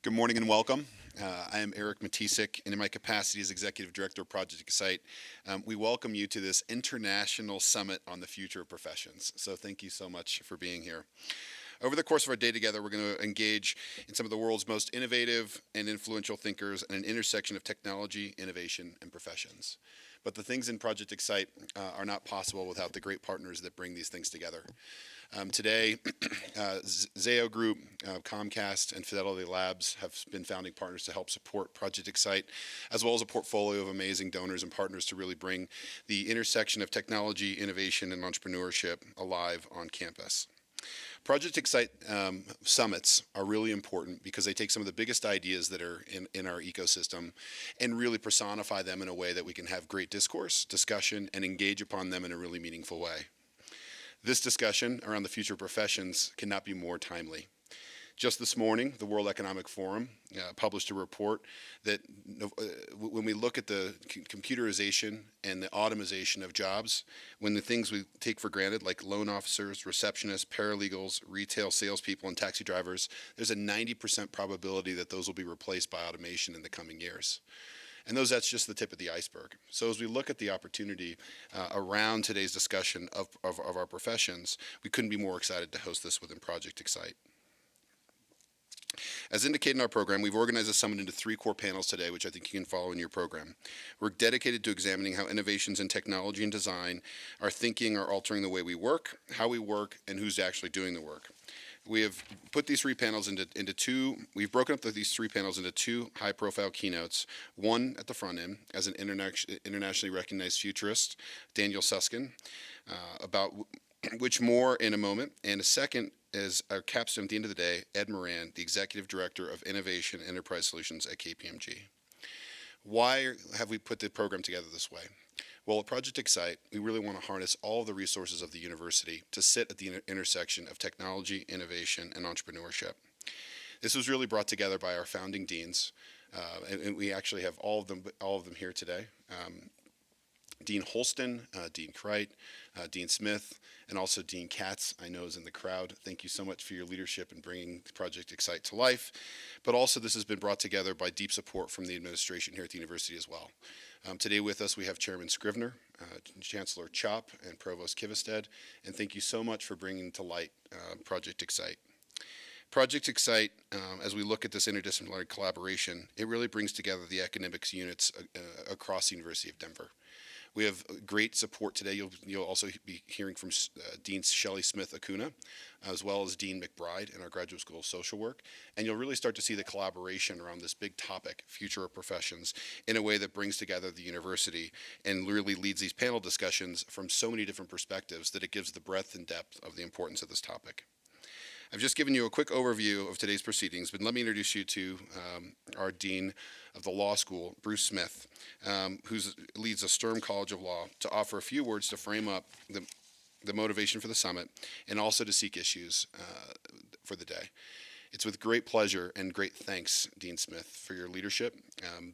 Good morning and welcome. I am Eric Matisik, and in my capacity as Executive Director of Project X-ITE, we welcome you to this International Summit on the Future of Professions. So thank you so much for being here. Over the course of our day together, we're going to engage in some of the world's most innovative and influential thinkers at an intersection of technology, innovation, and professions. But the things in Project X-ITE are not possible without the great partners that bring these things together. Today, Zayo Group, Comcast, and Fidelity Labs have been founding partners to help support Project X-ITE, as well as a portfolio of amazing donors and partners to really bring the intersection of technology, innovation, and entrepreneurship alive on campus. Project X-ITE summits are really important because they take some of the biggest ideas that are in our ecosystem and really personify them in a way that we can have great discourse, discussion, and engage upon them in a really meaningful way. This discussion around the future of professions cannot be more timely. Just this morning, the World Economic Forum published a report that when we look at the computerization and the automation of jobs, when the things we take for granted, like loan officers, receptionists, paralegals, retail salespeople, and taxi drivers, there's a 90% probability that those will be replaced by automation in the coming years. And that's just the tip of the iceberg. So as we look at the opportunity around today's discussion of our professions, we couldn't be more excited to host this within Project X-ITE. As indicated in our program, we've organized the summit into 3 core panels today, which I think you can follow in your program. We're dedicated to examining how innovations in technology and design are altering the way we work, how we work, and who's actually doing the work. We have put these 3 panels into 2, we've broken up these 3 panels into 2 high-profile keynotes, one at the front end as an internationally recognized futurist, Daniel Susskind, about which more in a moment, and a second is our capstone at the end of the day, Ed Moran, the Executive Director of Innovation and Enterprise Solutions at KPMG. Why have we put the program together this way? Well, at Project X-ITE, we really want to harness all of the resources of the university to sit at the intersection of technology, innovation, and entrepreneurship. This was really brought together by our founding deans, and we actually have all of them here today. Dean Holston, Dean Kreit, Dean Smith, and also Dean Katz, I know, is in the crowd. Thank you so much for your leadership in bringing Project X-ITE to life. But also this has been brought together by deep support from the administration here at the university as well. Today with us we have Chairman Scrivener, Chancellor Chop, and Provost Kivestead, and thank you so much for bringing to light Project X-ITE. Project X-ITE, as we look at this interdisciplinary collaboration, it really brings together the academics units across the University of Denver. We have great support today. You'll also be hearing from Dean Shelley Smith-Acuna, as well as Dean McBride in our Graduate School of Social Work. And you'll really start to see the collaboration around this big topic, future of professions, in a way that brings together the university and really leads these panel discussions from so many different perspectives that it gives the breadth and depth of the importance of this topic. I've just given you a quick overview of today's proceedings, but let me introduce you to our Dean of the Law School, Bruce Smith, who leads the Sturm College of Law, to offer a few words to frame up the motivation for the summit and also to seek issues for the day. It's with great pleasure and great thanks, Dean Smith, for your leadership.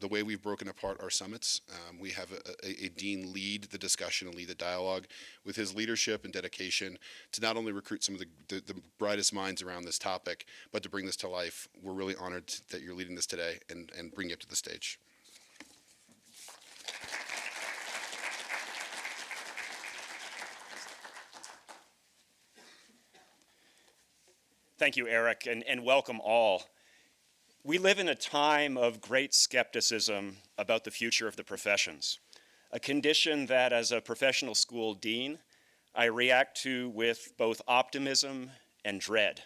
The way we've broken apart our summits, we have a dean lead the discussion and lead the dialogue with his leadership and dedication to not only recruit some of the brightest minds around this topic, but to bring this to life. We're really honored that you're leading this today and bring you up to the stage. Thank you, Eric, and welcome all. We live in a time of great skepticism about the future of the professions, a condition that as a professional school dean, I react to with both optimism and dread.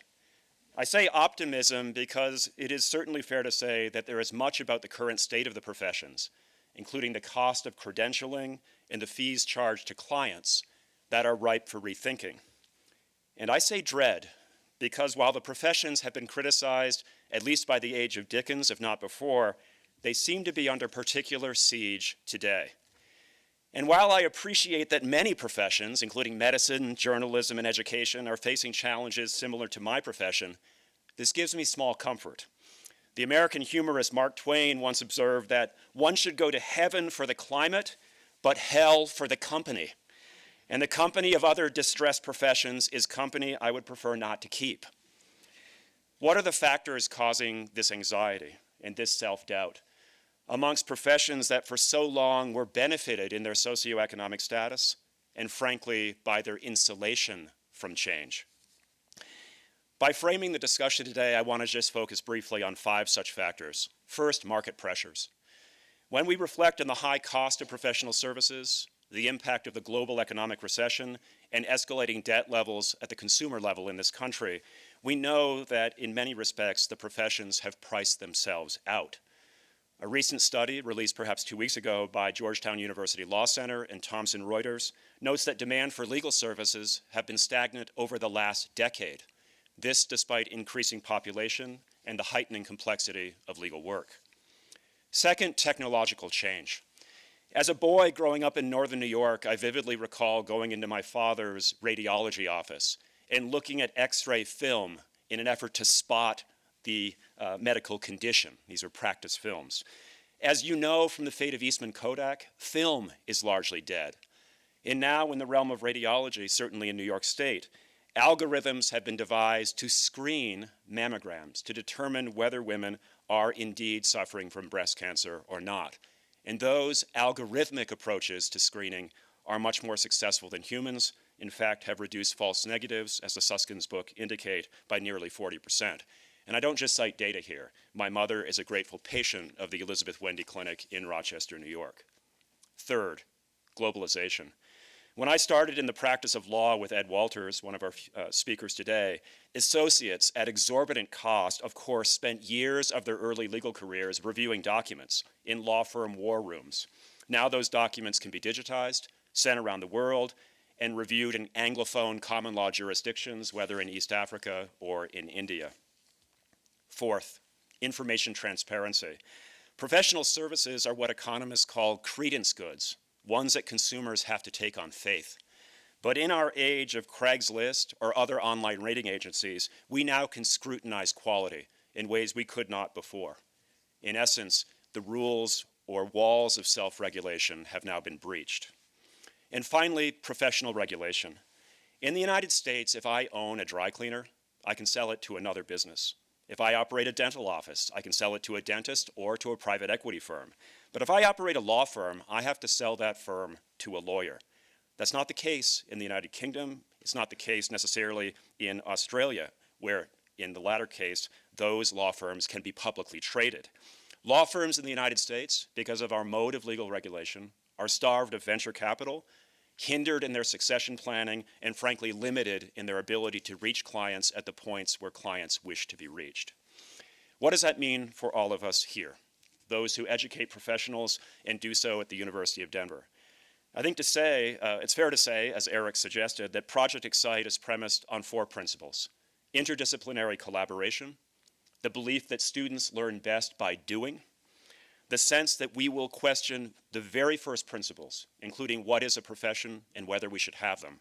I say optimism because it is certainly fair to say that there is much about the current state of the professions, including the cost of credentialing and the fees charged to clients, that are ripe for rethinking. And I say dread because while the professions have been criticized, at least by the age of Dickens, if not before, they seem to be under particular siege today. And while I appreciate that many professions, including medicine, journalism, and education, are facing challenges similar to my profession, this gives me small comfort. The American humorist Mark Twain once observed that one should go to heaven for the climate, but hell for the company. And the company of other distressed professions is company I would prefer not to keep. What are the factors causing this anxiety and this self-doubt amongst professions that for so long were benefited in their socioeconomic status and frankly by their insulation from change? By framing the discussion today, I want to just focus briefly on 5 such factors. First, market pressures. When we reflect on the high cost of professional services, the impact of the global economic recession, and escalating debt levels at the consumer level in this country, we know that in many respects the professions have priced themselves out. A recent study released perhaps 2 weeks ago by Georgetown University Law Center and Thomson Reuters notes that demand for legal services have been stagnant over the last decade. This despite increasing population and the heightening complexity of legal work. Second, technological change. As a boy growing up in northern New York, I vividly recall going into my father's radiology office and looking at X-ray film in an effort to spot the medical condition. These are practice films. As you know from the fate of Eastman Kodak, film is largely dead. And now in the realm of radiology, certainly in New York State, algorithms have been devised to screen mammograms to determine whether women are indeed suffering from breast cancer or not. And those algorithmic approaches to screening are much more successful than humans, in fact have reduced false negatives, as the Susskind's book indicate, by nearly 40%. And I don't just cite data here. My mother is a grateful patient of the Elizabeth Wendy Clinic in Rochester, New York. Third, globalization. When I started in the practice of law with Ed Walters, one of our speakers today, associates at exorbitant cost, of course, spent years of their early legal careers reviewing documents in law firm war rooms. Now those documents can be digitized, sent around the world, and reviewed in Anglophone common law jurisdictions, whether in East Africa or in India. Fourth, information transparency. Professional services are what economists call credence goods, ones that consumers have to take on faith. But in our age of Craigslist or other online rating agencies, we now can scrutinize quality in ways we could not before. In essence, the rules or walls of self-regulation have now been breached. And finally, professional regulation. In the United States, if I own a dry cleaner, I can sell it to another business. If I operate a dental office, I can sell it to a dentist or to a private equity firm. But if I operate a law firm, I have to sell that firm to a lawyer. That's not the case in the United Kingdom. It's not the case necessarily in Australia, where in the latter case, those law firms can be publicly traded. Law firms in the United States, because of our mode of legal regulation, are starved of venture capital, hindered in their succession planning, and frankly limited in their ability to reach clients at the points where clients wish to be reached. What does that mean for all of us here, those who educate professionals and do so at the University of Denver? I think it's fair to say, as Eric suggested, that Project X-ITE is premised on 4 principles: interdisciplinary collaboration, the belief that students learn best by doing, the sense that we will question the very first principles, including what is a profession and whether we should have them,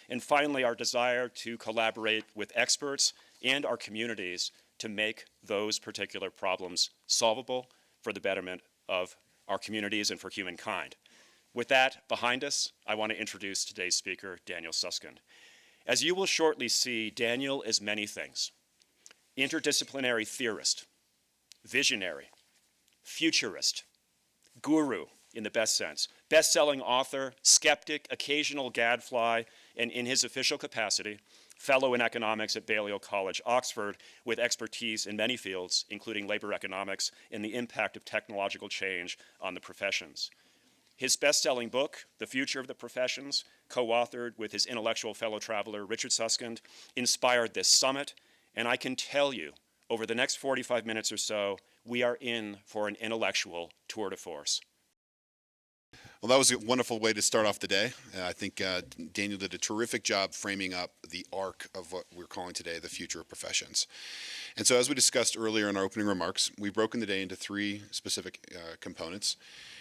and finally, our desire to collaborate with experts and our communities to make those particular problems solvable for the betterment of our communities and for humankind. With that behind us, I want to introduce today's speaker, Daniel Susskind. As you will shortly see, Daniel is many things: interdisciplinary theorist, visionary, futurist, guru in the best sense, best-selling author, skeptic, occasional gadfly, and in his official capacity, fellow in economics at Balliol College, Oxford, with expertise in many fields, including labor economics and the impact of technological change on the professions. His best-selling book, The Future of the Professions, co-authored with his intellectual fellow traveler, Richard Susskind, inspired this summit, and I can tell you, over the next 45 minutes or so, we are in for an intellectual tour de force. Well, that was a wonderful way to start off the day. I think Daniel did a terrific job framing up the arc of what we're calling today the future of professions. And so as we discussed earlier in our opening remarks, we've broken the day into 3 specific components.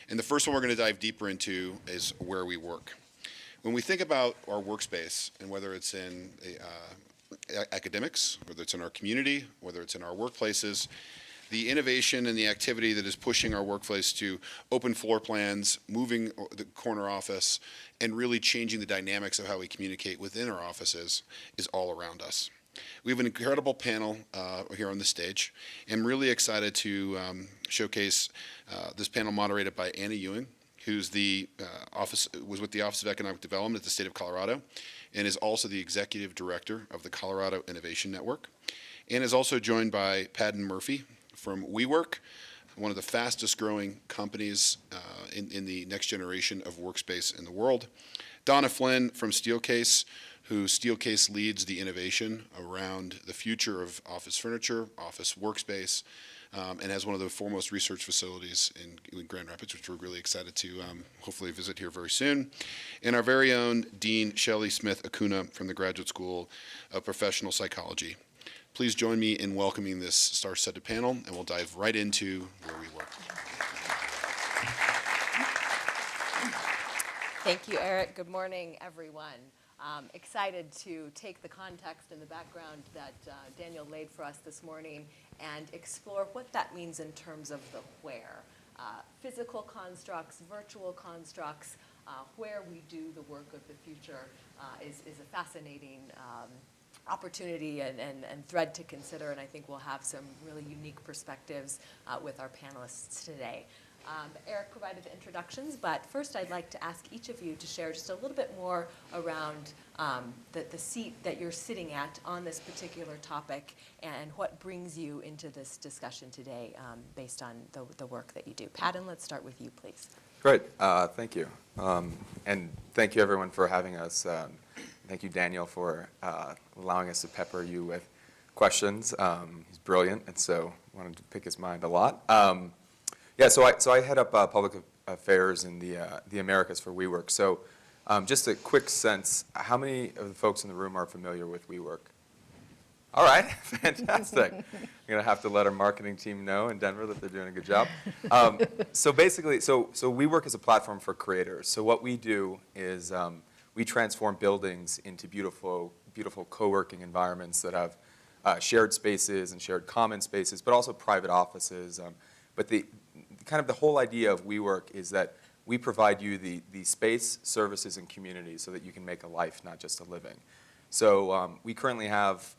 And the first one we're going to dive deeper into is where we work. When we think about our workspace, and whether it's in academics, whether it's in our community, whether it's in our workplaces, the innovation and the activity that is pushing our workplace to open floor plans, moving the corner office, and really changing the dynamics of how we communicate within our offices is all around us. We have an incredible panel here on the stage. I'm really excited to showcase this panel moderated by Anna Ewing, who's was with the Office of Economic Development at the state of Colorado, and is also the executive director of the Colorado Innovation Network. And is also joined by Padden Murphy from WeWork, one of the fastest growing companies in the next generation of workspace in the world. Donna Flynn from Steelcase, who Steelcase leads the innovation around the future of office furniture, office workspace, and has one of the foremost research facilities in Grand Rapids, which we're really excited to hopefully visit here very soon. And our very own Dean Shelley Smith Acuna from the Graduate School of Professional Psychology. Please join me in welcoming this star-studded panel, and we'll dive right into where we work. Thank you, Eric. Good morning, everyone. Excited to take the context and the background that Daniel laid for us this morning and explore what that means in terms of the where. Physical constructs, virtual constructs, where we do the work of the future is a fascinating opportunity and thread to consider, and I think we'll have some really unique perspectives with our panelists today. Eric provided the introductions, but first I'd like to ask each of you to share just a little bit more around the seat that you're sitting at on this particular topic and what brings you into this discussion today based on the work that you do. Padden, let's start with you, please. Great, thank you. And thank you everyone for having us. Thank you, Daniel, for allowing us to pepper you with questions. He's brilliant, and so wanted to pick his mind a lot. So I head up public affairs in the Americas for WeWork. So just a quick sense, how many of the folks in the room are familiar with WeWork? All right, fantastic. I'm going to have to let our marketing team know in Denver that they're doing a good job. So basically, so WeWork is a platform for creators. So what we do is we transform buildings into beautiful co-working environments that have shared spaces and shared common spaces, but also private offices. But the whole idea of WeWork is that we provide you the space, services, and community so that you can make a life, not just a living. So we currently have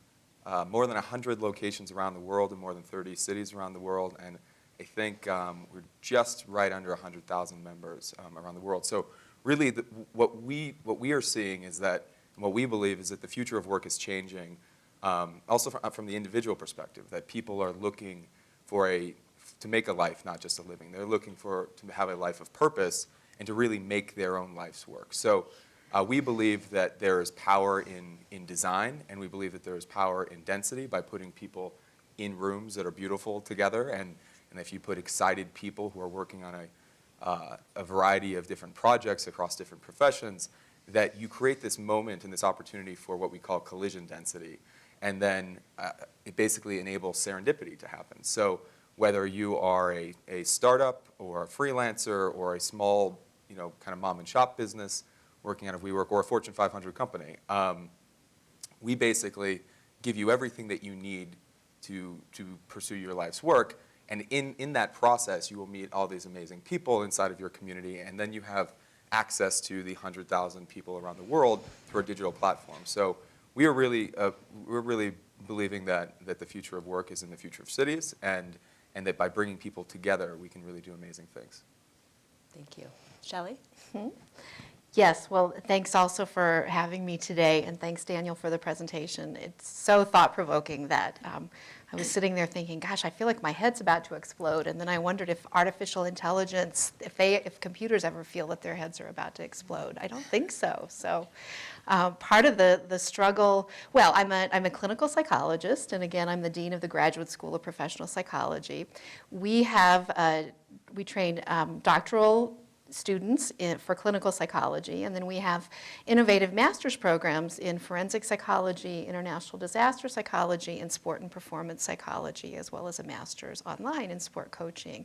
more than 100 locations around the world in more than 30 cities around the world, and I think we're just right under 100,000 members around the world. So really, what we are seeing is that, and what we believe is that the future of work is changing, also from the individual perspective, that people are looking to make a life, not just a living. They're looking to have a life of purpose and to really make their own life's work. So we believe that there is power in design, and we believe that there is power in density by putting people in rooms that are beautiful together. And if you put excited people who are working on a variety of different projects across different professions, that you create this moment and this opportunity for what we call collision density. And then it basically enables serendipity to happen. So whether you are a startup or a freelancer or a small, kind of mom and shop business working out of WeWork or a Fortune 500 company, we basically give you everything that you need to pursue your life's work. And in that process, you will meet all these amazing people inside of your community, and then you have access to the 100,000 people around the world through a digital platform. So we're really believing that the future of work is in the future of cities, and that by bringing people together, we can really do amazing things. Thank you. Shelley? Yes, well, thanks also for having me today, and thanks, Daniel, for the presentation. It's so thought-provoking that I was sitting there thinking, gosh, I feel like my head's about to explode, and then I wondered if artificial intelligence, if computers ever feel that their heads are about to explode. I don't think so. So part of the struggle, well, I'm a clinical psychologist, and again, I'm the dean of the Graduate School of Professional Psychology. We train doctoral students for clinical psychology, and then we have innovative master's programs in forensic psychology, international disaster psychology, and sport and performance psychology, as well as a master's online in sport coaching.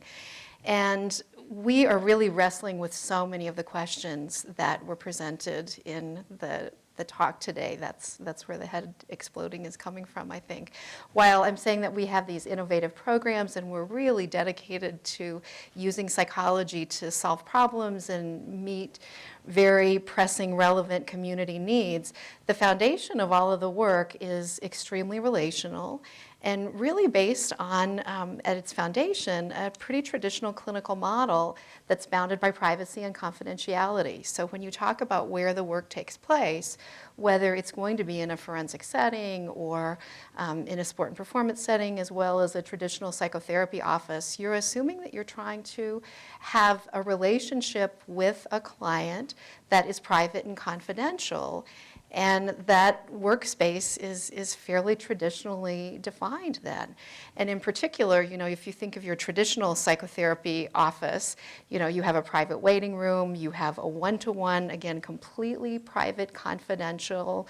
And we are really wrestling with so many of the questions that were presented in the talk today. That's where the head exploding is coming from, I think. While I'm saying that we have these innovative programs and we're really dedicated to using psychology to solve problems and meet very pressing, relevant community needs, the foundation of all of the work is extremely relational and really based on, at its foundation, a pretty traditional clinical model that's bounded by privacy and confidentiality. So when you talk about where the work takes place, whether it's going to be in a forensic setting or in a sport and performance setting, as well as a traditional psychotherapy office, you're assuming that you're trying to have a relationship with a client that is private and confidential. And that workspace is fairly traditionally defined then. And in particular, if you think of your traditional psychotherapy office, you have a private waiting room, you have a one-to-one, again, completely private, confidential,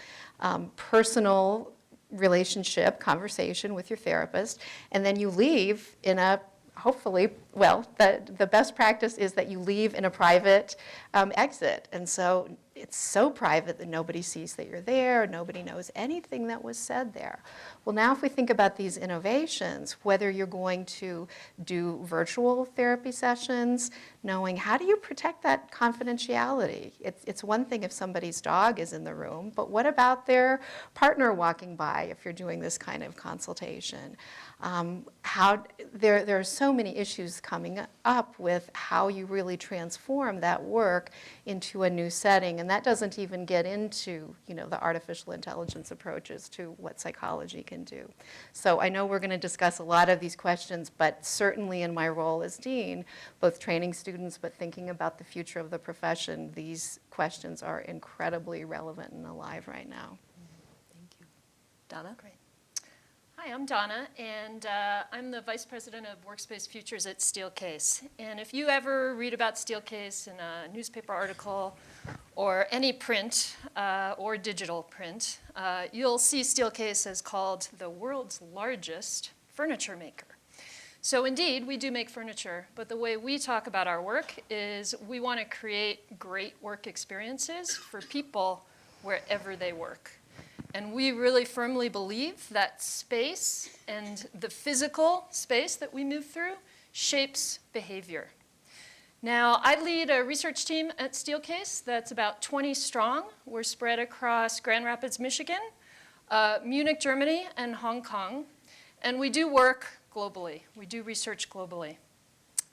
personal relationship, conversation with your therapist, and then you leave in a hopefully, well, the best practice is that you leave in a private exit. And so it's so private that nobody sees that you're there, nobody knows anything that was said there. Well, now if we think about these innovations, whether you're going to do virtual therapy sessions, knowing how do you protect that confidentiality? It's one thing if somebody's dog is in the room, but what about their partner walking by if you're doing this kind of consultation? There are so many issues coming up with how you really transform that work into a new setting, and that doesn't even get into the artificial intelligence approaches to what psychology can do. So I know we're going to discuss a lot of these questions, but certainly in my role as dean, both training students but thinking about the future of the profession, these questions are incredibly relevant and alive right now. Thank you. Donna? Great. Hi, I'm Donna, and I'm the Vice President of Workspace Futures at Steelcase. And if you ever read about Steelcase in a newspaper article or any print or digital print, you'll see Steelcase as called the world's largest furniture maker. So indeed, we do make furniture, but the way we talk about our work is we want to create great work experiences for people wherever they work. And we really firmly believe that space and the physical space that we move through shapes behavior. Now, I lead a research team at Steelcase that's about 20 strong. We're spread across Grand Rapids, Michigan, Munich, Germany, and Hong Kong. And we do work globally. We do research globally.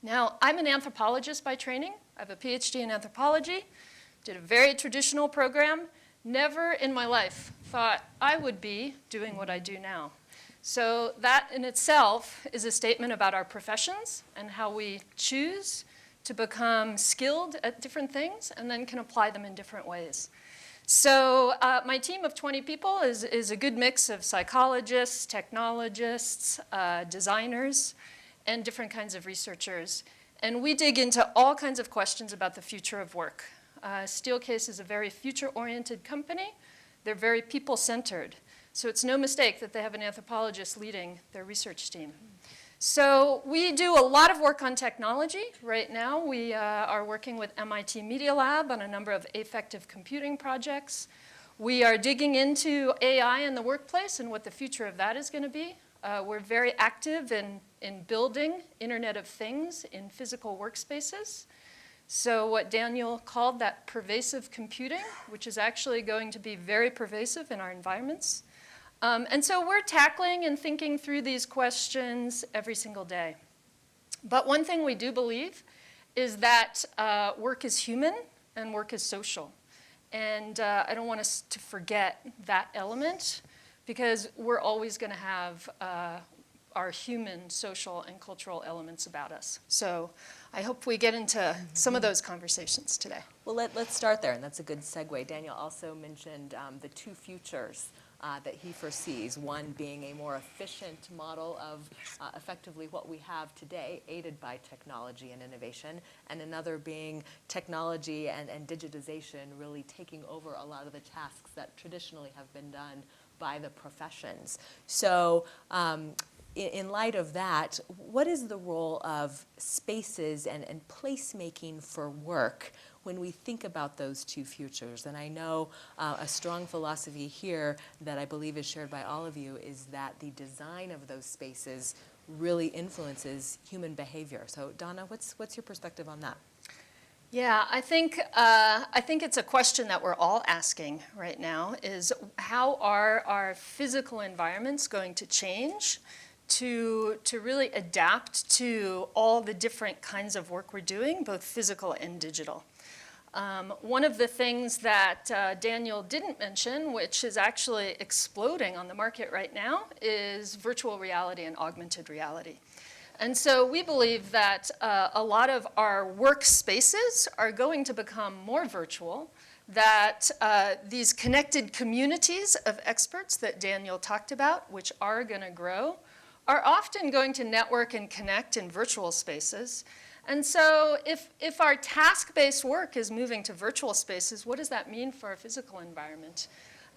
Now, I'm an anthropologist by training. I have a PhD in anthropology, did a very traditional program. Never in my life thought I would be doing what I do now. So that in itself is a statement about our professions and how we choose to become skilled at different things and then can apply them in different ways. So my team of 20 people is a good mix of psychologists, technologists, designers, and different kinds of researchers. And we dig into all kinds of questions about the future of work. Steelcase is a very future-oriented company. They're very people-centered. So it's no mistake that they have an anthropologist leading their research team. So we do a lot of work on technology. Right now, we are working with MIT Media Lab on a number of affective computing projects. We are digging into AI in the workplace and what the future of that is going to be. We're very active in building Internet of Things in physical workspaces. So what Daniel called that pervasive computing, which is actually going to be very pervasive in our environments. And so we're tackling and thinking through these questions every single day. But one thing we do believe is that work is human and work is social. And I don't want us to forget that element because we're always going to have our human, social, and cultural elements about us. So I hope we get into some of those conversations today. Well, let's start there, and that's a good segue. Daniel also mentioned the two futures that he foresees, one being a more efficient model of effectively what we have today, aided by technology and innovation, and another being technology and digitization really taking over a lot of the tasks that traditionally have been done by the professions. So in light of that, what is the role of spaces and placemaking for work when we think about those two futures? And I know a strong philosophy here that I believe is shared by all of you is that the design of those spaces really influences human behavior. So Donna, what's your perspective on that? Yeah, I think it's a question that we're all asking right now is how are our physical environments going to change to really adapt to all the different kinds of work we're doing, both physical and digital. One of the things that Daniel didn't mention, which is actually exploding on the market right now, is virtual reality and augmented reality. And so we believe that a lot of our workspaces are going to become more virtual, that these connected communities of experts that Daniel talked about, which are going to grow, are often going to network and connect in virtual spaces. And so if our task-based work is moving to virtual spaces, what does that mean for our physical environment?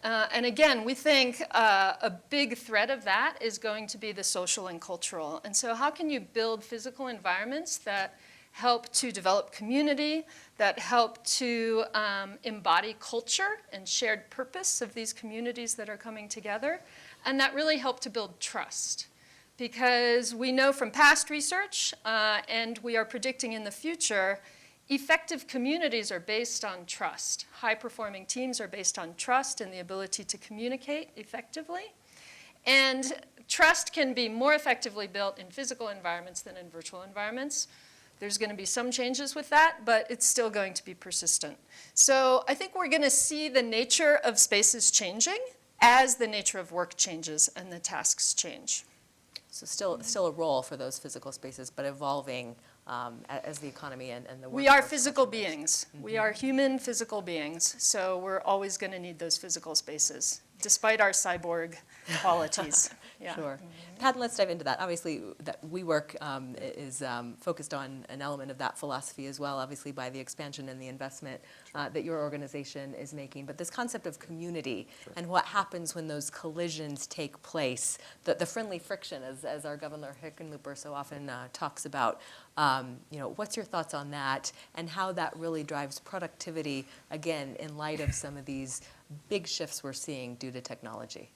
And again, we think a big thread of that is going to be the social and cultural. And so how can you build physical environments that help to develop community, that help to embody culture and shared purpose of these communities that are coming together, and that really help to build trust? Because we know from past research, and we are predicting in the future, effective communities are based on trust. High-performing teams are based on trust and the ability to communicate effectively. And trust can be more effectively built in physical environments than in virtual environments. There's going to be some changes with that, but it's still going to be persistent. So I think we're going to see the nature of spaces changing as the nature of work changes and the tasks change. So still a role for those physical spaces, but evolving as the economy and the work. We are physical beings. We are human physical beings, so we're always going to need those physical spaces, despite our cyborg qualities. Yeah. Sure. Pat, let's dive into that. Obviously, that WeWork is focused on an element of that philosophy as well, obviously by the expansion and the investment that your organization is making. But this concept of community and what happens when those collisions take place, the friendly friction, as our Governor Hickenlooper so often talks about. What's your thoughts on that and how that really drives productivity, again, in light of some of these big shifts we're seeing due to technology?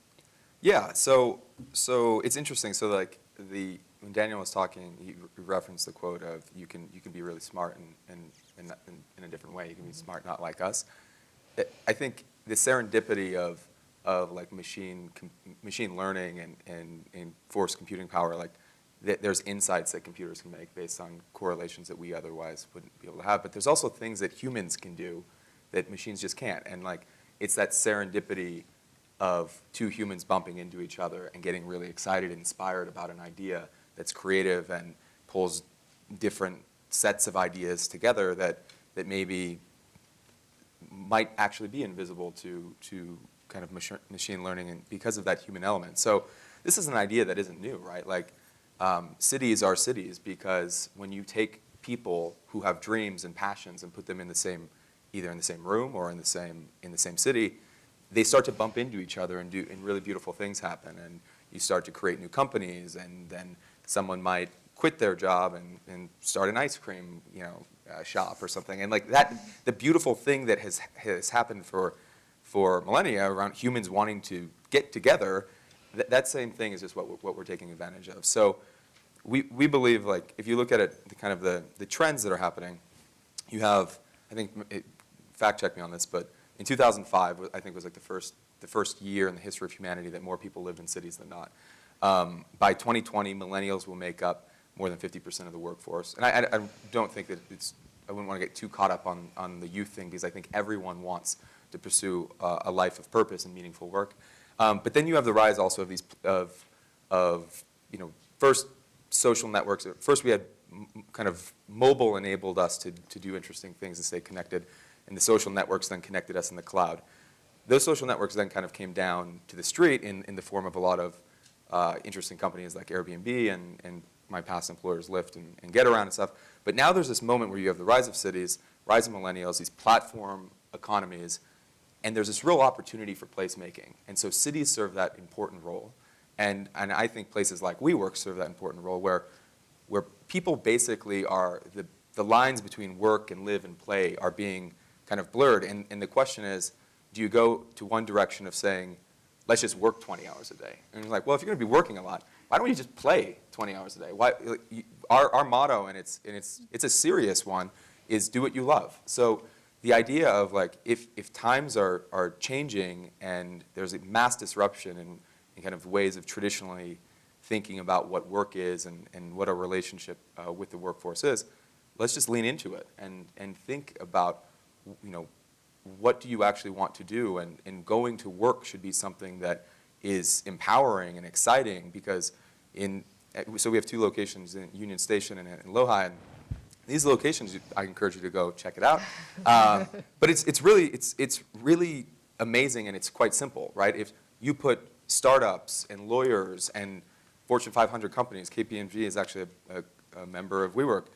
Yeah, so it's interesting. So like when Daniel was talking, he referenced the quote of you can be really smart in a different way. You can be smart not like us. I think the serendipity of like machine learning and forced computing power, like there's insights that computers can make based on correlations that we otherwise wouldn't be able to have. But there's also things that humans can do that machines just can't. And like it's that serendipity of two humans bumping into each other and getting really excited and inspired about an idea that's creative and pulls different sets of ideas together that maybe might actually be invisible to kind of machine learning and because of that human element. So this is an idea that isn't new, right? Like cities are cities because when you take people who have dreams and passions and put them in the same, either in the same room or in the same city, they start to bump into each other and really beautiful things happen. And you start to create new companies, and then someone might quit their job and start an ice cream, shop or something. And like that, the beautiful thing that has happened for millennia around humans wanting to get together, that same thing is just what we're taking advantage of. So we believe, like, if you look at it, the trends that are happening, you have, I think, fact check me on this, but in 2005, I think was like the first year in the history of humanity that more people lived in cities than not. By 2020, millennials will make up more than 50% of the workforce. And I don't think that I wouldn't want to get too caught up on the youth thing because I think everyone wants to pursue a life of purpose and meaningful work. But then you have the rise also of these first social networks. First we had kind of mobile enabled us to do interesting things and stay connected. And the social networks then connected us in the cloud. Those social networks then kind of came down to the street in the form of a lot of interesting companies like Airbnb and my past employers Lyft and Getaround and stuff. But now there's this moment where you have the rise of cities, rise of millennials, these platform economies, and there's this real opportunity for placemaking. And so cities serve that important role. And I think places like WeWork serve that important role where people basically are, the lines between work and live and play are being kind of blurred. And the question is, do you go to one direction of saying, let's just work 20 hours a day? And you're like, well, if you're going to be working a lot, why don't you just play 20 hours a day? Why, our motto, and it's a serious one, is do what you love. So the idea of like, if times are changing and there's a mass disruption in kind of ways of traditionally thinking about what work is and what our relationship with the workforce is, let's just lean into it and think about, what do you actually want to do? And going to work should be something that is empowering and exciting, because so we have 2 locations in Union Station and in Lohi, and these locations, I encourage you to go check it out. But it's really amazing, and it's quite simple, right? If you put startups and lawyers and Fortune 500 companies, KPMG is actually a member of WeWork,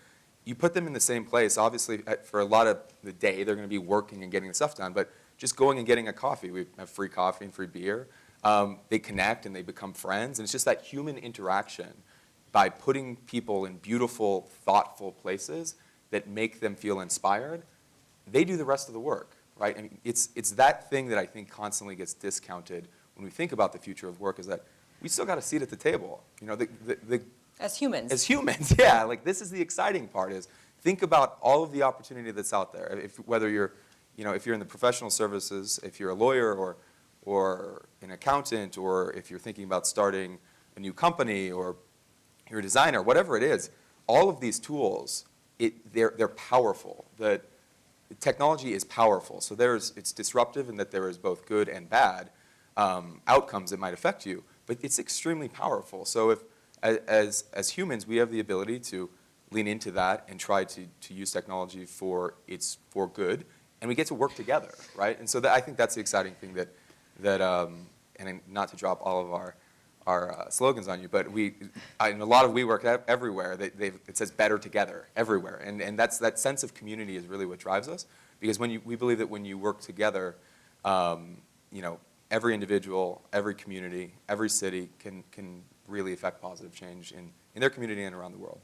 you put them in the same place. Obviously, for a lot of the day, they're going to be working and getting the stuff done, but just going and getting a coffee. We have free coffee and free beer. They connect and they become friends, and it's just that human interaction by putting people in beautiful, thoughtful places that make them feel inspired. They do the rest of the work, right? I mean, it's that thing that I think constantly gets discounted when we think about the future of work, is that we still got a seat at the table. As humans. As humans, yeah. Like, this is the exciting part, is think about all of the opportunity that's out there. Whether you're, if you're in the professional services, if you're a lawyer or an accountant, or if you're thinking about starting a new company, or you're a designer, whatever it is, all of these tools, they're powerful. The technology is powerful. So it's disruptive in that there is both good and bad outcomes that might affect you, but it's extremely powerful. So if, as humans, we have the ability to lean into that and try to use technology for good, and we get to work together, right? And so I think that's the exciting thing and not to drop all of our slogans on you, but in a lot of WeWork everywhere, it says better together everywhere. And that sense of community is really what drives us, because we believe that when you work together, every individual, every community, every city can really affect positive change in their community and around the world.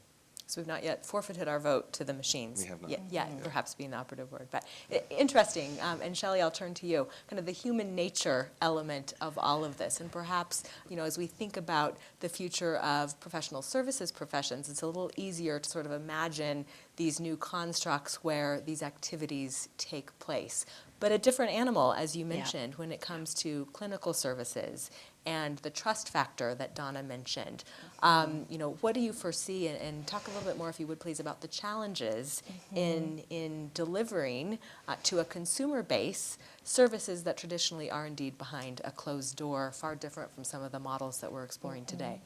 So we've not yet forfeited our vote to the machines. We have not. Yet, perhaps being the operative word. But interesting, and Shelley, I'll turn to you, kind of the human nature element of all of this. And perhaps, as we think about the future of professional services professions, it's a little easier to sort of imagine these new constructs where these activities take place. But a different animal, as you mentioned, when it comes to clinical services and the trust factor that Donna mentioned. What do you foresee, and talk a little bit more, if you would please, about the challenges in delivering to a consumer base services that traditionally are indeed behind a closed door, far different from some of the models that we're exploring today.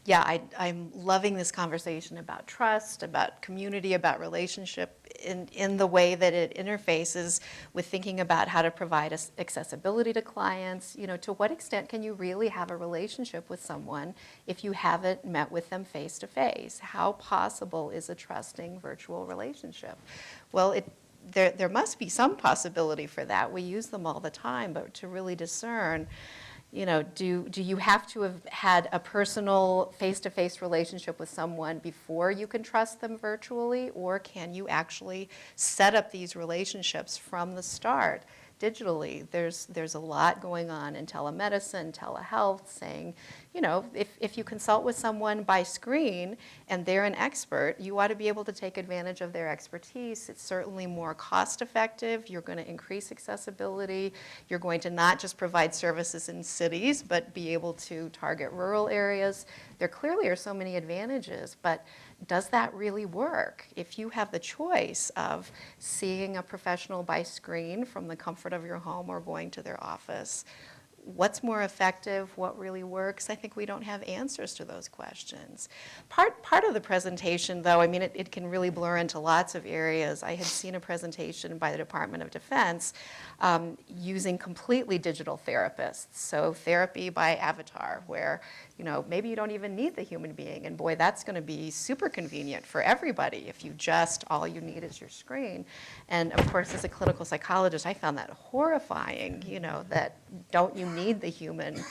Yeah, I'm loving this conversation about trust, about community, about relationship in the way that it interfaces with thinking about how to provide accessibility to clients. To what extent can you really have a relationship with someone if you haven't met with them face to face? How possible is a trusting virtual relationship? Well, there must be some possibility for that. We use them all the time, but to really discern, do you have to have had a personal face-to-face relationship with someone before you can trust them virtually, or can you actually set up these relationships from the start digitally? There's a lot going on in telemedicine, telehealth, saying, if you consult with someone by screen and they're an expert, you ought to be able to take advantage of their expertise. It's certainly more cost effective. You're going to increase accessibility. You're going to not just provide services in cities, but be able to target rural areas. There clearly are so many advantages, but does that really work? If you have the choice of seeing a professional by screen from the comfort of your home or going to their office, what's more effective? What really works? I think we don't have answers to those questions. Part of the presentation, though, it can really blur into lots of areas. I had seen a presentation by the Department of Defense using completely digital therapists. So therapy by avatar, where maybe you don't even need the human being, and boy, that's going to be super convenient for everybody if all you need is your screen. And of course, as a clinical psychologist, I found that horrifying. That don't you need the human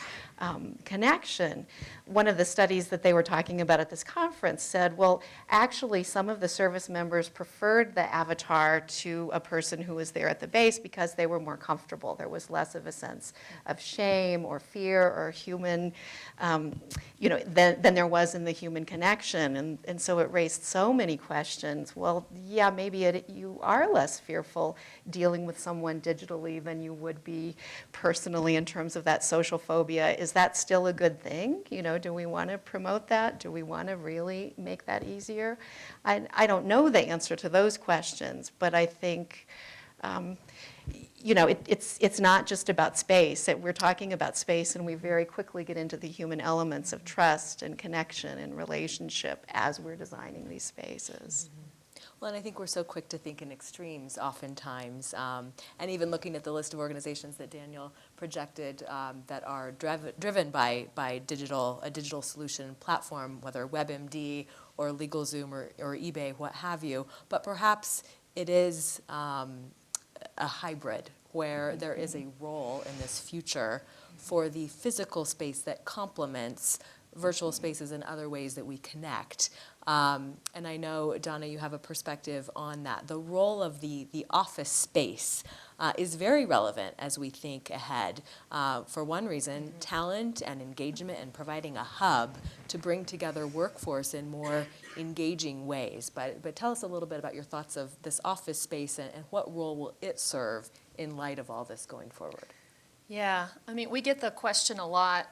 connection. One of the studies that they were talking about at this conference said, well, actually some of the service members preferred the avatar to a person who was there at the base because they were more comfortable. There was less of a sense of shame or fear or human, than there was in the human connection. And so it raised so many questions. Well, yeah, maybe you are less fearful dealing with someone digitally than you would be personally in terms of that social phobia. Is that still a good thing? Do we want to promote that? Do we want to really make that easier? I don't know the answer to those questions, but I think, it's not just about space. We're talking about space, and we very quickly get into the human elements of trust and connection and relationship as we're designing these spaces. Well, and I think we're so quick to think in extremes oftentimes, and even looking at the list of organizations that Daniel projected that are driven by a digital solution platform, whether WebMD or LegalZoom or eBay, what have you. But perhaps it is a hybrid where there is a role in this future for the physical space that complements virtual spaces and other ways that we connect. And I know, Donna, you have a perspective on that. The role of the office space is very relevant as we think ahead. For one reason, talent and engagement and providing a hub to bring together workforce in more engaging ways. But tell us a little bit about your thoughts of this office space and what role will it serve in light of all this going forward. Yeah, we get the question a lot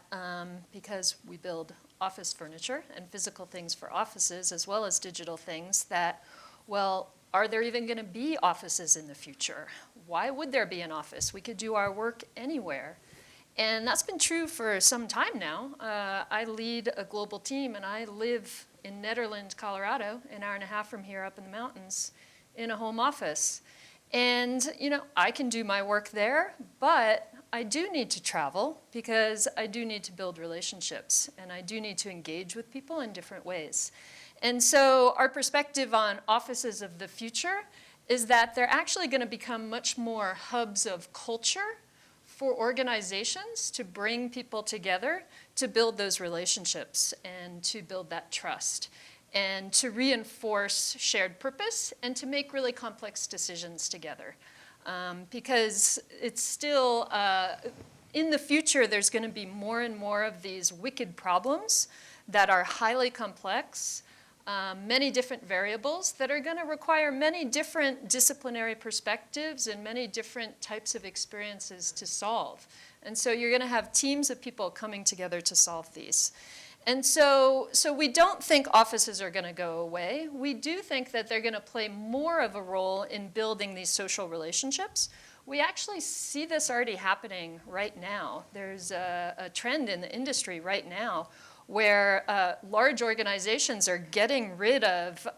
because we build office furniture and physical things for offices as well as digital things that, well, are there even going to be offices in the future? Why would there be an office? We could do our work anywhere. And that's been true for some time now. I lead a global team, and I live in Nederland, Colorado, an hour and a half from here up in the mountains, in a home office. And, I can do my work there, but I do need to travel because I do need to build relationships, and I do need to engage with people in different ways. And so our perspective on offices of the future is that they're actually going to become much more hubs of culture for organizations to bring people together to build those relationships and to build that trust and to reinforce shared purpose and to make really complex decisions together. Because it's still, in the future, there's going to be more and more of these wicked problems that are highly complex, many different variables that are going to require many different disciplinary perspectives and many different types of experiences to solve. And so you're going to have teams of people coming together to solve these. And so we don't think offices are going to go away. We do think that they're going to play more of a role in building these social relationships. We actually see this already happening right now. There's a trend in the industry right now where large organizations are getting rid of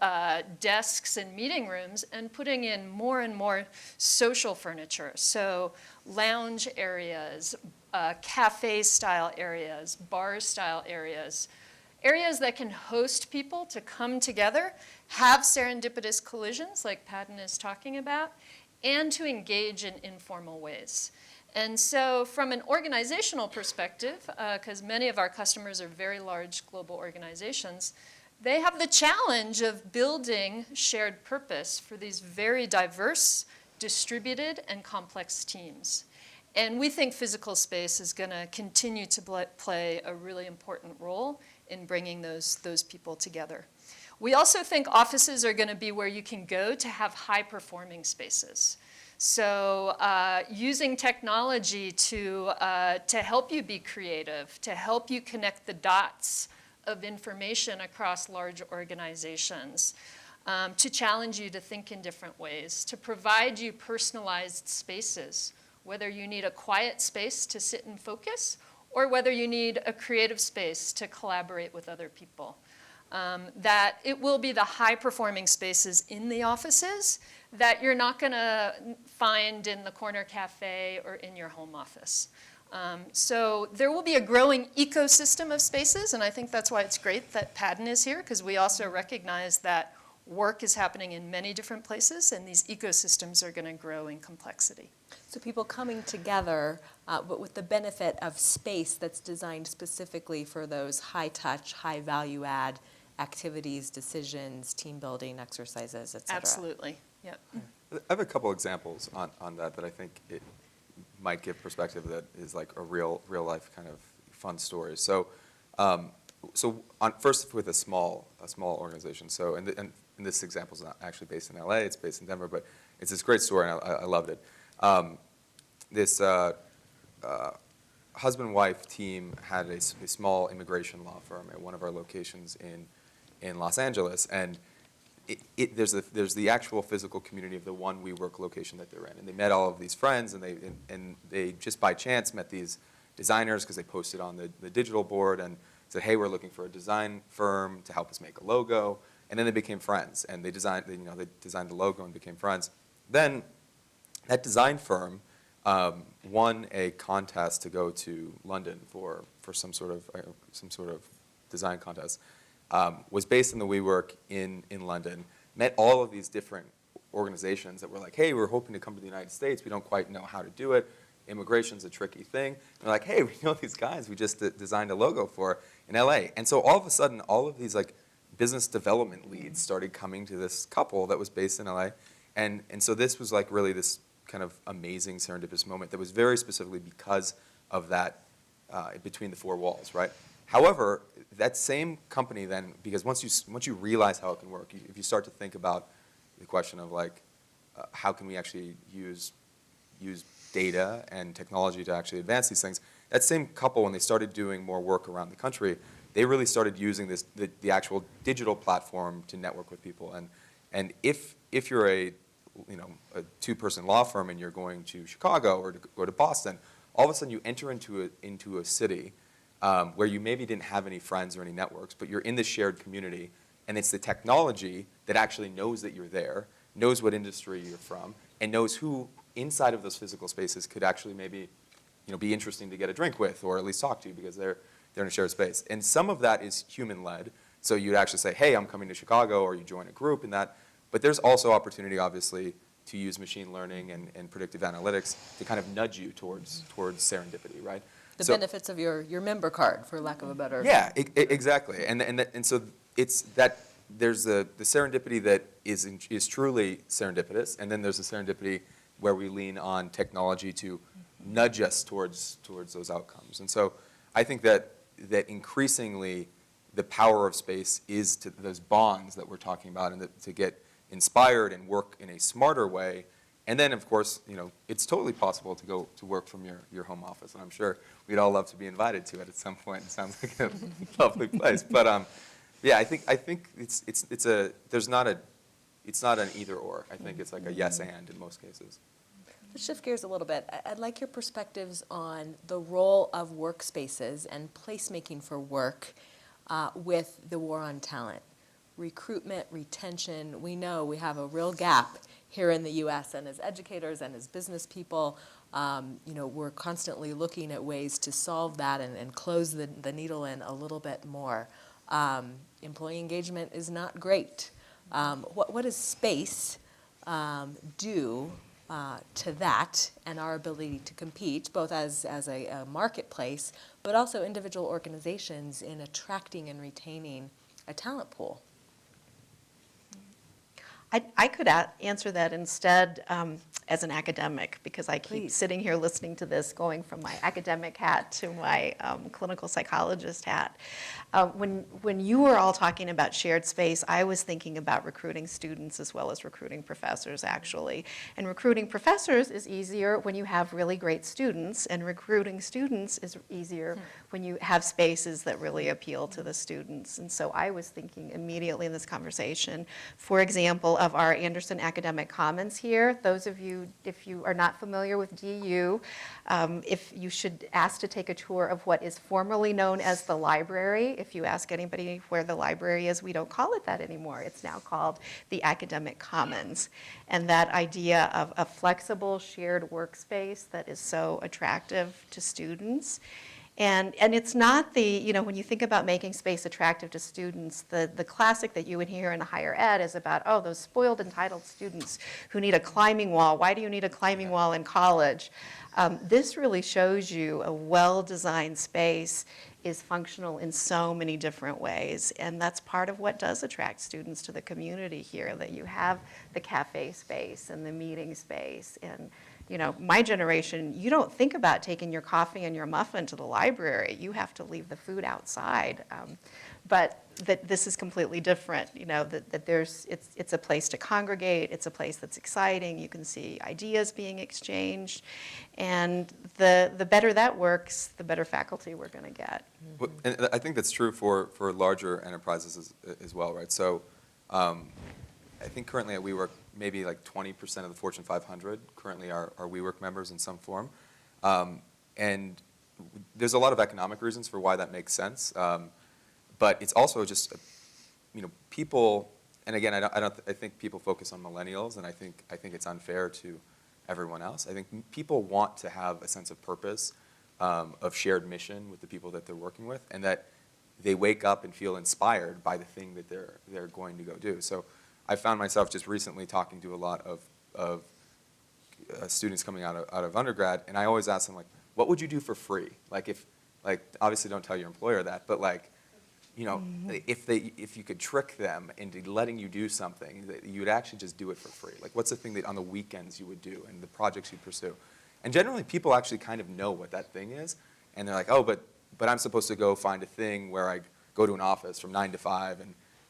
desks and meeting rooms and putting in more and more social furniture. So lounge areas, cafe-style areas, bar-style areas, areas that can host people to come together, have serendipitous collisions like Padden is talking about, and to engage in informal ways. And so from an organizational perspective, because many of our customers are very large global organizations, they have the challenge of building shared purpose for these very diverse, distributed, and complex teams. And we think physical space is going to continue to play a really important role in bringing those people together. We also think offices are going to be where you can go to have high-performing spaces. So using technology to help you be creative, to help you connect the dots of information across large organizations, to challenge you to think in different ways, to provide you personalized spaces, whether you need a quiet space to sit and focus, or whether you need a creative space to collaborate with other people. That it will be the high-performing spaces in the offices that you're not going to find in the corner cafe or in your home office. So there will be a growing ecosystem of spaces, and I think that's why it's great that Padden is here, because we also recognize that work is happening in many different places, and these ecosystems are going to grow in complexity. So people coming together, but with the benefit of space that's designed specifically for those high-touch, high-value-add activities, decisions, team-building exercises, et cetera. Absolutely, yep. I have a couple examples on that I think it might give perspective that is like a real life kind of fun story. So, first with a small organization. So, and this example is not actually based in LA; it's based in Denver, but it's this great story, and I loved it. This husband-wife team had a small immigration law firm at one of our locations in Los Angeles, and there's the actual physical community of the one WeWork location that they're in, and they met all of these friends, and they just by chance met these designers because they posted on the digital board and said, hey, we're looking for a design firm to help us make a logo, and then they became friends, and they designed the logo and became friends. Then that design firm won a contest to go to London for some sort of design contest. Was based in the WeWork in London, met all of these different organizations that were like, hey, we're hoping to come to the United States. We don't quite know how to do it. Immigration's a tricky thing. And they're like, hey, we know these guys we just designed a logo for in LA. And so all of a sudden, all of these like business development leads started coming to this couple that was based in LA. And so this was like really this kind of amazing serendipitous moment that was very specifically because of that between the four walls, right? However, that same company then, because once you realize how it can work, if you start to think about the question of like, how can we actually use data and technology to actually advance these things, that same couple, when they started doing more work around the country, they really started using the actual digital platform to network with people. And if you're a two-person law firm and you're going to Chicago or to Boston, all of a sudden you enter into a city where you maybe didn't have any friends or any networks, but you're in this shared community, and it's the technology that actually knows that you're there, knows what industry you're from, and knows who inside of those physical spaces could actually maybe be interesting to get a drink with or at least talk to because they're in a shared space. And some of that is human-led. So you'd actually say, hey, I'm coming to Chicago, or you join a group in that. But there's also opportunity, obviously, to use machine learning and predictive analytics to kind of nudge you towards serendipity, right? The benefits of your member card, for lack of a better. Yeah, exactly. And so it's that there's the serendipity that is truly serendipitous, and then there's the serendipity where we lean on technology to nudge us towards those outcomes. And so I think that increasingly the power of space is to those bonds that we're talking about, and to get inspired and work in a smarter way. And then, of course, it's totally possible to go to work from your home office, and I'm sure we'd all love to be invited to it at some point. It sounds like a lovely place. But yeah, I think it's not an either or. I think it's like a yes and in most cases. Let's shift gears a little bit. I'd like your perspectives on the role of workspaces and placemaking for work with the war on talent. Recruitment, retention, we know we have a real gap here in the U.S., and as educators and as business people, we're constantly looking at ways to solve that and close the needle in a little bit more. Employee engagement is not great. What does space do to that and our ability to compete, both as a marketplace, but also individual organizations in attracting and retaining a talent pool? I could answer that instead as an academic, because I keep Please. sitting here listening to this, going from my academic hat to my clinical psychologist hat. When you were all talking about shared space, I was thinking about recruiting students as well as recruiting professors, actually. And recruiting professors is easier when you have really great students, and recruiting students is easier when you have spaces that really appeal to the students. And so I was thinking immediately in this conversation, for example, of our Anderson Academic Commons here. Those of you, if you are not familiar with DU, if you should ask to take a tour of what is formerly known as the library. If you ask anybody where the library is, we don't call it that anymore. It's now called the Academic Commons. And that idea of a flexible shared workspace that is so attractive to students. And it's not when you think about making space attractive to students, the classic that you would hear in higher ed is about, oh, those spoiled, entitled students who need a climbing wall. Why do you need a climbing wall in college? This really shows you a well-designed space is functional in so many different ways. And that's part of what does attract students to the community here, that you have the cafe space and the meeting space. And my generation, you don't think about taking your coffee and your muffin to the library. You have to leave the food outside. But that this is completely different, that it's a place to congregate, it's a place that's exciting, you can see ideas being exchanged, and the better that works, the better faculty we're going to get. Well, and I think that's true for larger enterprises as well, right? So I think currently at WeWork, maybe like 20% of the Fortune 500 currently are WeWork members in some form. And there's a lot of economic reasons for why that makes sense. But it's also just, people, and again, I think people focus on millennials, and I think it's unfair to everyone else. I think people want to have a sense of purpose, of shared mission with the people that they're working with, and that they wake up and feel inspired by the thing that they're going to go do. So I found myself just recently talking to a lot of students coming out of undergrad, and I always ask them, like, what would you do for free? Obviously don't tell your employer that, but if you could trick them into letting you do something, that you'd actually just do it for free. Like, what's the thing that on the weekends you would do and the projects you'd pursue? And generally, people actually kind of know what that thing is, and they're like, oh, but I'm supposed to go find a thing where I go to an office from 9 to 5,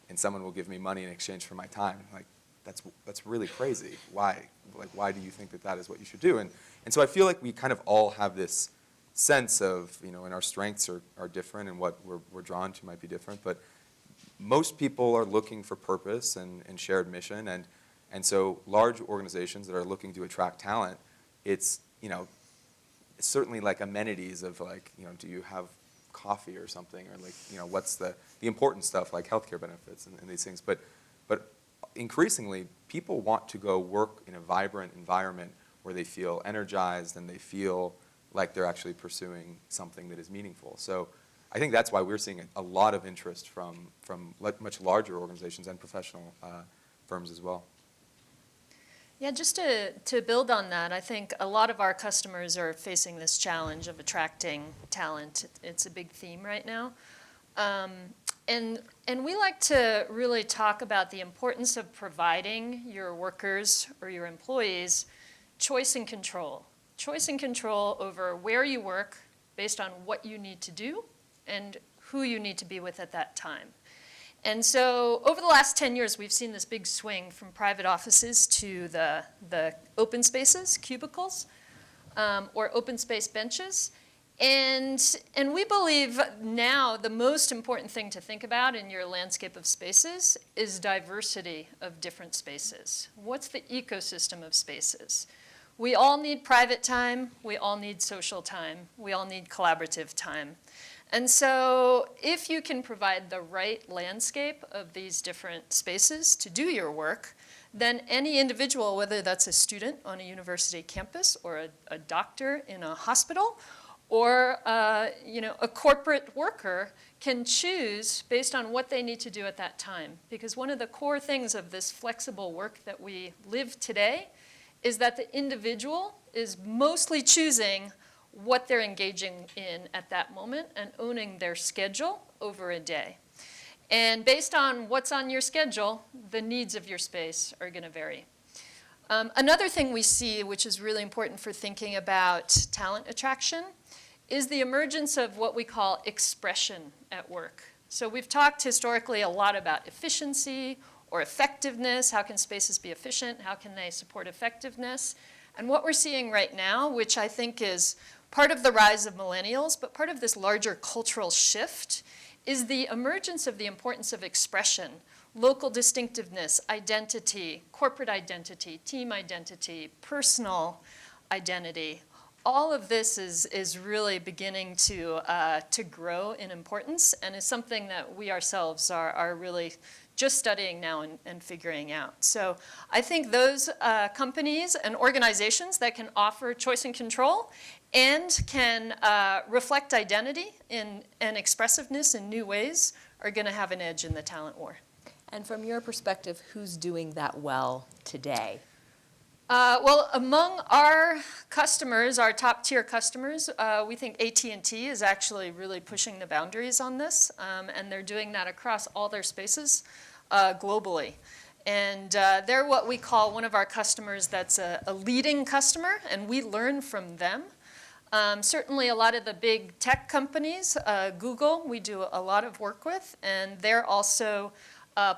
and someone will give me money in exchange for my time. Like, that's really crazy. Why? Like, why do you think that is what you should do? And so I feel like we kind of all have this sense of, and our strengths are different, and what we're drawn to might be different, but most people are looking for purpose and shared mission, and so large organizations that are looking to attract talent, it's certainly like amenities of do you have coffee or something, or what's the important stuff like healthcare benefits and these things, but increasingly people want to go work in a vibrant environment where they feel energized and they feel like they're actually pursuing something that is meaningful. So I think that's why we're seeing a lot of interest from much larger organizations and professional firms as well. Yeah, just to build on that, I think a lot of our customers are facing this challenge of attracting talent. It's a big theme right now. And we like to really talk about the importance of providing your workers or your employees choice and control. Choice and control over where you work based on what you need to do and who you need to be with at that time. And so over the last 10 years, we've seen this big swing from private offices to the open spaces, cubicles, or open space benches. And we believe now the most important thing to think about in your landscape of spaces is diversity of different spaces. What's the ecosystem of spaces? We all need private time, we all need social time, we all need collaborative time. And so if you can provide the right landscape of these different spaces to do your work, then any individual, whether that's a student on a university campus or a doctor in a hospital, or a corporate worker, can choose based on what they need to do at that time. Because one of the core things of this flexible work that we live today is that the individual is mostly choosing what they're engaging in at that moment and owning their schedule over a day. And based on what's on your schedule, the needs of your space are going to vary. Another thing we see, which is really important for thinking about talent attraction, is the emergence of what we call expression at work. So we've talked historically a lot about efficiency or effectiveness. How can spaces be efficient? How can they support effectiveness? And what we're seeing right now, which I think is part of the rise of millennials, but part of this larger cultural shift, is the emergence of the importance of expression, local distinctiveness, identity, corporate identity, team identity, personal identity. All of this is really beginning to grow in importance and is something that we ourselves are really just studying now and figuring out. So I think those companies and organizations that can offer choice and control and can reflect identity and expressiveness in new ways are going to have an edge in the talent war. And from your perspective, who's doing that well today? Well, among our customers, our top-tier customers, we think AT&T is actually really pushing the boundaries on this, and they're doing that across all their spaces globally. And they're what we call one of our customers that's a leading customer, and we learn from them. Certainly a lot of the big tech companies, Google, we do a lot of work with, and they're also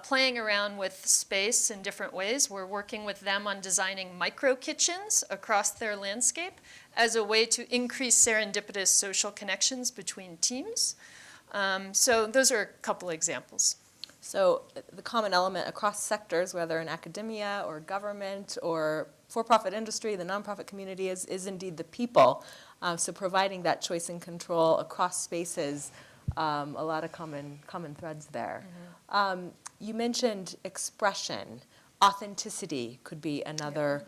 playing around with space in different ways. We're working with them on designing micro kitchens across their landscape as a way to increase serendipitous social connections between teams. So those are a couple examples. So the common element across sectors, whether in academia or government or for-profit industry, the nonprofit community, is indeed the people. So providing that choice and control across spaces, a lot of common threads there. Mm-hmm. You mentioned expression. Authenticity could be another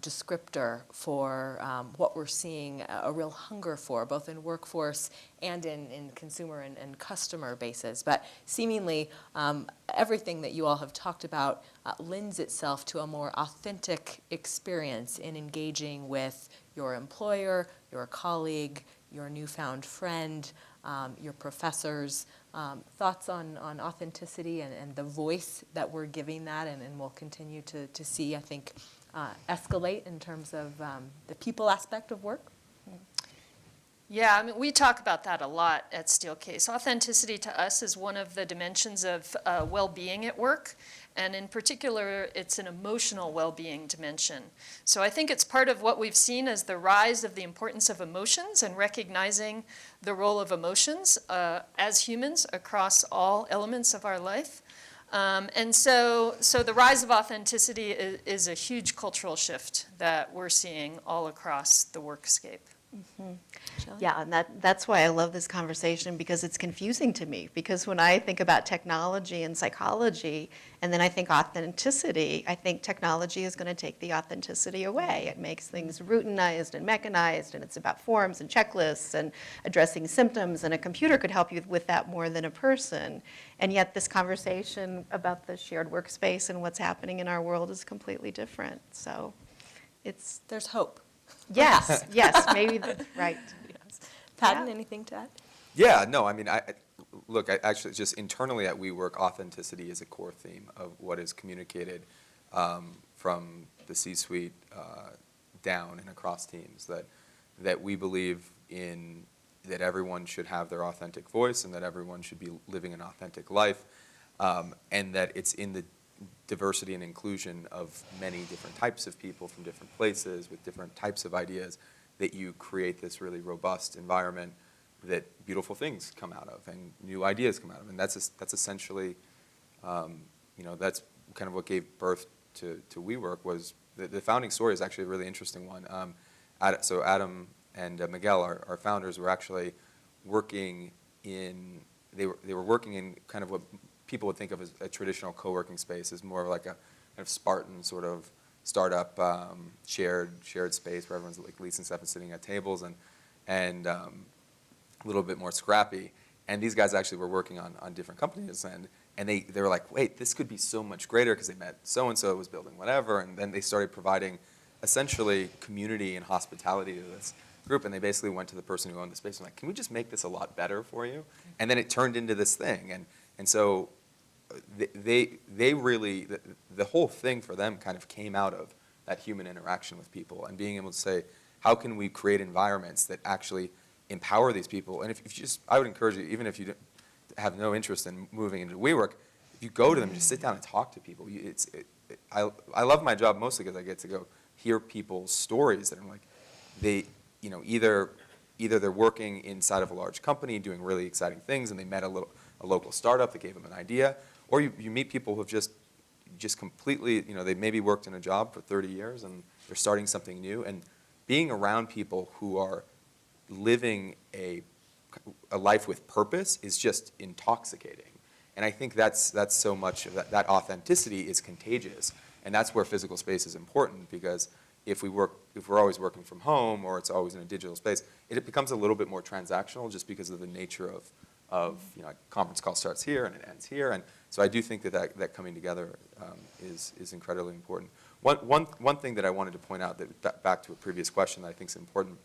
descriptor for what we're seeing a real hunger for, both in workforce and in consumer and customer bases. But seemingly, everything that you all have talked about lends itself to a more authentic experience in engaging with your employer, your colleague, your newfound friend, your professors. Thoughts on authenticity and the voice that we're giving that, and we'll continue to see, I think, escalate in terms of the people aspect of work? Yeah, I mean, we talk about that a lot at Steelcase. Authenticity to us is one of the dimensions of well-being at work, and in particular, it's an emotional well-being dimension. So I think it's part of what we've seen as the rise of the importance of emotions and recognizing the role of emotions as humans across all elements of our life. And so the rise of authenticity is a huge cultural shift that we're seeing all across the workscape. Mm-hmm. Yeah, and that's why I love this conversation, because it's confusing to me. Because when I think about technology and psychology, and then I think authenticity, I think technology is going to take the authenticity away. It makes things routinized and mechanized, and it's about forms and checklists and addressing symptoms, and a computer could help you with that more than a person. And yet this conversation about the shared workspace and what's happening in our world is completely different. So there's hope. Yes, yes, maybe, right. Yes. Patton, Yeah. anything to add? Yeah, no, I mean, look, I actually just internally at WeWork, authenticity is a core theme of what is communicated from the C-suite down and across teams, that we believe in that everyone should have their authentic voice and that everyone should be living an authentic life, and that it's in the diversity and inclusion of many different types of people from different places with different types of ideas that you create this really robust environment that beautiful things come out of and new ideas come out of. And that's essentially, that's kind of what gave birth to WeWork. Was the founding story is actually a really interesting one. So Adam and Miguel, our founders, were actually working in, they were working in kind of what people would think of as a traditional co-working space, is more like a kind of Spartan sort of startup shared space where everyone's like leasing stuff and sitting at tables and a little bit more scrappy. And these guys actually were working on different companies, and they were like, wait, this could be so much greater, because they met so-and-so was building whatever, and then they started providing essentially community and hospitality to this group, and they basically went to the person who owned the space and like, can we just make this a lot better for you? And then it turned into this thing, and so they really, the whole thing for them kind of came out of that human interaction with people and being able to say, how can we create environments that actually empower these people? And if you just, I would encourage you, even if you have no interest in moving into WeWork, if you go to them, just sit down and talk to people. I love my job mostly because I get to go hear people's stories that I'm like, either they're working inside of a large company doing really exciting things and they met a local startup that gave them an idea, or you meet people who have just completely, they maybe worked in a job for 30 years and they're starting something new, and being around people who are living a life with purpose is just intoxicating. And I think that's so much of that authenticity is contagious. And that's where physical space is important, because if we're always working from home, or it's always in a digital space, it becomes a little bit more transactional, just because of the nature of a conference call starts here and it ends here. And so I do think that coming together is incredibly important. One thing that I wanted to point out, that back to a previous question that I think is important,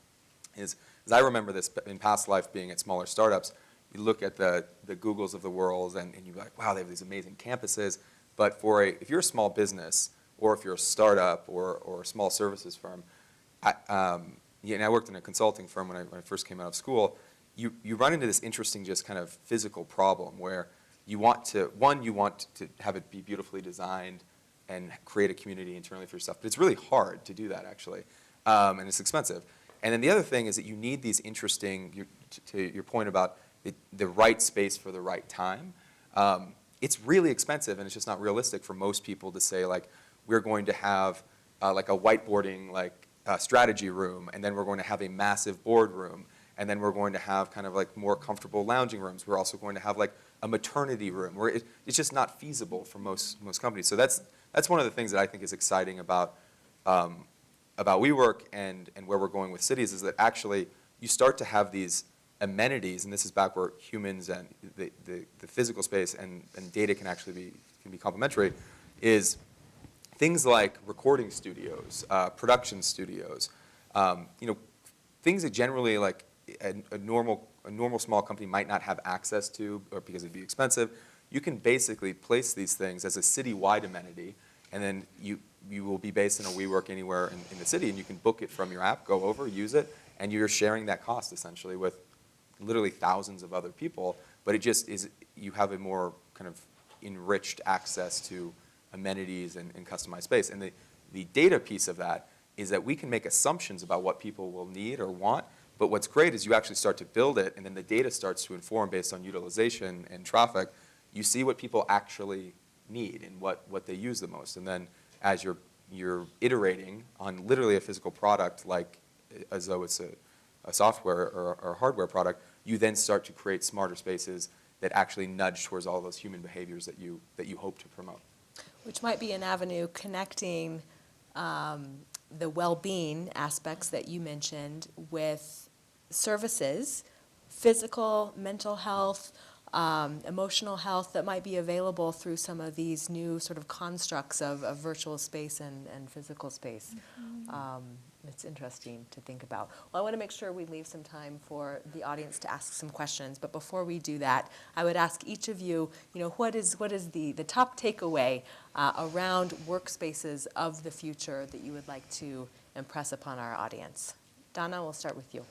is I remember this in past life being at smaller startups. You look at the Googles of the world, and you're like, wow, they have these amazing campuses. But if you're a small business, or if you're a startup, or a small services firm, and I worked in a consulting firm when I first came out of school, you run into this interesting just kind of physical problem where you want to have it be beautifully designed and create a community internally for yourself. But it's really hard to do that, actually, and it's expensive. And then the other thing is that you need these interesting, to your point about the right space for the right time. It's really expensive, and it's just not realistic for most people to say, like, we're going to have like a whiteboarding strategy room, and then we're going to have a massive board room, and then we're going to have kind of like more comfortable lounging rooms. We're also going to have like a maternity room, where it's just not feasible for most companies. So that's one of the things that I think is exciting about WeWork and where we're going with cities, is that actually you start to have these amenities, and this is back where humans and the physical space and data can actually be complementary, is things like recording studios, production studios, things that generally like a normal small company might not have access to, or because it'd be expensive. You can basically place these things as a city-wide amenity, and then you will be based in a WeWork anywhere in the city, and you can book it from your app, go over, use it, and you're sharing that cost essentially with literally thousands of other people. But it just is, you have a more kind of enriched access to amenities and customized space. And the data piece of that is that we can make assumptions about what people will need or want, but what's great is you actually start to build it, and then the data starts to inform based on utilization and traffic. You see what people actually need and what they use the most. And then as you're iterating on literally a physical product, like as though it's a software or a hardware product, you then start to create smarter spaces that actually nudge towards all those human behaviors that you hope to promote. Which might be an avenue connecting the well-being aspects that you mentioned with services, physical, mental health, emotional health that might be available through some of these new sort of constructs of virtual space and physical space. It's interesting to think about. Well, I want to make sure we leave some time for the audience to ask some questions. But before we do that, I would ask each of you, what is the top takeaway around workspaces of the future that you would like to impress upon our audience? Donna, we'll start with you.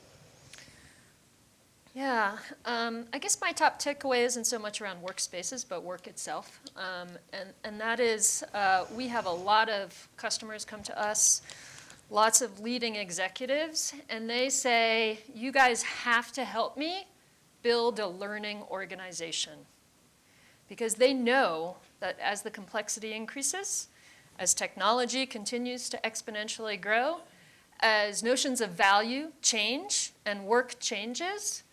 Yeah, I guess my top takeaway isn't so much around workspaces, but work itself. And that is, we have a lot of customers come to us, lots of leading executives, and they say, you guys have to help me build a learning organization. Because they know that as the complexity increases, as technology continues to exponentially grow, as notions of value change and work changes,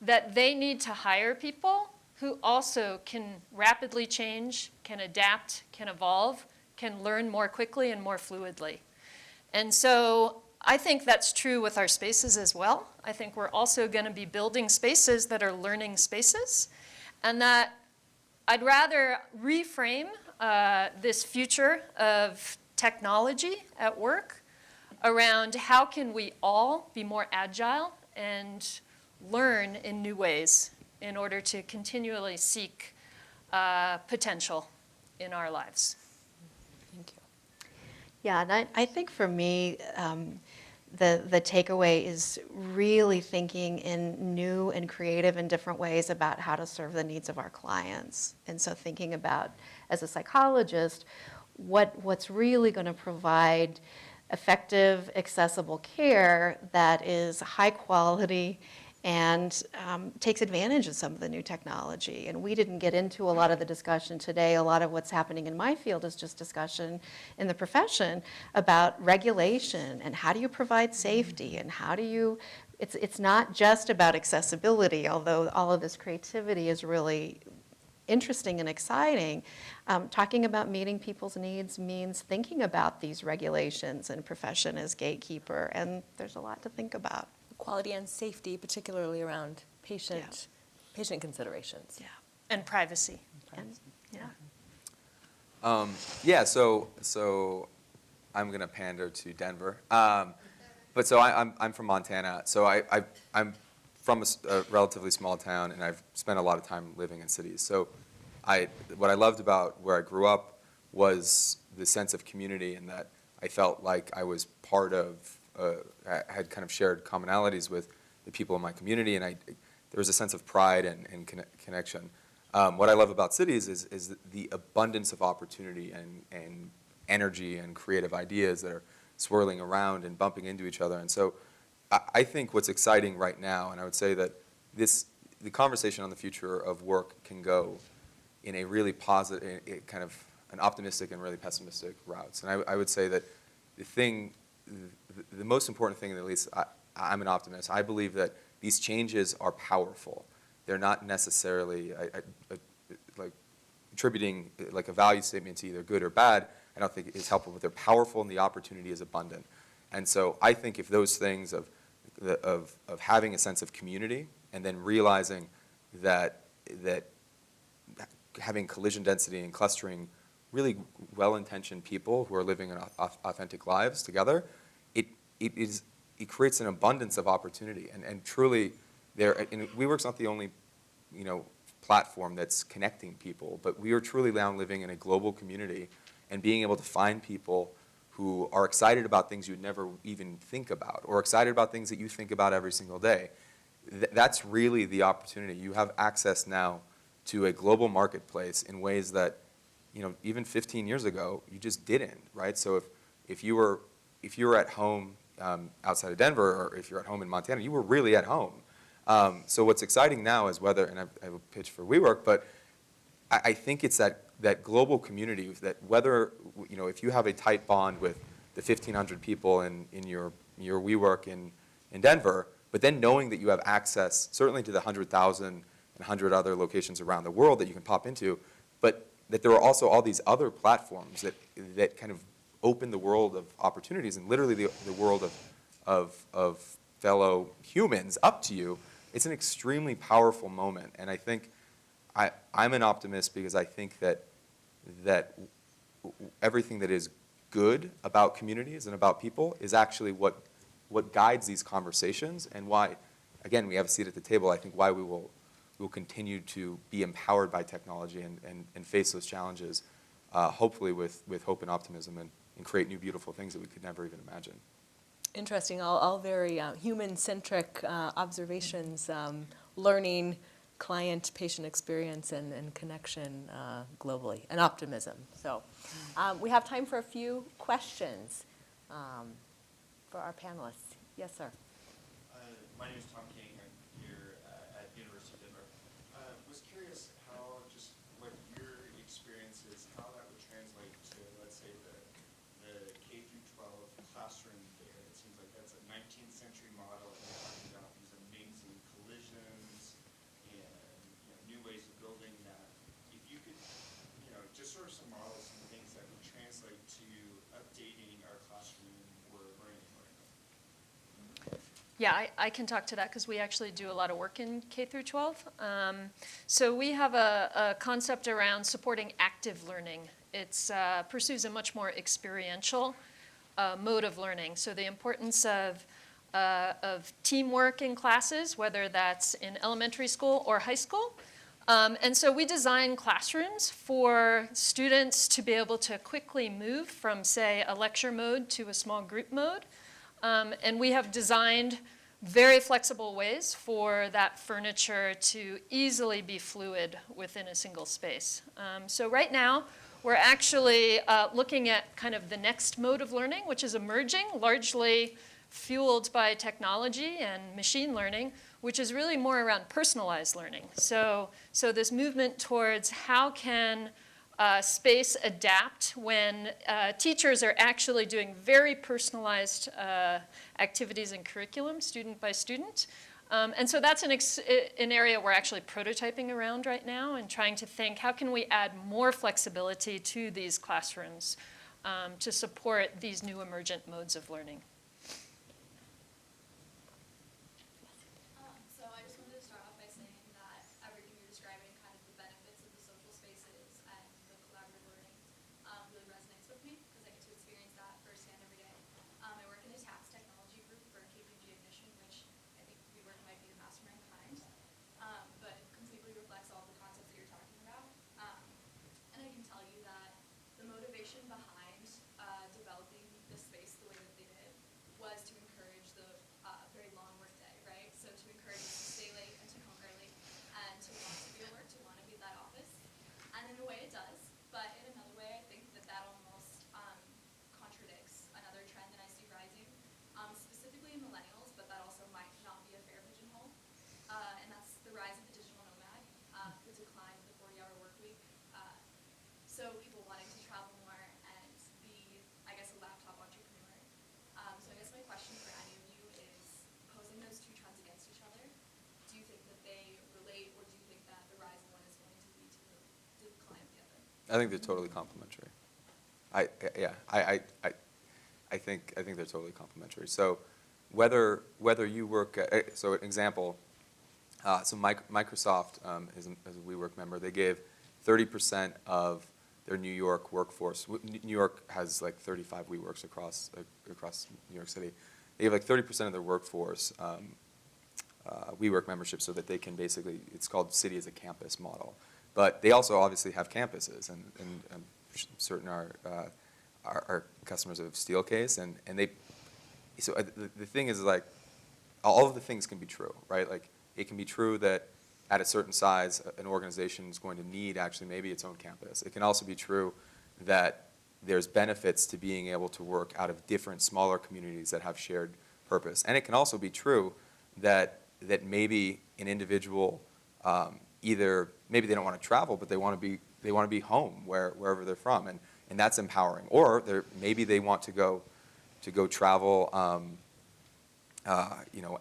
that they need to hire people who also can rapidly change, can adapt, can evolve, can learn more quickly and more fluidly. And so I think that's true with our spaces as well. I think we're also going to be building spaces that are learning spaces, and that I'd rather reframe this future of technology at work around how can we all be more agile and learn in new ways in order to continually seek potential in our lives. Thank you. Yeah, and I think for me, the takeaway is really thinking in new and creative and different ways about how to serve the needs of our clients. And so thinking about, as a psychologist, what's really going to provide effective, accessible care that is high quality and takes advantage of some of the new technology. And we didn't get into a lot of the discussion today. A lot of what's happening in my field is just discussion in the profession about regulation and how do you provide safety and how do you, it's not just about accessibility, although all of this creativity is really interesting and exciting. Talking about meeting people's needs means thinking about these regulations and profession as gatekeeper, and there's a lot to think about. Quality and safety, particularly around patient considerations. Yeah. And privacy. And, yeah. Yeah, so I'm going to pander to Denver. But so I'm from Montana. So I'm from a relatively small town, and I've spent a lot of time living in cities. So what I loved about where I grew up was the sense of community, and that I felt like I was part of, I had kind of shared commonalities with the people in my community, and there was a sense of pride and connection. What I love about cities is the abundance of opportunity and energy and creative ideas that are swirling around and bumping into each other. And so I think what's exciting right now, and I would say that the conversation on the future of work can go in a really positive, kind of an optimistic and really pessimistic routes. And I would say that the most important thing, at least I'm an optimist, I believe that these changes are powerful. They're not necessarily like attributing like a value statement to either good or bad. I don't think it's helpful, but they're powerful and the opportunity is abundant. And so I think if those things of having a sense of community and then realizing that having collision density and clustering really well-intentioned people who are living authentic lives together, it creates an abundance of opportunity. And truly, WeWork's not the only platform that's connecting people, but we are truly now living in a global community and being able to find people who are excited about things you'd never even think about, or excited about things that you think about every single day. That's really the opportunity. You have access now to a global marketplace in ways that, even 15 years ago, you just didn't, right? So if you were at home outside of Denver, or if you're at home in Montana, you were really at home. So what's exciting now is whether, and I have a pitch for WeWork, but I think it's that global community that whether, if you have a tight bond with the 1,500 people in your WeWork in Denver, but then knowing that you have access certainly to the 100,000 and 100 other locations around the world that you can pop into, but that there are also all these other platforms that kind of open the world of opportunities and literally the world of fellow humans up to you. It's an extremely powerful moment, and I think I'm an optimist because I think that everything that is good about communities and about people is actually what guides these conversations, and why, again, we have a seat at the table. I think why we will continue to be empowered by technology and face those challenges, hopefully with hope and optimism, and create new beautiful things that we could never even imagine. Interesting, all very human-centric observations, learning, client, patient experience, and connection globally, and optimism. So we have time for a few questions for our panelists. Yes, sir. My name is Tom King. I'm here at the University of Denver. Was curious how, just what your experience is, how that would translate to, let's say, the K through 12 classroom there. It seems like that's a 19th century model, and you're talking about these amazing collisions and new ways of building that. If you could, just sort of some models, some things that would translate to updating our classroom or learning environment. Yeah, I can talk to that because we actually do a lot of work in K through 12. So we have a concept around supporting active learning. It pursues a much more experiential mode of learning. So the importance of teamwork in classes, whether that's in elementary school or high school. And so we design classrooms for students to be able to quickly move from, say, a lecture mode to a small group mode. And we have designed very flexible ways for that furniture to easily be fluid within a single space. So right now, we're actually looking at kind of the next mode of learning, which is emerging, largely fueled by technology and machine learning, which is really more around personalized learning. So this movement towards how can space adapt when teachers are actually doing very personalized activities and curriculum, student by student, And so that's an area we're actually prototyping around right now and trying to think, how can we add more flexibility to these classrooms to support these new emergent modes of learning? So I just wanted to start off by saying that everything you're describing, kind of the benefits of the social spaces and the collaborative learning, really resonates with me because I get to experience that firsthand every day. I work in a tax technology group for KPMG Ignition, which I think WeWork might be the mastermind behind, but completely reflects all the concepts that you're talking about. And I can tell you that the motivation behind developing this space the way that they did was to encourage the very long work day, right? So to encourage us to stay late and to come early and to want to be at work, to want to be at that office. And in a way it does, but in another way I think that that almost contradicts another trend that I see rising, specifically in millennials, but that also might not be a fair pigeonhole. And that's the rise of the digital nomad, the decline of the 40-hour work week. So people wanting to travel more and be, I guess, a laptop entrepreneur. So I guess my question for any of you is, posing those two trends against each other, do you think that they relate, or do you think that the rise of one is going to lead to the decline of the other? I think they're totally complementary. I think they're totally complementary. So whether you work, so an example, so Microsoft is a WeWork member. They gave 30% of their New York workforce. New York has like 35 WeWorks across New York City. They have like 30% of their workforce WeWork membership, so that they can basically, it's called City as a Campus model. But they also obviously have campuses, and certain are customers of Steelcase, and they. So the thing is, like, all of the things can be true, right? Like, it can be true that at a certain size, an organization is going to need actually maybe its own campus. It can also be true that there's benefits to being able to work out of different smaller communities that have shared purpose. And it can also be true that maybe an individual either maybe they don't want to travel, but they want to be home wherever they're from, and that's empowering. Or maybe they want to go travel.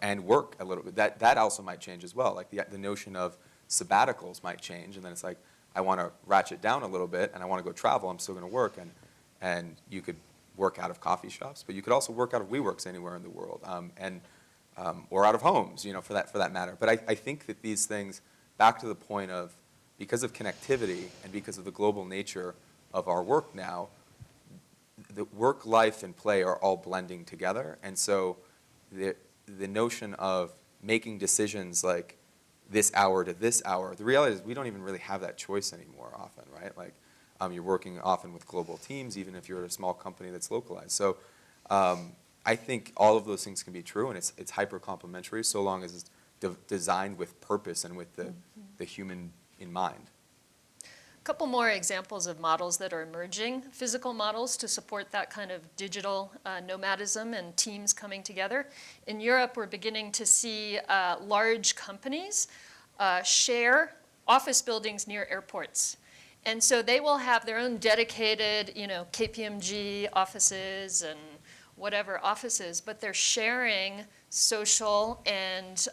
And work a little bit. That also might change as well. Like the notion of sabbaticals might change, and then it's like, I want to ratchet down a little bit, and I want to go travel. I'm still going to work, and you could work out of coffee shops, but you could also work out of WeWorks anywhere in the world, or out of homes, for that matter. But I think that these things, back to the point of, because of connectivity and because of the global nature of our work now, the work, life, and play are all blending together, and so the notion of making decisions like this hour to this hour, the reality is we don't even really have that choice anymore often, right? Like, you're working often with global teams, even if you're at a small company that's localized. So I think all of those things can be true, and it's hyper complementary so long as it's designed with purpose and with the human in mind. A couple more examples of models that are emerging, physical models to support that kind of digital nomadism and teams coming together. In Europe, we're beginning to see large companies share office buildings near airports. And so they will have their own dedicated, KPMG offices and whatever offices, but they're sharing social and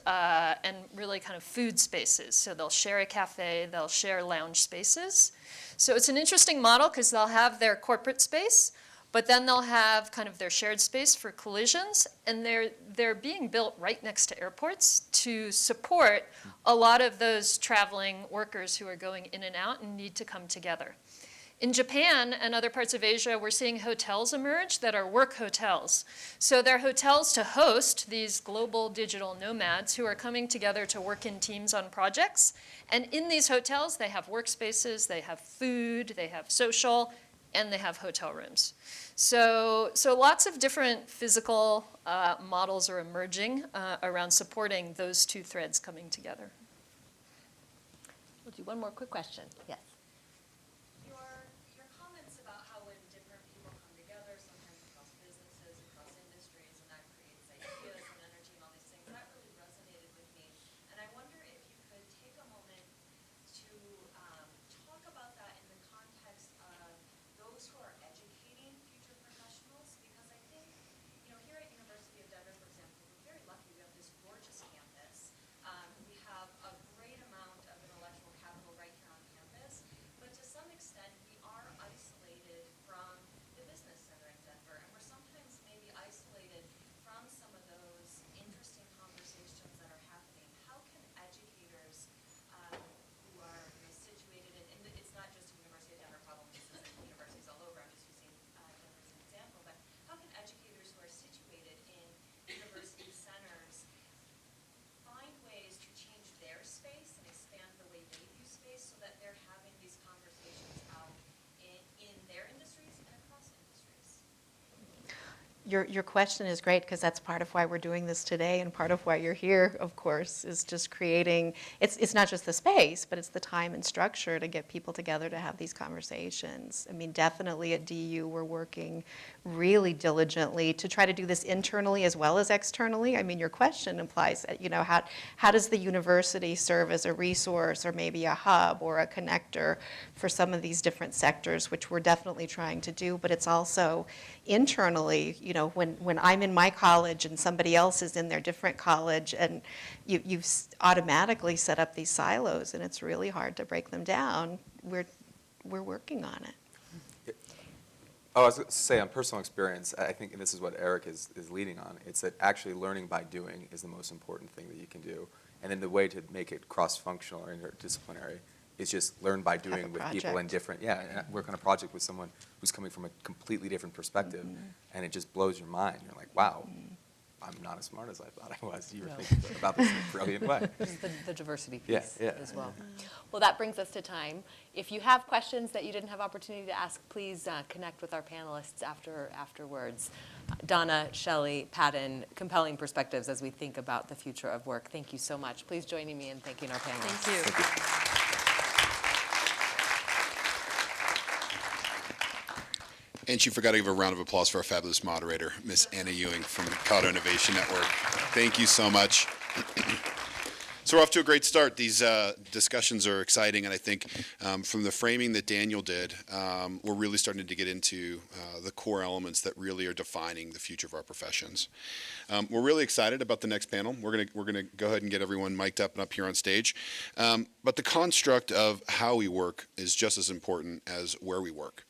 really kind of food spaces. So they'll share a cafe, they'll share lounge spaces. So it's an interesting model because they'll have their corporate space, but then they'll have kind of their shared space for collisions, and they're being built right next to airports to support a lot of those traveling workers who are going in and out and need to come together. In Japan and other parts of Asia, we're seeing hotels emerge that are work hotels. So they're hotels to host these global digital nomads who are coming together to work in teams on projects. And in these hotels, they have workspaces, they have food, they have social, and they have hotel rooms. So lots of different physical models are emerging around supporting those two threads coming together. We'll do one more quick question. Yes. Your comments about how when different people come together, sometimes across businesses, across industries, and that creates ideas and energy and all these things, that really resonated with me. And I wonder if you could take a moment to talk about that in the context of those who are educating future professionals, because I think, here at University of Denver, for example, we're very lucky. We have this gorgeous campus. Your question is great because that's part of why we're doing this today and part of why you're here, of course, is just creating, it's not just the space, but it's the time and structure to get people together to have these conversations. I mean, definitely at DU, we're working really diligently to try to do this internally as well as externally. I mean, your question implies, how does the university serve as a resource or maybe a hub or a connector for some of these different sectors, which we're definitely trying to do, but it's also internally, when I'm in my college and somebody else is in their different college, and you've automatically set up these silos, and it's really hard to break them down. We're working on it. Oh, I was going to say, on personal experience, I think, and this is what Eric is leading on, it's that actually learning by doing is the most important thing that you can do. And then the way to make it cross-functional or interdisciplinary is just learn by doing with people in different, and work on a project with someone who's coming from a completely different perspective, and it just blows your mind. You're like, wow, I'm not as smart as I thought I was. You were thinking about this in a brilliant way. The diversity piece Yeah. as well. Well, that brings us to time. If you have questions that you didn't have opportunity to ask, please connect with our panelists afterwards. Donna, Shelley, Patton, compelling perspectives as we think about the future of work. Thank you so much. Please join me in thanking our panelists. Thank you. Thank you. And she forgot to give a round of applause for our fabulous moderator, Miss Anna Ewing from the Colorado Innovation Network. Thank you so much. So we're off to a great start. These discussions are exciting, and I think from the framing that Daniel did, we're really starting to get into the core elements that really are defining the future of our professions. We're really excited about the next panel. We're gonna go ahead and get everyone mic'd up and up here on stage. But the construct of how we work is just as important as where we work.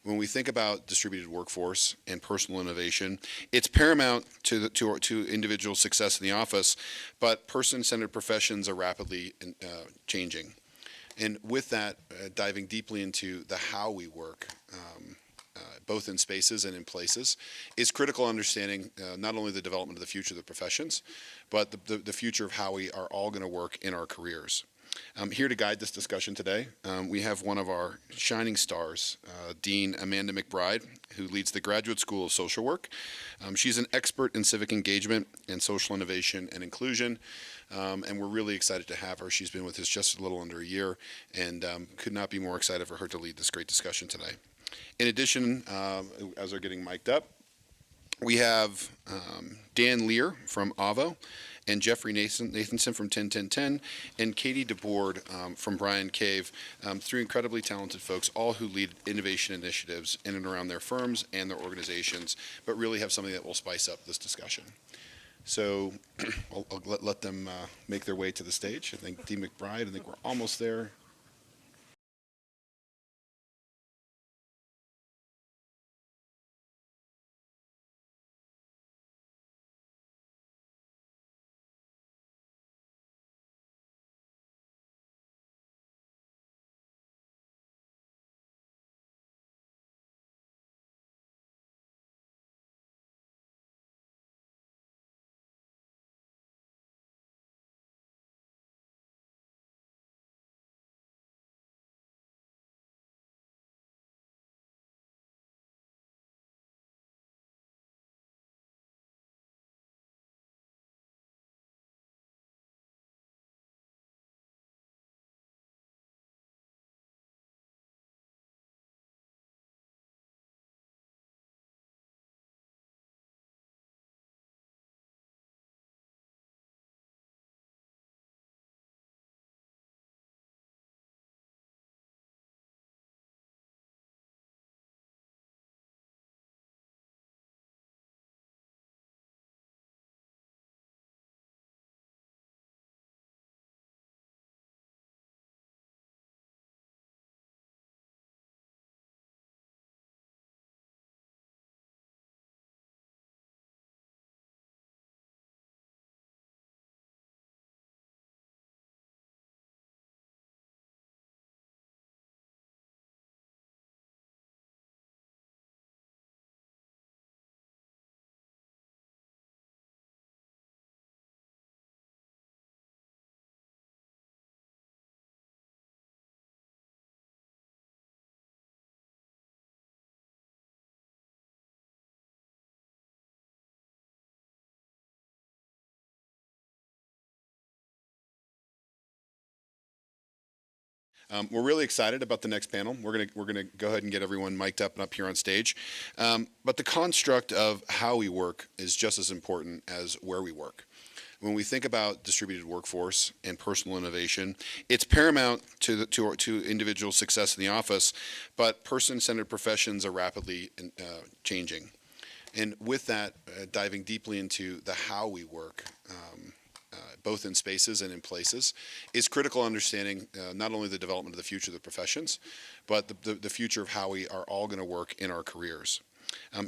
When we think about distributed workforce and personal innovation, it's paramount to individual success in the office, but person-centered professions are rapidly changing. And with that, diving deeply into the how we work, both in spaces and in places, is critical understanding not only the development of the future of the professions, but the future of how we are all going to work in our careers. Here to guide this discussion today, we have one of our shining stars, Dean Amanda McBride, who leads the Graduate School of Social Work. She's an expert in civic engagement and social innovation and inclusion, and we're really excited to have her. She's been with us just a little under a year, and could not be more excited for her to lead this great discussion today. In addition, as we're getting mic'd up, we have Dan Lear from AVO, and Jeffrey Nathanson from 10-10-10, and Katie DeBoard from Bryan Cave, three incredibly talented folks, all who lead innovation initiatives in and around their firms and their organizations, but really have something that will spice up this discussion. So I'll let them make their way to the stage. I think Dean McBride, I think we're almost there. We're really excited about the next panel. We're gonna go ahead and get everyone mic'd up and up here on stage. But the construct of how we work is just as important as where we work. When we think about distributed workforce and personal innovation, it's paramount to individual success in the office, but person-centered professions are rapidly changing. And with that, diving deeply into the how we work, both in spaces and in places, is critical understanding not only the development of the future of the professions, but the future of how we are all going to work in our careers.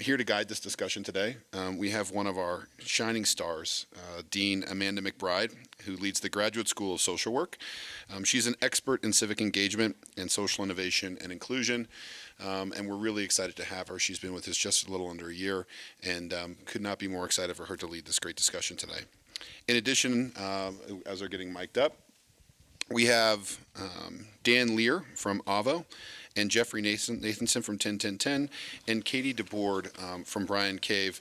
Here to guide this discussion today, we have one of our shining stars, Dean Amanda McBride, who leads the Graduate School of Social Work. She's an expert in civic engagement and social innovation and inclusion, and we're really excited to have her. She's been with us just a little under a year, and could not be more excited for her to lead this great discussion today. In addition, as they're getting mic'd up, we have Dan Lear from AVO, and Jeffrey Nathanson from 101010, and Katie DeBoard from Bryan Cave,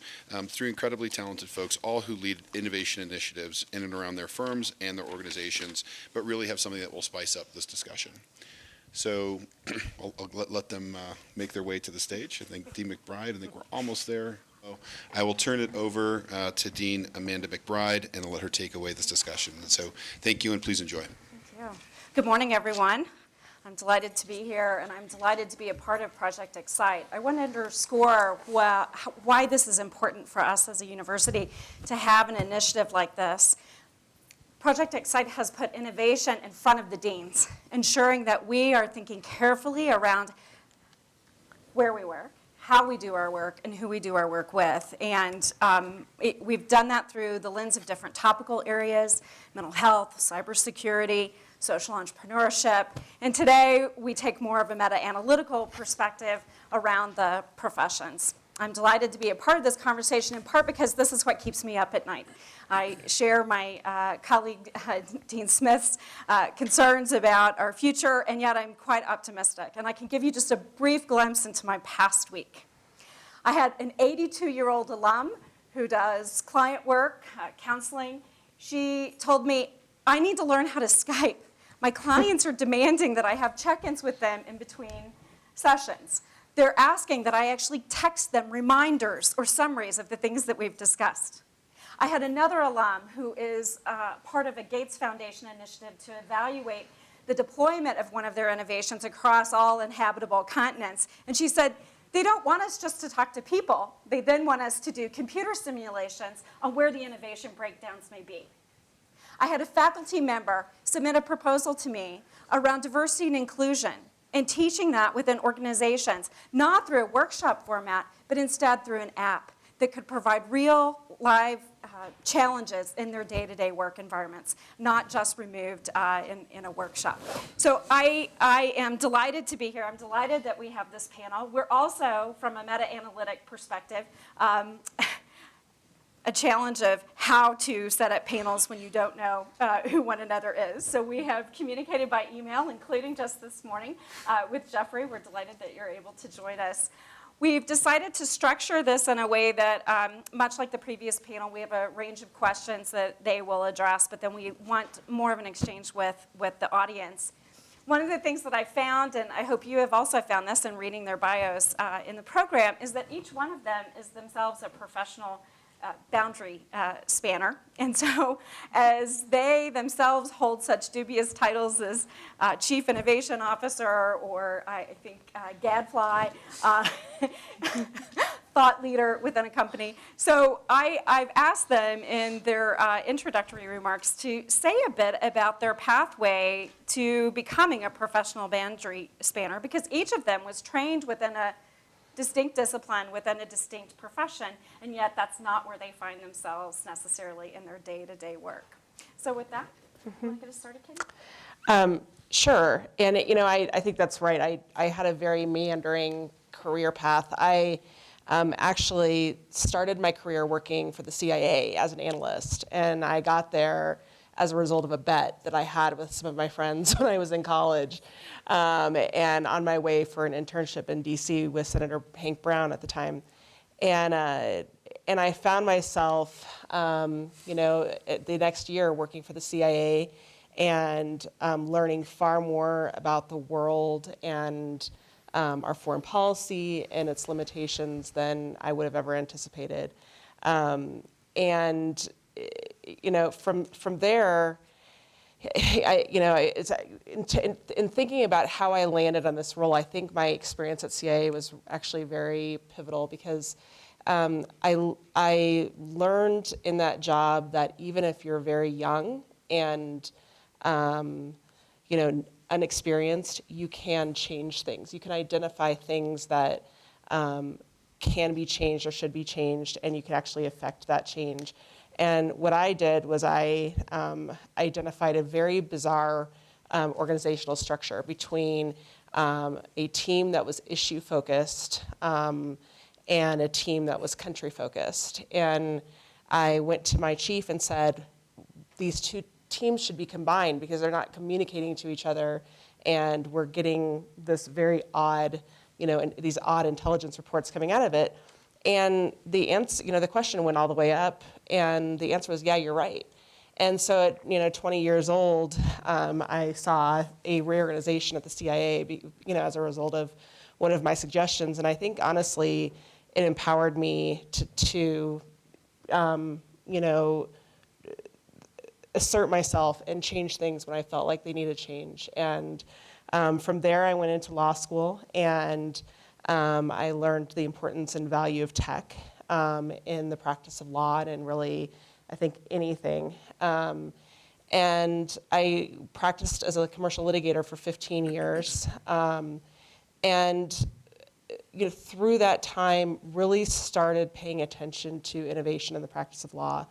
three incredibly talented folks, all who lead innovation initiatives in and around their firms and their organizations, but really have something that will spice up this discussion. So I'll let them make their way to the stage. I think Dean McBride, I think we're almost there. So I will turn it over to Dean Amanda McBride, and I'll let her take away this discussion. And so thank you, and please enjoy. Thank you. Good morning, everyone. I'm delighted to be here, and I'm delighted to be a part of Project X-ITE. I want to underscore why this is important for us as a university to have an initiative like this. Project X-ITE has put innovation in front of the deans, ensuring that we are thinking carefully around where we work, how we do our work, and who we do our work with. And we've done that through the lens of different topical areas: mental health, cybersecurity, social entrepreneurship. And today, we take more of a meta-analytical perspective around the professions. I'm delighted to be a part of this conversation, in part because this is what keeps me up at night. I share my colleague Dean Smith's concerns about our future, and yet I'm quite optimistic. And I can give you just a brief glimpse into my past week. I had an 82-year-old alum who does client work, counseling. She told me, I need to learn how to Skype. My clients are demanding that I have check-ins with them in between sessions. They're asking that I actually text them reminders or summaries of the things that we've discussed. I had another alum who is part of a Gates Foundation initiative to evaluate the deployment of one of their innovations across all inhabitable continents. And she said, they don't want us just to talk to people. They then want us to do computer simulations on where the innovation breakdowns may be. I had a faculty member submit a proposal to me around diversity and inclusion and teaching that within organizations, not through a workshop format, but instead through an app that could provide real, live challenges in their day-to-day work environments, not just removed in a workshop. So I am delighted to be here. I'm delighted that we have this panel. We're also, from a meta-analytic perspective, a challenge of how to set up panels when you don't know who one another is. So we have communicated by email, including just this morning, with Jeffrey. We're delighted that you're able to join us. We've decided to structure this in a way that, much like the previous panel, we have a range of questions that they will address, but then we want more of an exchange with the audience. One of the things that I found, and I hope you have also found this in reading their bios in the program, is that each one of them is themselves a professional boundary spanner. And so as they themselves hold such dubious titles as Chief Innovation Officer, or I think gadfly, thought leader within a company. So I've asked them in their introductory remarks to say a bit about their pathway to becoming a professional boundary spanner, because each of them was trained within a distinct discipline within a distinct profession, and yet that's not where they find themselves necessarily in their day-to-day work. So with that, want to get us started, Katie? Sure, and I think that's right. I had a very meandering career path. I actually started my career working for the CIA as an analyst, and I got there as a result of a bet that I had with some of my friends when I was in college, and on my way for an internship in DC with Senator Hank Brown at the time. And I found myself, the next year working for the CIA and learning far more about the world and our foreign policy and its limitations than I would have ever anticipated. And you know, from there, in thinking about how I landed on this role, I think my experience at CIA was actually very pivotal because I learned in that job that even if you're very young and unexperienced, you can change things. You can identify things that can be changed or should be changed, and you can actually affect that change. And what I did was I identified a very bizarre organizational structure between a team that was issue-focused and a team that was country-focused. And I went to my chief and said, these two teams should be combined because they're not communicating to each other, and we're getting this very odd, these odd intelligence reports coming out of it. And the answer, the question went all the way up, and the answer was, yeah, you're right. And so at 20 years old, I saw a reorganization at the CIA, as a result of one of my suggestions. And I think honestly, it empowered me to assert myself and change things when I felt like they needed change. And from there, I went into law school, and I learned the importance and value of tech in the practice of law and really, I think, anything. And I practiced as a commercial litigator for 15 years. And through that time, really started paying attention to innovation in the practice of law.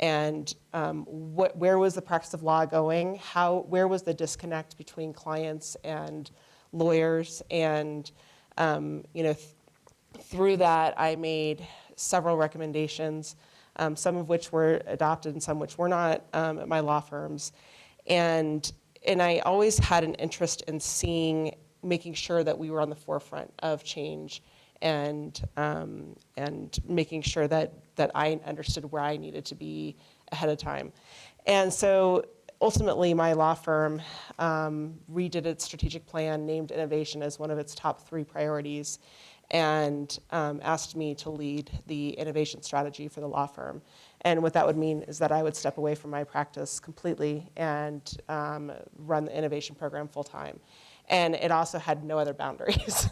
And where was the practice of law going? Where was the disconnect between clients and lawyers? And through that, I made several recommendations, some of which were adopted and some which were not at my law firms. And I always had an interest in making sure that we were on the forefront of change and making sure that I understood where I needed to be ahead of time. And so ultimately, my law firm redid its strategic plan, named innovation as one of its top 3 priorities, and asked me to lead the innovation strategy for the law firm. And what that would mean is that I would step away from my practice completely and run the innovation program full time. And it also had no other boundaries.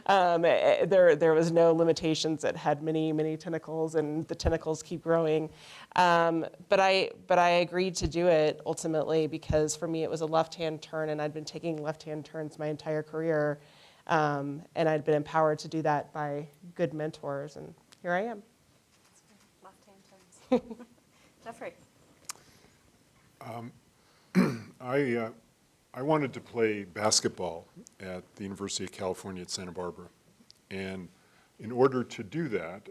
There was no limitations. It had many, many tentacles, and the tentacles keep growing. But I agreed to do it ultimately because for me it was a left-hand turn, and I'd been taking left-hand turns my entire career, and I'd been empowered to do that by good mentors, and here I am. Left-hand turns. Jeffrey. I wanted to play basketball at the University of California at Santa Barbara. And in order to do that,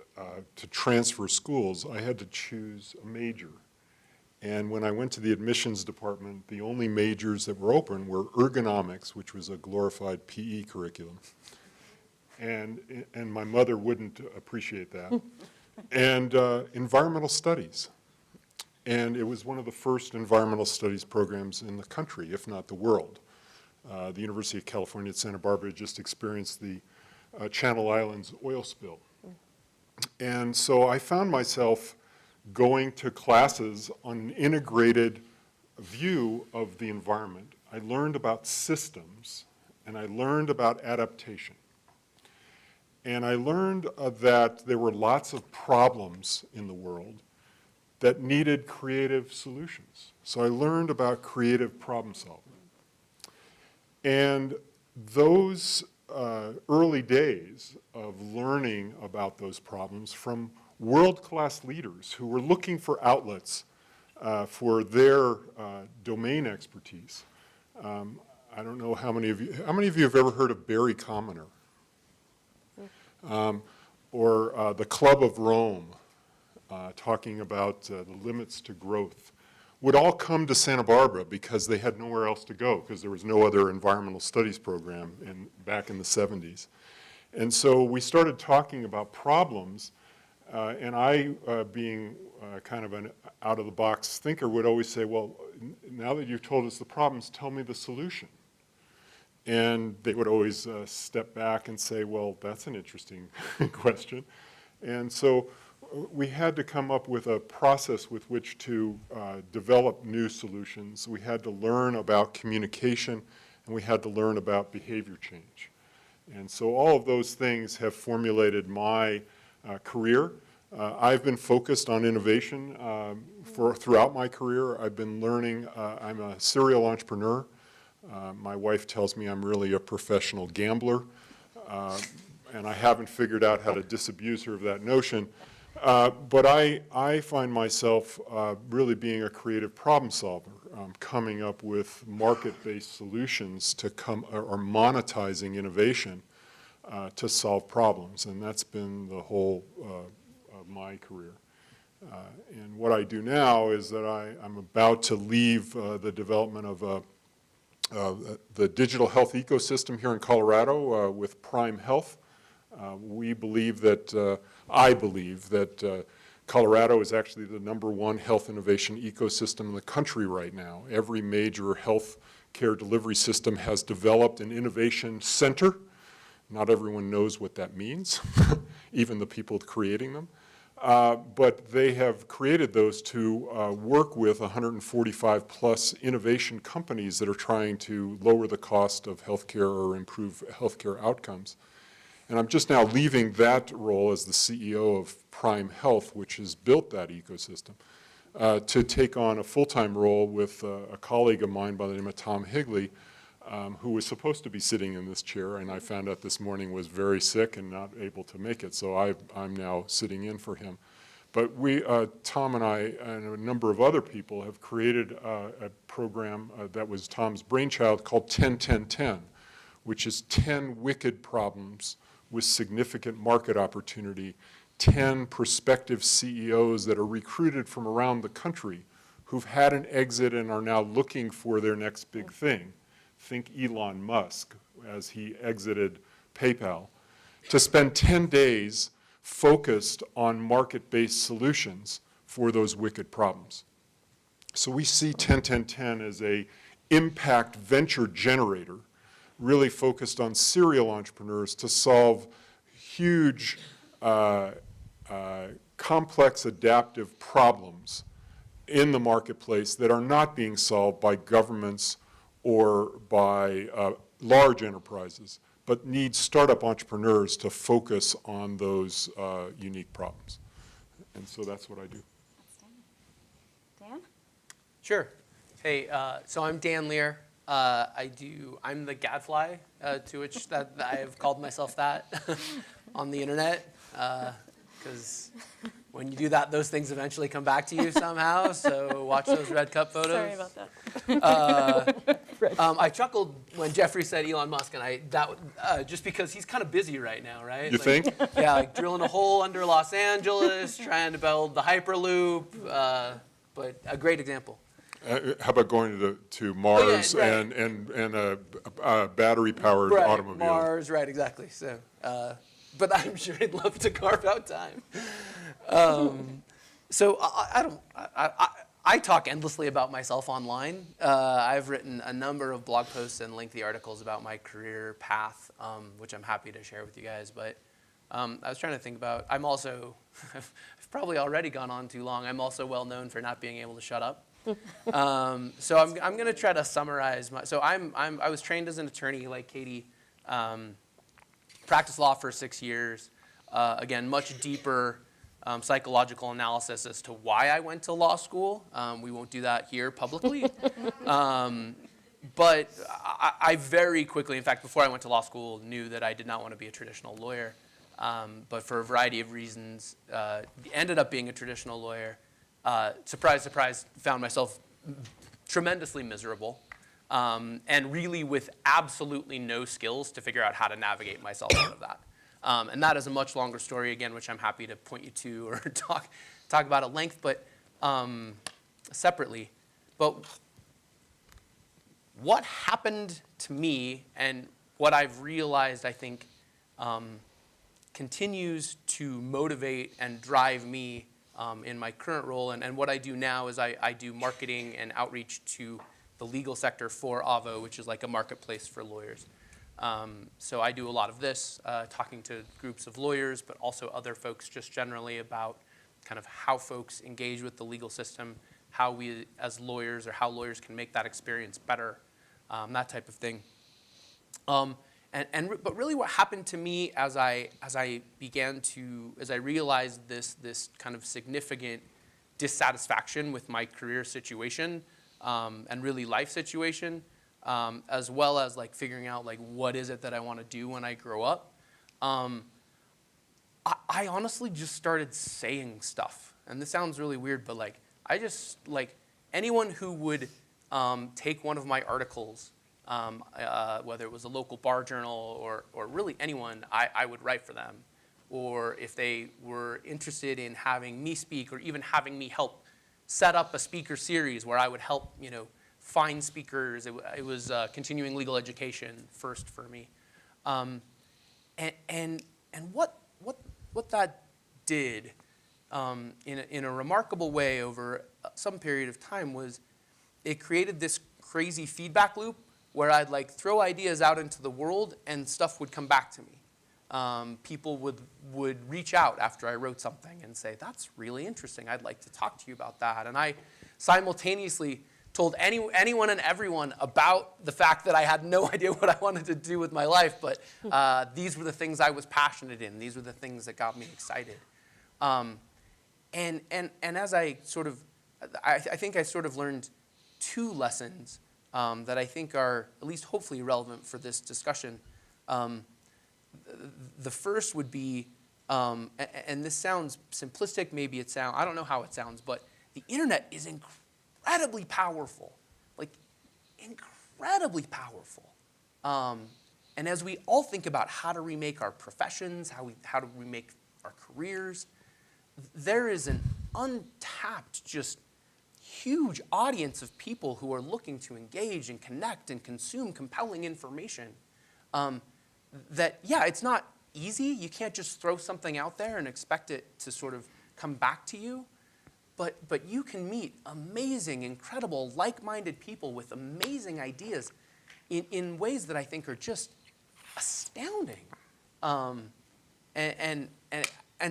to transfer schools, I had to choose a major. And when I went to the admissions department, the only majors that were open were ergonomics, which was a glorified PE curriculum. And my mother wouldn't appreciate that. And environmental studies. And it was one of the first environmental studies programs in the country, if not the world. The University of California at Santa Barbara just experienced the Channel Islands oil spill. And so I found myself going to classes on an integrated view of the environment. I learned about systems, and I learned about adaptation. And I learned that there were lots of problems in the world that needed creative solutions. So I learned about creative problem solving. And those early days of learning about those problems from world-class leaders who were looking for outlets for their domain expertise. I don't know how many of you have ever heard of Barry Commoner? Or the Club of Rome, talking about the limits to growth, would all come to Santa Barbara because they had nowhere else to go because there was no other environmental studies program back in the 70s. And so we started talking about problems, and I, being kind of an out-of-the-box thinker, would always say, well, now that you've told us the problems, tell me the solution. And they would always step back and say, well, that's an interesting question. And so we had to come up with a process with which to develop new solutions. We had to learn about communication, and we had to learn about behavior change. And so all of those things have formulated my career. I've been focused on innovation throughout my career. I've been learning. I'm a serial entrepreneur. My wife tells me I'm really a professional gambler, and I haven't figured out how to disabuse her of that notion. But I find myself really being a creative problem solver, coming up with market-based solutions to or monetizing innovation to solve problems, and that's been the whole of my career. And what I do now is that I'm about to leave the development of the digital health ecosystem here in Colorado with Prime Health. We believe that, I believe that Colorado is actually the #1 health innovation ecosystem in the country right now. Every major health care delivery system has developed an innovation center. Not everyone knows what that means, even the people creating them. But they have created those to work with 145 plus innovation companies that are trying to lower the cost of healthcare or improve healthcare outcomes. And I'm just now leaving that role as the CEO of Prime Health, which has built that ecosystem, to take on a full-time role with a colleague of mine by the name of Tom Higley, who was supposed to be sitting in this chair, and I found out this morning was very sick and not able to make it, so I'm now sitting in for him. But Tom and I and a number of other people have created a program that was Tom's brainchild called 10-10-10, which is 10 wicked problems with significant market opportunity, 10 prospective CEOs that are recruited from around the country who've had an exit and are now looking for their next big thing. Think Elon Musk as he exited PayPal, to spend 10 days focused on market-based solutions for those wicked problems. So we see 10-10-10 as a impact venture generator, really focused on serial entrepreneurs to solve huge, complex adaptive problems in the marketplace that are not being solved by governments or by large enterprises, but need startup entrepreneurs to focus on those unique problems. And so that's what I do. Dan? Sure. Hey, so I'm Dan Lear. I'm the gadfly, to which that I have called myself that on the internet, because when you do that, those things eventually come back to you somehow. So watch those red cup photos. Sorry about that. I chuckled when Jeffrey said Elon Musk, and just because he's kind of busy right now, right? You think? Yeah, like drilling a hole under Los Angeles, trying to build the Hyperloop, but a great example. How about going to Mars right. and a battery-powered automobile? Mars, right, exactly. So, but I'm sure he'd love to carve out time. So I talk endlessly about myself online. I've written a number of blog posts and lengthy articles about my career path, which I'm happy to share with you guys. But I was trying to think about, I'm also, I've probably already gone on too long. I'm also well known for not being able to shut up. So I'm going to try to summarize I was trained as an attorney like Katie, practiced law for 6 years. Again, much deeper psychological analysis as to why I went to law school. We won't do that here publicly. But I very quickly, in fact, before I went to law school, knew that I did not want to be a traditional lawyer. But for a variety of reasons, ended up being a traditional lawyer. Surprise, surprise, found myself tremendously miserable, and really with absolutely no skills to figure out how to navigate myself out of that. And that is a much longer story, again, which I'm happy to point you to or talk about at length, but separately. But what happened to me and what I've realized, I think, continues to motivate and drive me in my current role. And what I do now is I do marketing and outreach to the legal sector for AVO, which is like a marketplace for lawyers. So I do a lot of this, talking to groups of lawyers, but also other folks just generally about kind of how folks engage with the legal system, how we as lawyers, or how lawyers can make that experience better, that type of thing. But really what happened to me as I realized this kind of significant dissatisfaction with my career situation, and really life situation, as well as like figuring out like what is it that I want to do when I grow up, I honestly just started saying stuff. And this sounds really weird, but like I just, like, anyone who would take one of my articles, whether it was a local bar journal or really anyone, I would write for them. Or if they were interested in having me speak, or even having me help set up a speaker series where I would help, find speakers. It was continuing legal education first for me. And what that did in a remarkable way over some period of time was it created this crazy feedback loop where I'd like throw ideas out into the world and stuff would come back to me. People would reach out after I wrote something and say, that's really interesting, I'd like to talk to you about that. And I simultaneously told anyone and everyone about the fact that I had no idea what I wanted to do with my life, but these were the things I was passionate in. These were the things that got me excited. And as I sort of, I think I sort of learned two lessons that I think are at least hopefully relevant for this discussion. The first would be, and this sounds simplistic, maybe it sounds, I don't know how it sounds, but the internet is incredibly powerful, like incredibly powerful. And as we all think about how to remake our professions, how to remake our careers, there is an untapped, just huge audience of people who are looking to engage and connect and consume compelling information. That, yeah, it's not easy. You can't just throw something out there and expect it to sort of come back to you. But you can meet amazing, incredible, like-minded people with amazing ideas in ways that I think are just astounding. And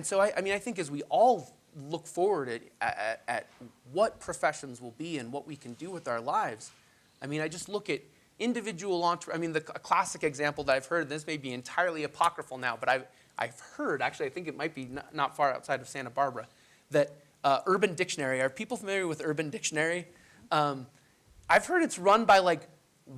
so I mean, I think as we all look forward at what professions will be and what we can do with our lives, I mean, I just look at individual I mean, the classic example that I've heard, this may be entirely apocryphal now, but I've heard, actually I think it might be not far outside of Santa Barbara, that Urban Dictionary, are people familiar with Urban Dictionary? I've heard it's run by like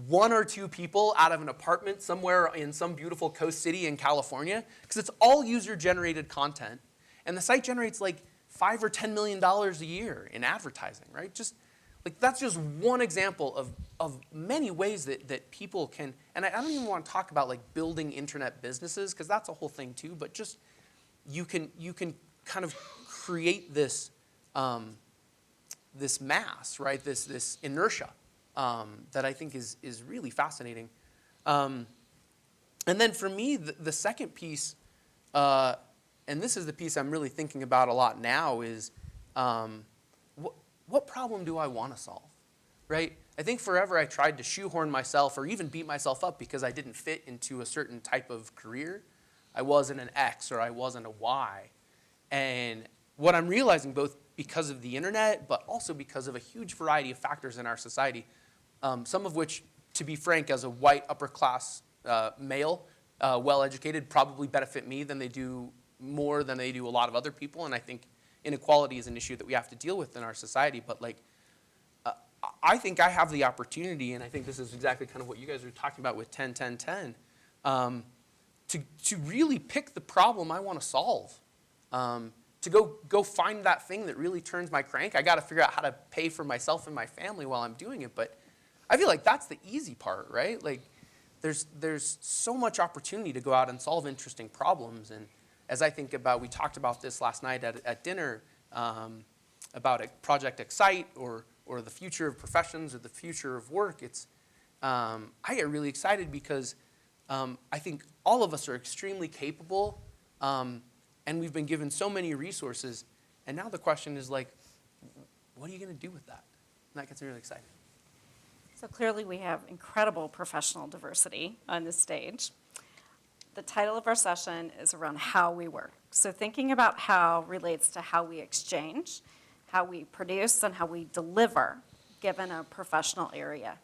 one or two people out of an apartment somewhere in some beautiful coast city in California, because it's all user-generated content. And the site generates like $5 or $10 million a year in advertising, right? Just like that's just one example of many ways that people can, and I don't even want to talk about like building internet businesses, because that's a whole thing too, but just you can kind of create this this mass, right? This inertia that I think is really fascinating. And then for me, the second piece, and this is the piece I'm really thinking about a lot now, is what problem do I want to solve, right? I think forever I tried to shoehorn myself or even beat myself up because I didn't fit into a certain type of career. I wasn't an X or I wasn't a Y. And what I'm realizing, both because of the internet, but also because of a huge variety of factors in our society, some of which, to be frank, as a white upper class male, well-educated, probably benefit me more than they do a lot of other people. And I think inequality is an issue that we have to deal with in our society. But like, I think I have the opportunity, and I think this is exactly kind of what you guys are talking about with 10-10-10, to really pick the problem I want to solve. To go find that thing that really turns my crank. I got to figure out how to pay for myself and my family while I'm doing it. But I feel like that's the easy part, right? Like, there's so much opportunity to go out and solve interesting problems. And as I think about, we talked about this last night at dinner, about a project X-ITE or the future of professions or the future of work. I get really excited because I think all of us are extremely capable, and we've been given so many resources. And now the question is like, what are you going to do with that? And that gets me really excited. So clearly we have incredible professional diversity on this stage. The title of our session is around how we work. So thinking about how relates to how we exchange, how we produce, and how we deliver, given a professional area.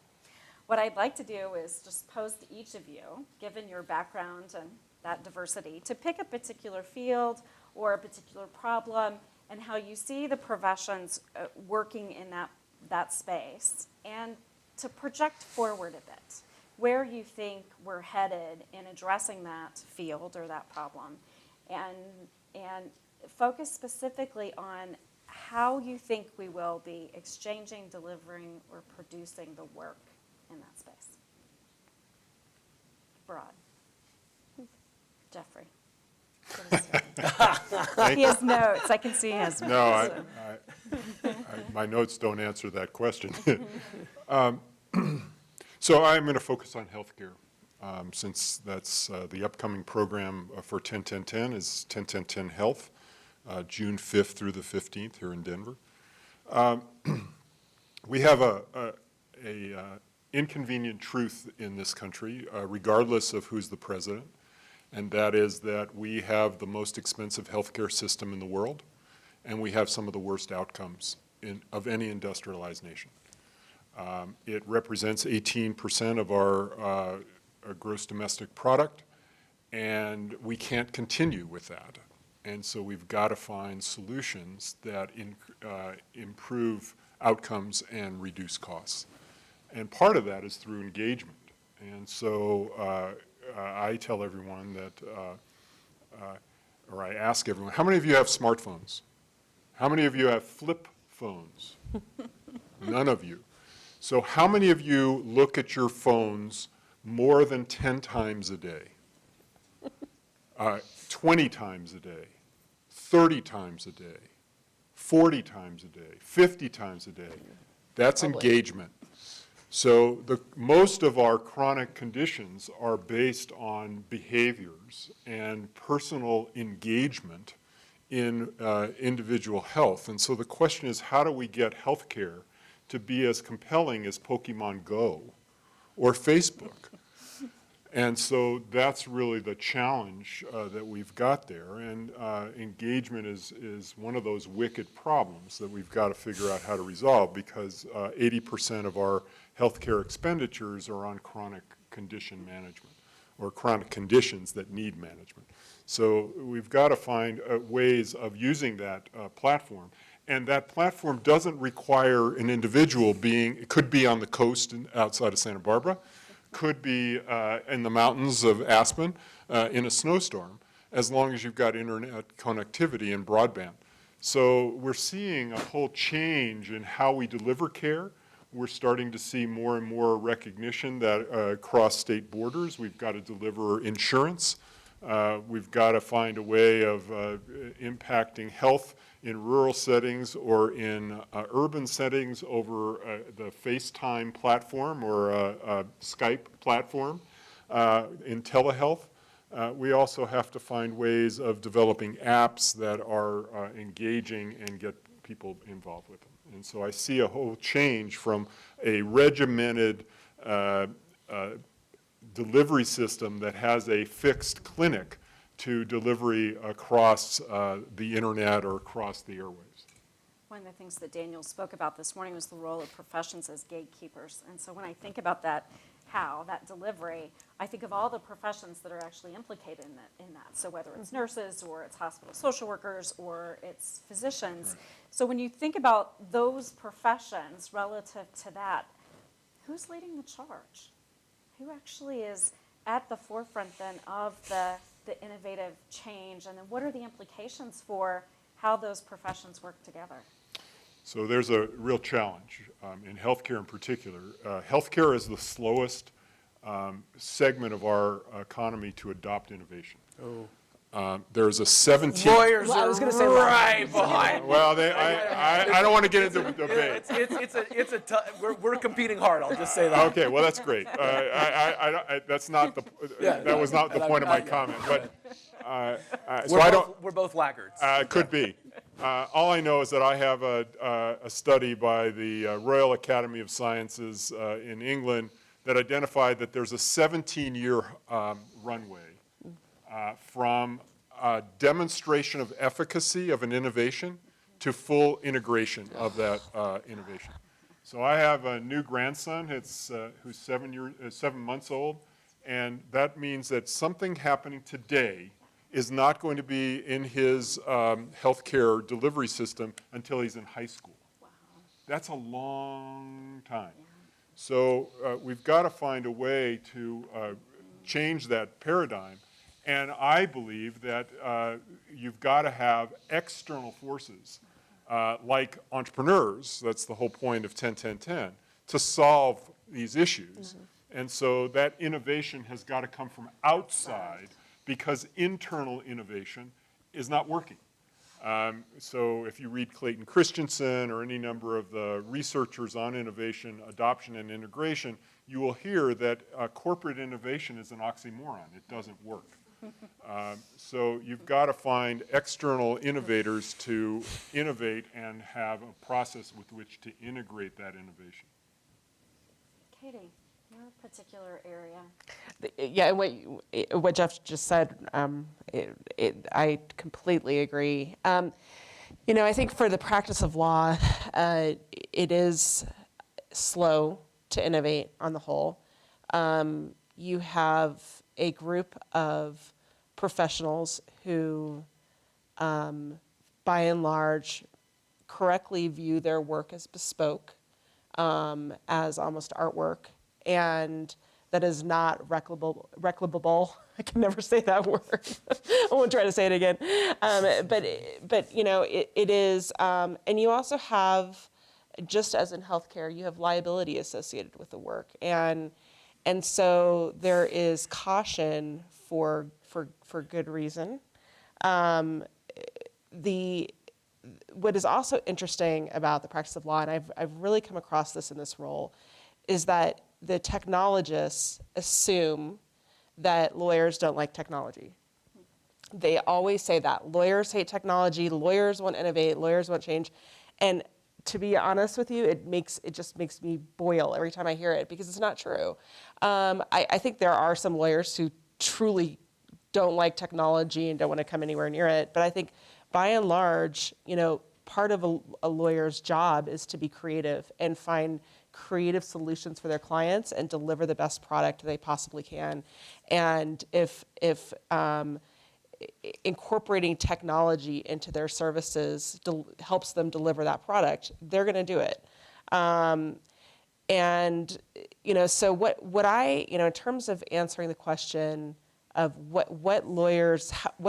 What I'd like to do is just pose to each of you, given your background and that diversity, to pick a particular field or a particular problem and how you see the professions working in that space, and to project forward a bit where you think we're headed in addressing that field or that problem, and focus specifically on how you think we will be exchanging, delivering, or producing the work in that space. Broad. Jeffrey. He has notes. I can see he has notes. No, my notes don't answer that question. So I'm going to focus on healthcare, since that's the upcoming program for 10-10-10 is 10-10-10 Health, June 5th through the 15th here in Denver. We have a inconvenient truth in this country, regardless of who's the president, and that is that we have the most expensive healthcare system in the world, and we have some of the worst outcomes of any industrialized nation. It represents 18% of our gross domestic product, and we can't continue with that. And so we've got to find solutions that improve outcomes and reduce costs. And part of that is through engagement. And so I tell everyone that, or I ask everyone, how many of you have smartphones? How many of you have flip phones? None of you. So how many of you look at your phones more than 10 times a day? 20 times a day, 30 times a day, 40 times a day, 50 times a day. That's engagement. So most of our chronic conditions are based on behaviors and personal engagement in individual health. And so the question is, how do we get healthcare to be as compelling as Pokemon Go or Facebook? And so that's really the challenge that we've got there. And engagement is one of those wicked problems that we've got to figure out how to resolve, because 80% of our healthcare expenditures are on chronic condition management, or chronic conditions that need management. So we've got to find ways of using that platform. And that platform doesn't require an individual being, it could be on the coast outside of Santa Barbara, could be in the mountains of Aspen in a snowstorm, as long as you've got internet connectivity and broadband. So we're seeing a whole change in how we deliver care. We're starting to see more and more recognition that across state borders, we've got to deliver insurance. We've got to find a way of impacting health in rural settings or in urban settings over the FaceTime platform or Skype platform in telehealth. We also have to find ways of developing apps that are engaging and get people involved with them. And so I see a whole change from a regimented delivery system that has a fixed clinic to delivery across the internet or across the airwaves. One of the things that Daniel spoke about this morning was the role of professions as gatekeepers. And so when I think about that delivery, I think of all the professions that are actually implicated in that. So whether it's nurses or it's hospital social workers or it's physicians. Right. So when you think about those professions relative to that, who's leading the charge? Who actually is at the forefront then of the innovative change, and then what are the implications for how those professions work together? So there's a real challenge in healthcare in particular. Healthcare is the slowest segment of our economy to adopt innovation. There's a 17. Lawyers are right behind. Well, I don't want to get into the debate. It's we're competing hard. I'll just say that. Okay, well that's great. That's not the. That was not the point of my comment. But so I don't. We're both laggards. Could be. All I know is that I have a study by the Royal Academy of Sciences in England that identified that there's a 17-year runway from demonstration of efficacy of an innovation to full integration of that innovation. So I have a new grandson who's 7 months old, and that means that something happening today is not going to be in his healthcare delivery system until he's in high school. Wow. That's a long time. So we've got to find a way to change that paradigm. And I believe that you've got to have external forces like entrepreneurs, that's the whole point of 10-10-10, to solve these issues. And so that innovation has got to come from outside because internal innovation is not working. So if you read Clayton Christensen or any number of the researchers on innovation, adoption, and integration, you will hear that corporate innovation is an oxymoron. It doesn't work. So you've got to find external innovators to innovate and have a process with which to integrate that innovation. Katie, your particular area. Yeah, and what Jeff just said, I completely agree. I think for the practice of law, it is slow to innovate on the whole. You have a group of professionals who, by and large, correctly view their work as bespoke, as almost artwork, and that is not replicable. I can never say that word. I won't try to say it again. But it is, and you also have, just as in healthcare, you have liability associated with the work, and so there is caution for good reason. What is also interesting about the practice of law, and I've really come across this in this role, is that the technologists assume that lawyers don't like technology. They always say that. Lawyers hate technology, lawyers won't innovate, lawyers won't change. And to be honest with you, it just makes me boil every time I hear it, because it's not true. I think there are some lawyers who truly don't like technology and don't want to come anywhere near it. But I think by and large, part of a lawyer's job is to be creative and find creative solutions for their clients and deliver the best product they possibly can. And if incorporating technology into their services helps them deliver that product, they're going to do it. So what I, in terms of answering the question of what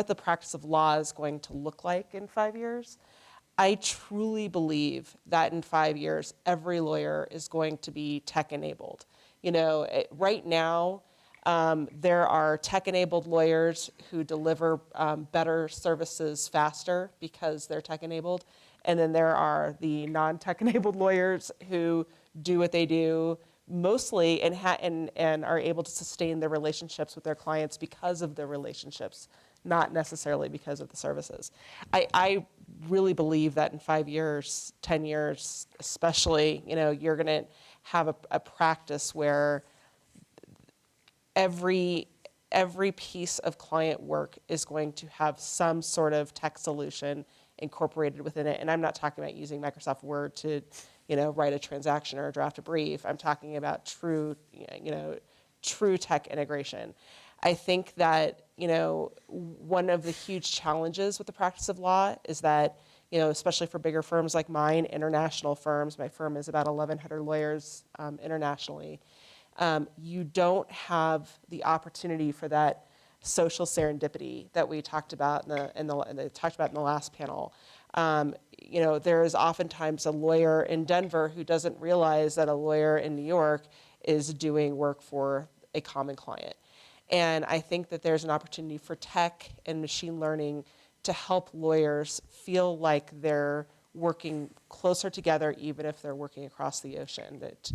the practice of law is going to look like in 5 years, I truly believe that in 5 years, every lawyer is going to be tech-enabled. Right now, there are tech-enabled lawyers who deliver better services faster because they're tech-enabled. And then there are the non-tech-enabled lawyers who do what they do mostly and are able to sustain their relationships with their clients because of their relationships, not necessarily because of the services. I really believe that in 5 years, 10 years especially, you're going to have a practice where every piece of client work is going to have some sort of tech solution incorporated within it. And I'm not talking about using Microsoft Word to, write a transaction or draft a brief. I'm talking about true tech integration. I think that, one of the huge challenges with the practice of law is that, especially for bigger firms like mine, international firms, my firm is about 1,100 lawyers internationally, you don't have the opportunity for that social serendipity that we talked about in the last panel. There is oftentimes a lawyer in Denver who doesn't realize that a lawyer in New York is doing work for a common client. And I think that there's an opportunity for tech and machine learning to help lawyers feel like they're working closer together, even if they're working across the ocean. That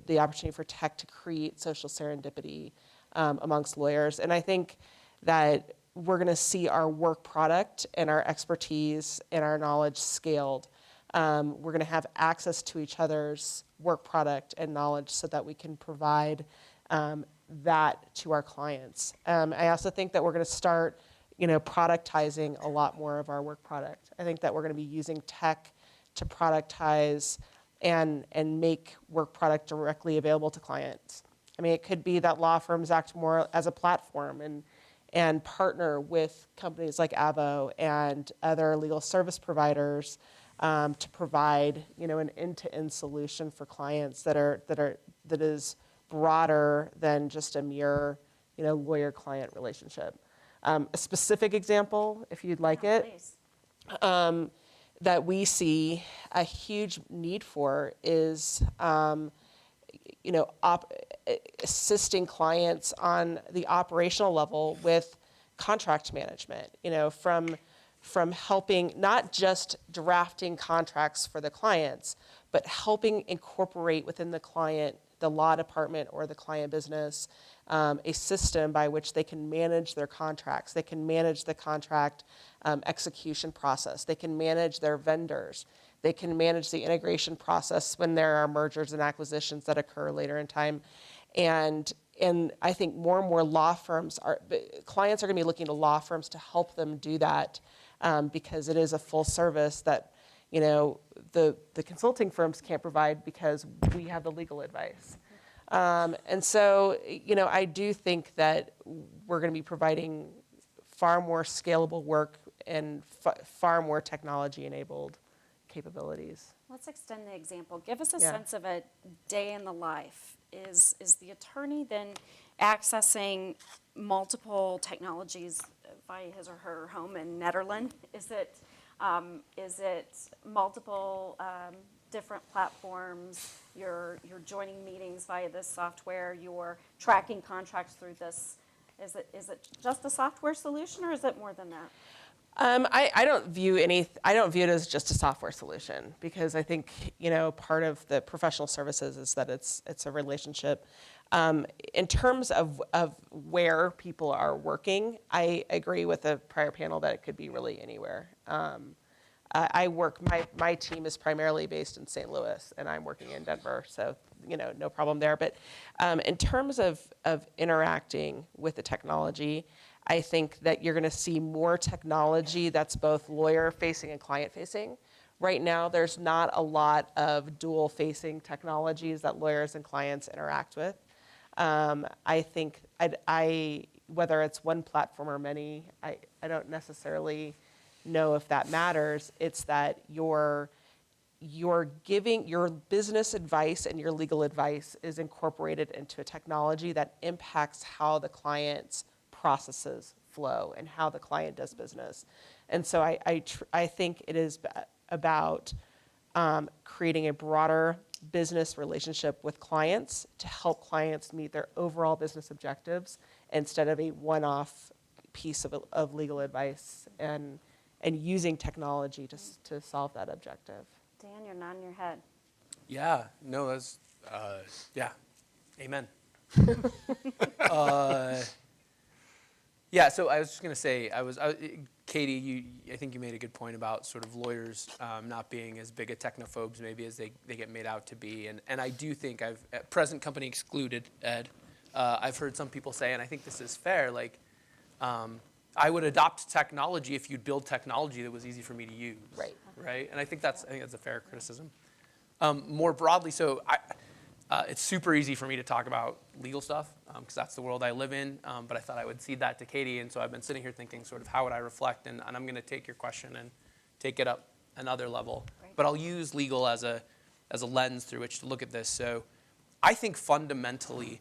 the opportunity for tech to create social serendipity amongst lawyers. And I think that we're going to see our work product and our expertise and our knowledge scaled. We're going to have access to each other's work product and knowledge so that we can provide that to our clients. I also think that we're going to start, productizing a lot more of our work product. I think that we're going to be using tech to productize and make work product directly available to clients. I mean, it could be that law firms act more as a platform and partner with companies like Avo and other legal service providers to provide, an end-to-end solution for clients that is broader than just a mere, lawyer-client relationship. A specific example, if you'd like it, Please. that we see a huge need for is, assisting clients on the operational level with contract management, from helping, not just drafting contracts for the clients, but helping incorporate within the client, the law department or the client business, a system by which they can manage their contracts. They can manage the contract execution process. They can manage their vendors. They can manage the integration process when there are mergers and acquisitions that occur later in time. And I think more and more clients are going to be looking to law firms to help them do that because it is a full service that, the consulting firms can't provide because we have the legal advice. And so, I do think that we're going to be providing far more scalable work and far more technology-enabled capabilities. Let's extend the example. Give us a Yeah. sense of a day in the life. Is the attorney then accessing multiple technologies via his or her home in Netherlands? Is it multiple different platforms? You're joining meetings via this software. You're tracking contracts through this. Is it just a software solution, or is it more than that? I don't view it as just a software solution because I think, part of the professional services is that it's a relationship. In terms of where people are working, I agree with the prior panel that it could be really anywhere. My team is primarily based in St. Louis and I'm working in Denver, so, no problem there. But in terms of interacting with the technology, I think that you're going to see more technology that's both lawyer-facing and client-facing. Right now, there's not a lot of dual-facing technologies that lawyers and clients interact with. I think whether it's one platform or many, I don't necessarily know if that matters. It's that you're giving your business advice and your legal advice is incorporated into a technology that impacts how the client's processes flow and how the client does business. And so I think it is about creating a broader business relationship with clients to help clients meet their overall business objectives instead of a one-off piece of legal advice and using technology to solve that objective. Dan, you're nodding your head. Yeah, no, that's, yeah, amen. Yeah, so I was just going to say, Katie, I think you made a good point about sort of lawyers not being as big a technophobes maybe as they get made out to be. And I do think present company excluded, Ed, I've heard some people say, and I think this is fair, like, I would adopt technology if you'd build technology that was easy for me to use. Right? And I think that's a fair criticism. More broadly, so it's super easy for me to talk about legal stuff because that's the world I live in, but I thought I would cede that to Katie, and so I've been sitting here thinking sort of how would I reflect, and I'm going to take your question and take it up another level. Great. But I'll use legal as a lens through which to look at this. So I think fundamentally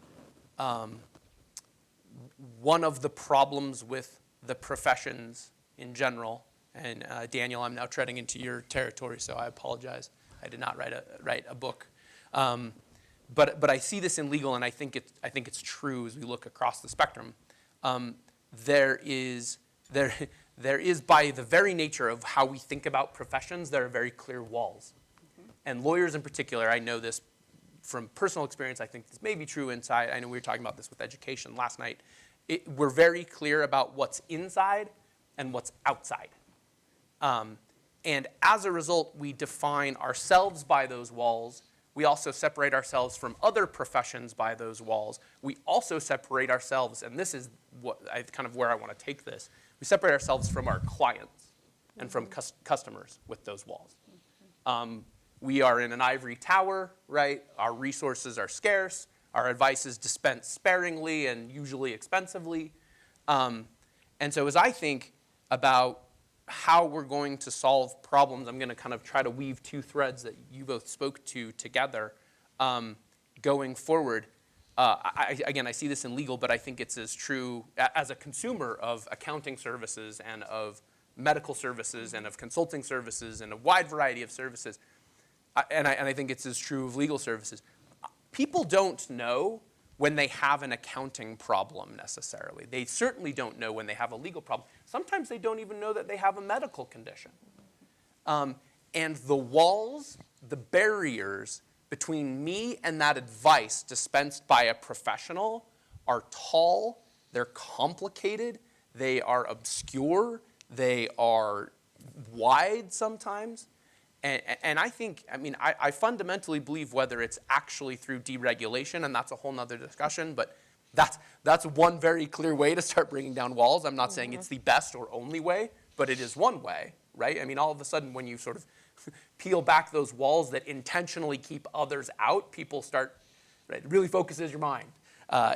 one of the problems with the professions in general, and Daniel, I'm now treading into your territory, so I apologize. I did not write a book. But I see this in legal, and I think it's true as we look across the spectrum. There is by the very nature of how we think about professions, there are very clear walls. Mm-hmm. And lawyers in particular, I know this from personal experience. I think this may be true inside. I know we were talking about this with education last night, we're very clear about what's inside and what's outside. And as a result, we define ourselves by those walls. We also separate ourselves from other professions by those walls. We also separate ourselves, and this is kind of where I want to take this. We separate ourselves from our clients and from customers with those walls. We are in an ivory tower, right? Our resources are scarce. Our advice is dispensed sparingly and usually expensively. And so as I think about how we're going to solve problems, I'm going to kind of try to weave two threads that you both spoke to together going forward. Again, I see this in legal, but I think it's as true as a consumer of accounting services and of medical services and of consulting services and a wide variety of services. And I think it's as true of legal services. People don't know when they have an accounting problem necessarily. They certainly don't know when they have a legal problem. Sometimes they don't even know that they have a medical condition. And the walls, the barriers between me and that advice dispensed by a professional are tall, they're complicated, they are obscure, they are wide sometimes. And I think, I fundamentally believe whether it's actually through deregulation, and that's a whole nother discussion, but that's one very clear way to start bringing down walls. I'm not saying it's the best or only way, but it is one way, right? All of a sudden when you sort of peel back those walls that intentionally keep others out, people start, right, it really focuses your mind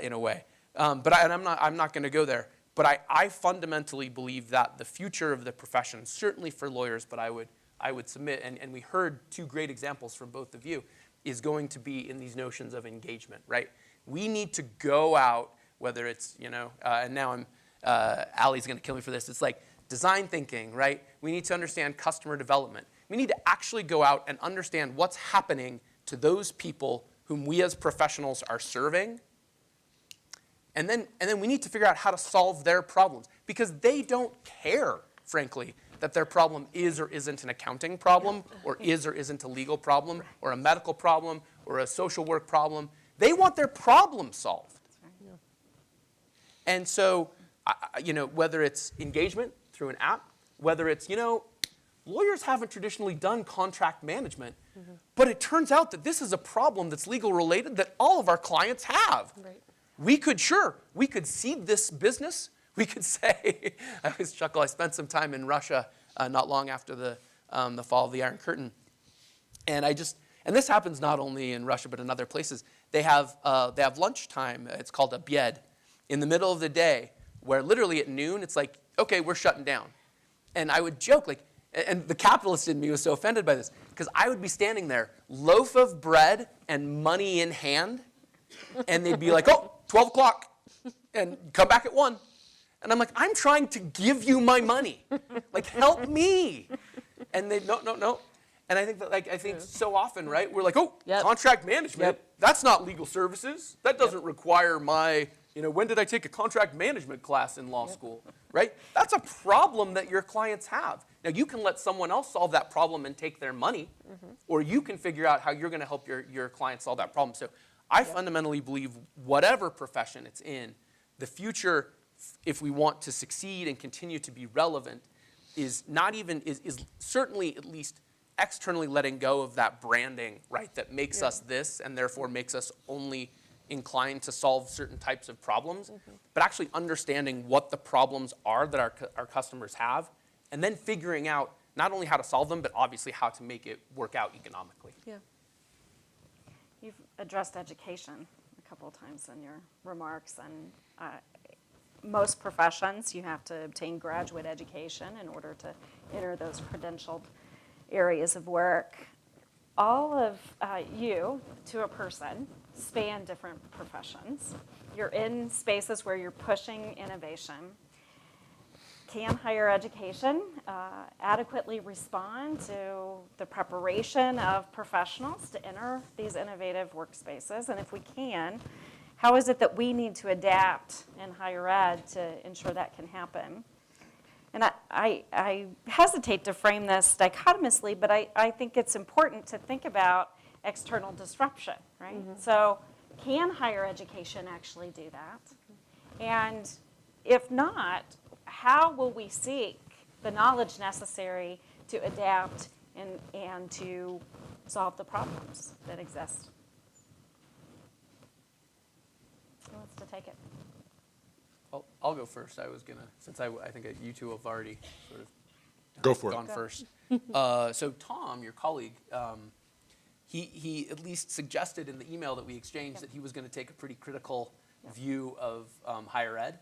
in a way. I'm not going to go there. But I fundamentally believe that the future of the profession, certainly for lawyers, but I would submit, and we heard two great examples from both of you, is going to be in these notions of engagement, right? We need to go out, whether it's, and now Allie's going to kill me for this, it's like design thinking, right? We need to understand customer development. We need to actually go out and understand what's happening to those people whom we as professionals are serving. And then we need to figure out how to solve their problems, because they don't care, frankly, that their problem is or isn't an accounting problem, or isn't a legal problem, or a medical problem, or a social work problem. They want their problem solved. And so, whether it's engagement through an app, whether it's, lawyers haven't traditionally done contract management, but it turns out that this is a problem that's legal related that all of our clients have. Right. We could seed this business. We could say, I always chuckle, I spent some time in Russia not long after the fall of the Iron Curtain. And this happens not only in Russia, but in other places. They have lunchtime, it's called a bied, in the middle of the day, where literally at noon, it's like, okay, we're shutting down. And I would joke, and the capitalist in me was so offended by this, because I would be standing there, loaf of bread and money in hand, and they'd be like, oh, 12 o'clock, and come back at 1. And I'm like, I'm trying to give you my money. Help me. And they, no. And I think that, so often, right, we're like, oh, contract management, that's not legal services. That doesn't require my, when did I take a contract management class in law school, right? That's a problem that your clients have. Now, you can let someone else solve that problem and take their money, or you can figure out how you're going to help your clients solve that problem. So I fundamentally believe whatever profession it's in, the future, if we want to succeed and continue to be relevant, is certainly at least externally letting go of that branding, right, that makes us this and therefore makes us only inclined to solve certain types of problems, but actually understanding what the problems are that our customers have, and then figuring out not only how to solve them, but obviously how to make it work out economically. Yeah. You've addressed education a couple of times in your remarks, and most professions, you have to obtain graduate education in order to enter those credentialed areas of work. All of you, to a person, span different professions. You're in spaces where you're pushing innovation. Can higher education adequately respond to the preparation of professionals to enter these innovative workspaces? And if we can, how is it that we need to adapt in higher ed to ensure that can happen? And I hesitate to frame this dichotomously, but I think it's important to think about external disruption, right? So can higher education actually do that? And if not, how will we seek the knowledge necessary to adapt and to solve the problems that exist? Who wants to take it? I'll go first. I was gonna, since I think you two have already sort of Go for it. gone first. So Tom, your colleague, he at least suggested in the email that we exchanged that he was going to take a pretty critical view of higher ed.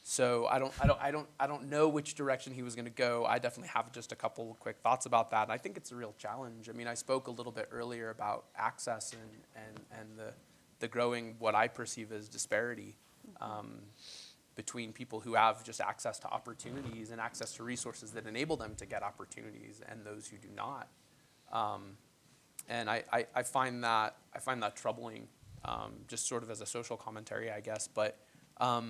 So I don't know which direction he was going to go. I definitely have just a couple of quick thoughts about that. And I think it's a real challenge. I mean, I spoke a little bit earlier about access and the growing, what I perceive as disparity between people who have just access to opportunities and access to resources that enable them to get opportunities and those who do not. And I find that troubling, just sort of as a social commentary, I guess. But I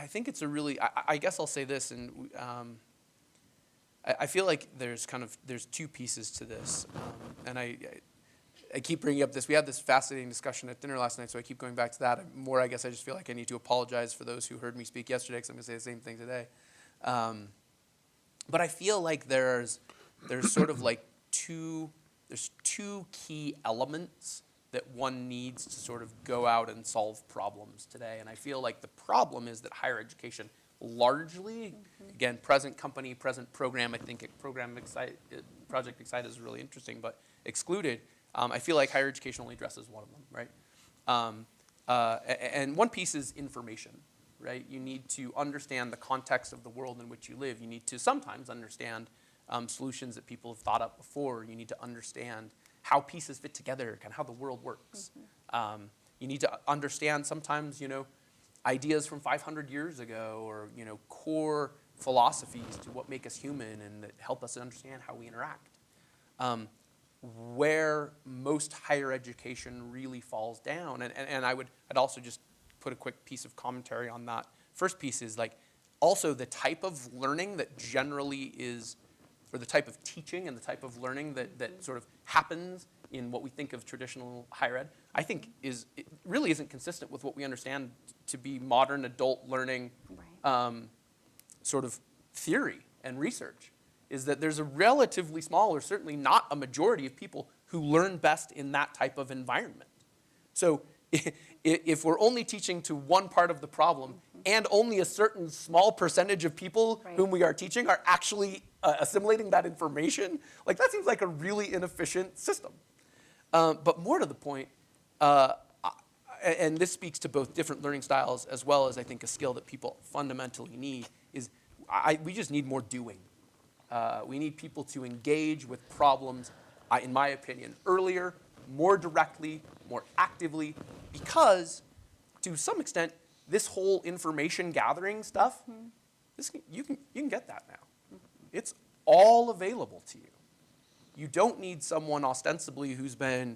think it's a really, I guess I'll say this, and I feel like there's two pieces to this, and I keep bringing up this. We had this fascinating discussion at dinner last night, so I keep going back to that. More, I guess I just feel like I need to apologize for those who heard me speak yesterday, because I'm going to say the same thing today. But I feel like there's sort of like two key elements that one needs to sort of go out and solve problems today. And I feel like the problem is that higher education largely, again, present company, present program, I think Project X-ITE is really interesting, but excluded, I feel like higher education only addresses one of them, right? And one piece is information, right? You need to understand the context of the world in which you live. You need to sometimes understand solutions that people have thought up before. You need to understand how pieces fit together, kind of how the world works. You need to understand sometimes, ideas from 500 years ago, or, core philosophies to what make us human and that help us understand how we interact. Where most higher education really falls down, and I'd also just put a quick piece of commentary on that. First piece is also the type of learning that generally is, or the type of teaching and the type of learning that sort of happens in what we think of traditional higher ed, I think it really isn't consistent with what we understand to be modern adult learning sort of theory and research, is that there's a relatively small, or certainly not a majority of people who learn best in that type of environment. So if we're only teaching to one part of the problem, and only a certain small percentage of people whom we are teaching are actually assimilating that information, that seems like a really inefficient system. But more to the point, and this speaks to both different learning styles as well as I think a skill that people fundamentally need, is we just need more doing. We need people to engage with problems, in my opinion, earlier, more directly, more actively, because to some extent, this whole information gathering stuff, you can get that now. It's all available to you. You don't need someone ostensibly who's been,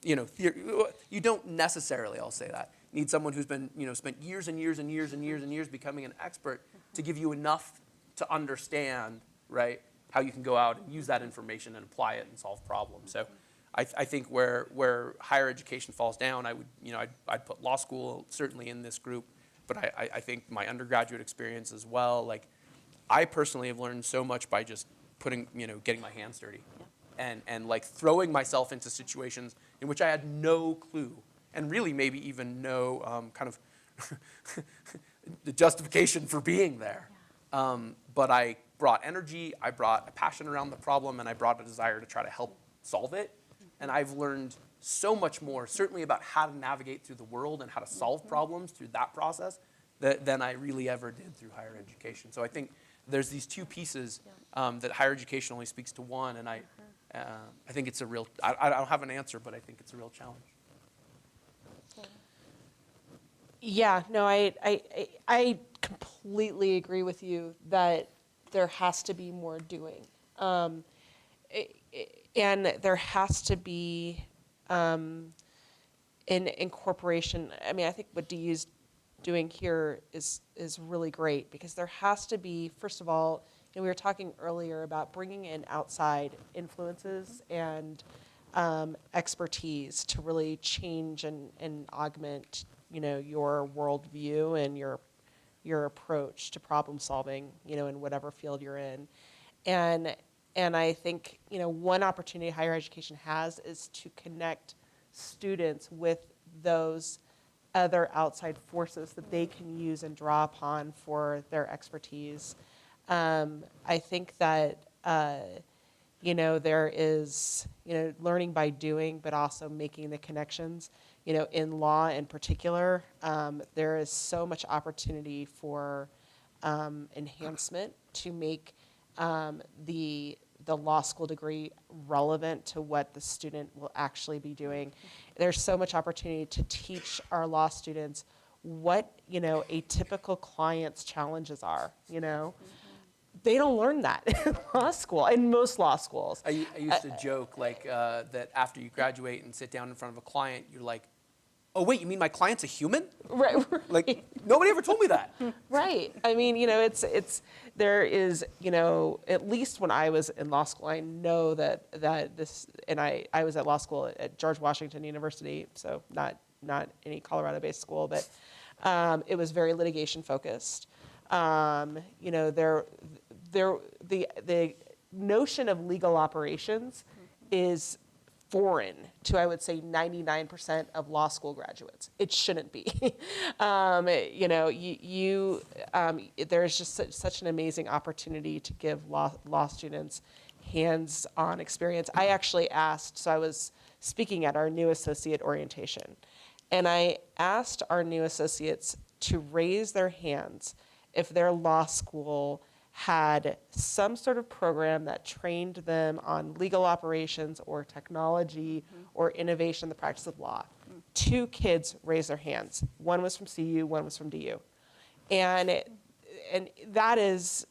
you don't necessarily, I'll say that, need someone who's been, spent years and years and years and years and years becoming an expert to give you enough to understand, right, how you can go out and use that information and apply it and solve problems. So I think where higher education falls down, I'd put law school certainly in this group, but I think my undergraduate experience as well, I personally have learned so much by just getting my hands dirty and throwing myself into situations in which I had no clue, and really maybe even no kind of the justification for being there. But I brought energy, I brought a passion around the problem, and I brought a desire to try to help solve it. And I've learned so much more, certainly about how to navigate through the world and how to solve problems through that process than I really ever did through higher education. So I think there's these two pieces that higher education only speaks to one, and I think it's a real, I don't have an answer, but I think it's a real challenge. Yeah, no, I completely agree with you that there has to be more doing. And there has to be an incorporation. I mean, I think what DU's doing here is really great, because there has to be, first of all, we were talking earlier about bringing in outside influences and expertise to really change and augment, your worldview and your approach to problem solving, in whatever field you're in. And I think, one opportunity higher education has is to connect students with those other outside forces that they can use and draw upon for their expertise. I think that, there is, learning by doing, but also making the connections. In law in particular, there is so much opportunity for enhancement to make the law school degree relevant to what the student will actually be doing. There's so much opportunity to teach our law students what, a typical client's challenges are, They don't learn that in law school, in most law schools. I used to joke that after you graduate and sit down in front of a client, you're like, oh wait, you mean my client's a human? Right. Like, nobody ever told me that. Right. I mean, there is, at least when I was in law school, I know that this, and I was at law school at George Washington University, so not any Colorado-based school, but it was very litigation focused. The notion of legal operations is foreign to, I would say, 99% of law school graduates. It shouldn't be. There's just such an amazing opportunity to give law students hands-on experience. I actually asked, so I was speaking at our new associate orientation, and I asked our new associates to raise their hands if their law school had some sort of program that trained them on legal operations or technology or innovation in the practice of law. 2 kids raised their hands. One was from CU, one was from DU. And that is,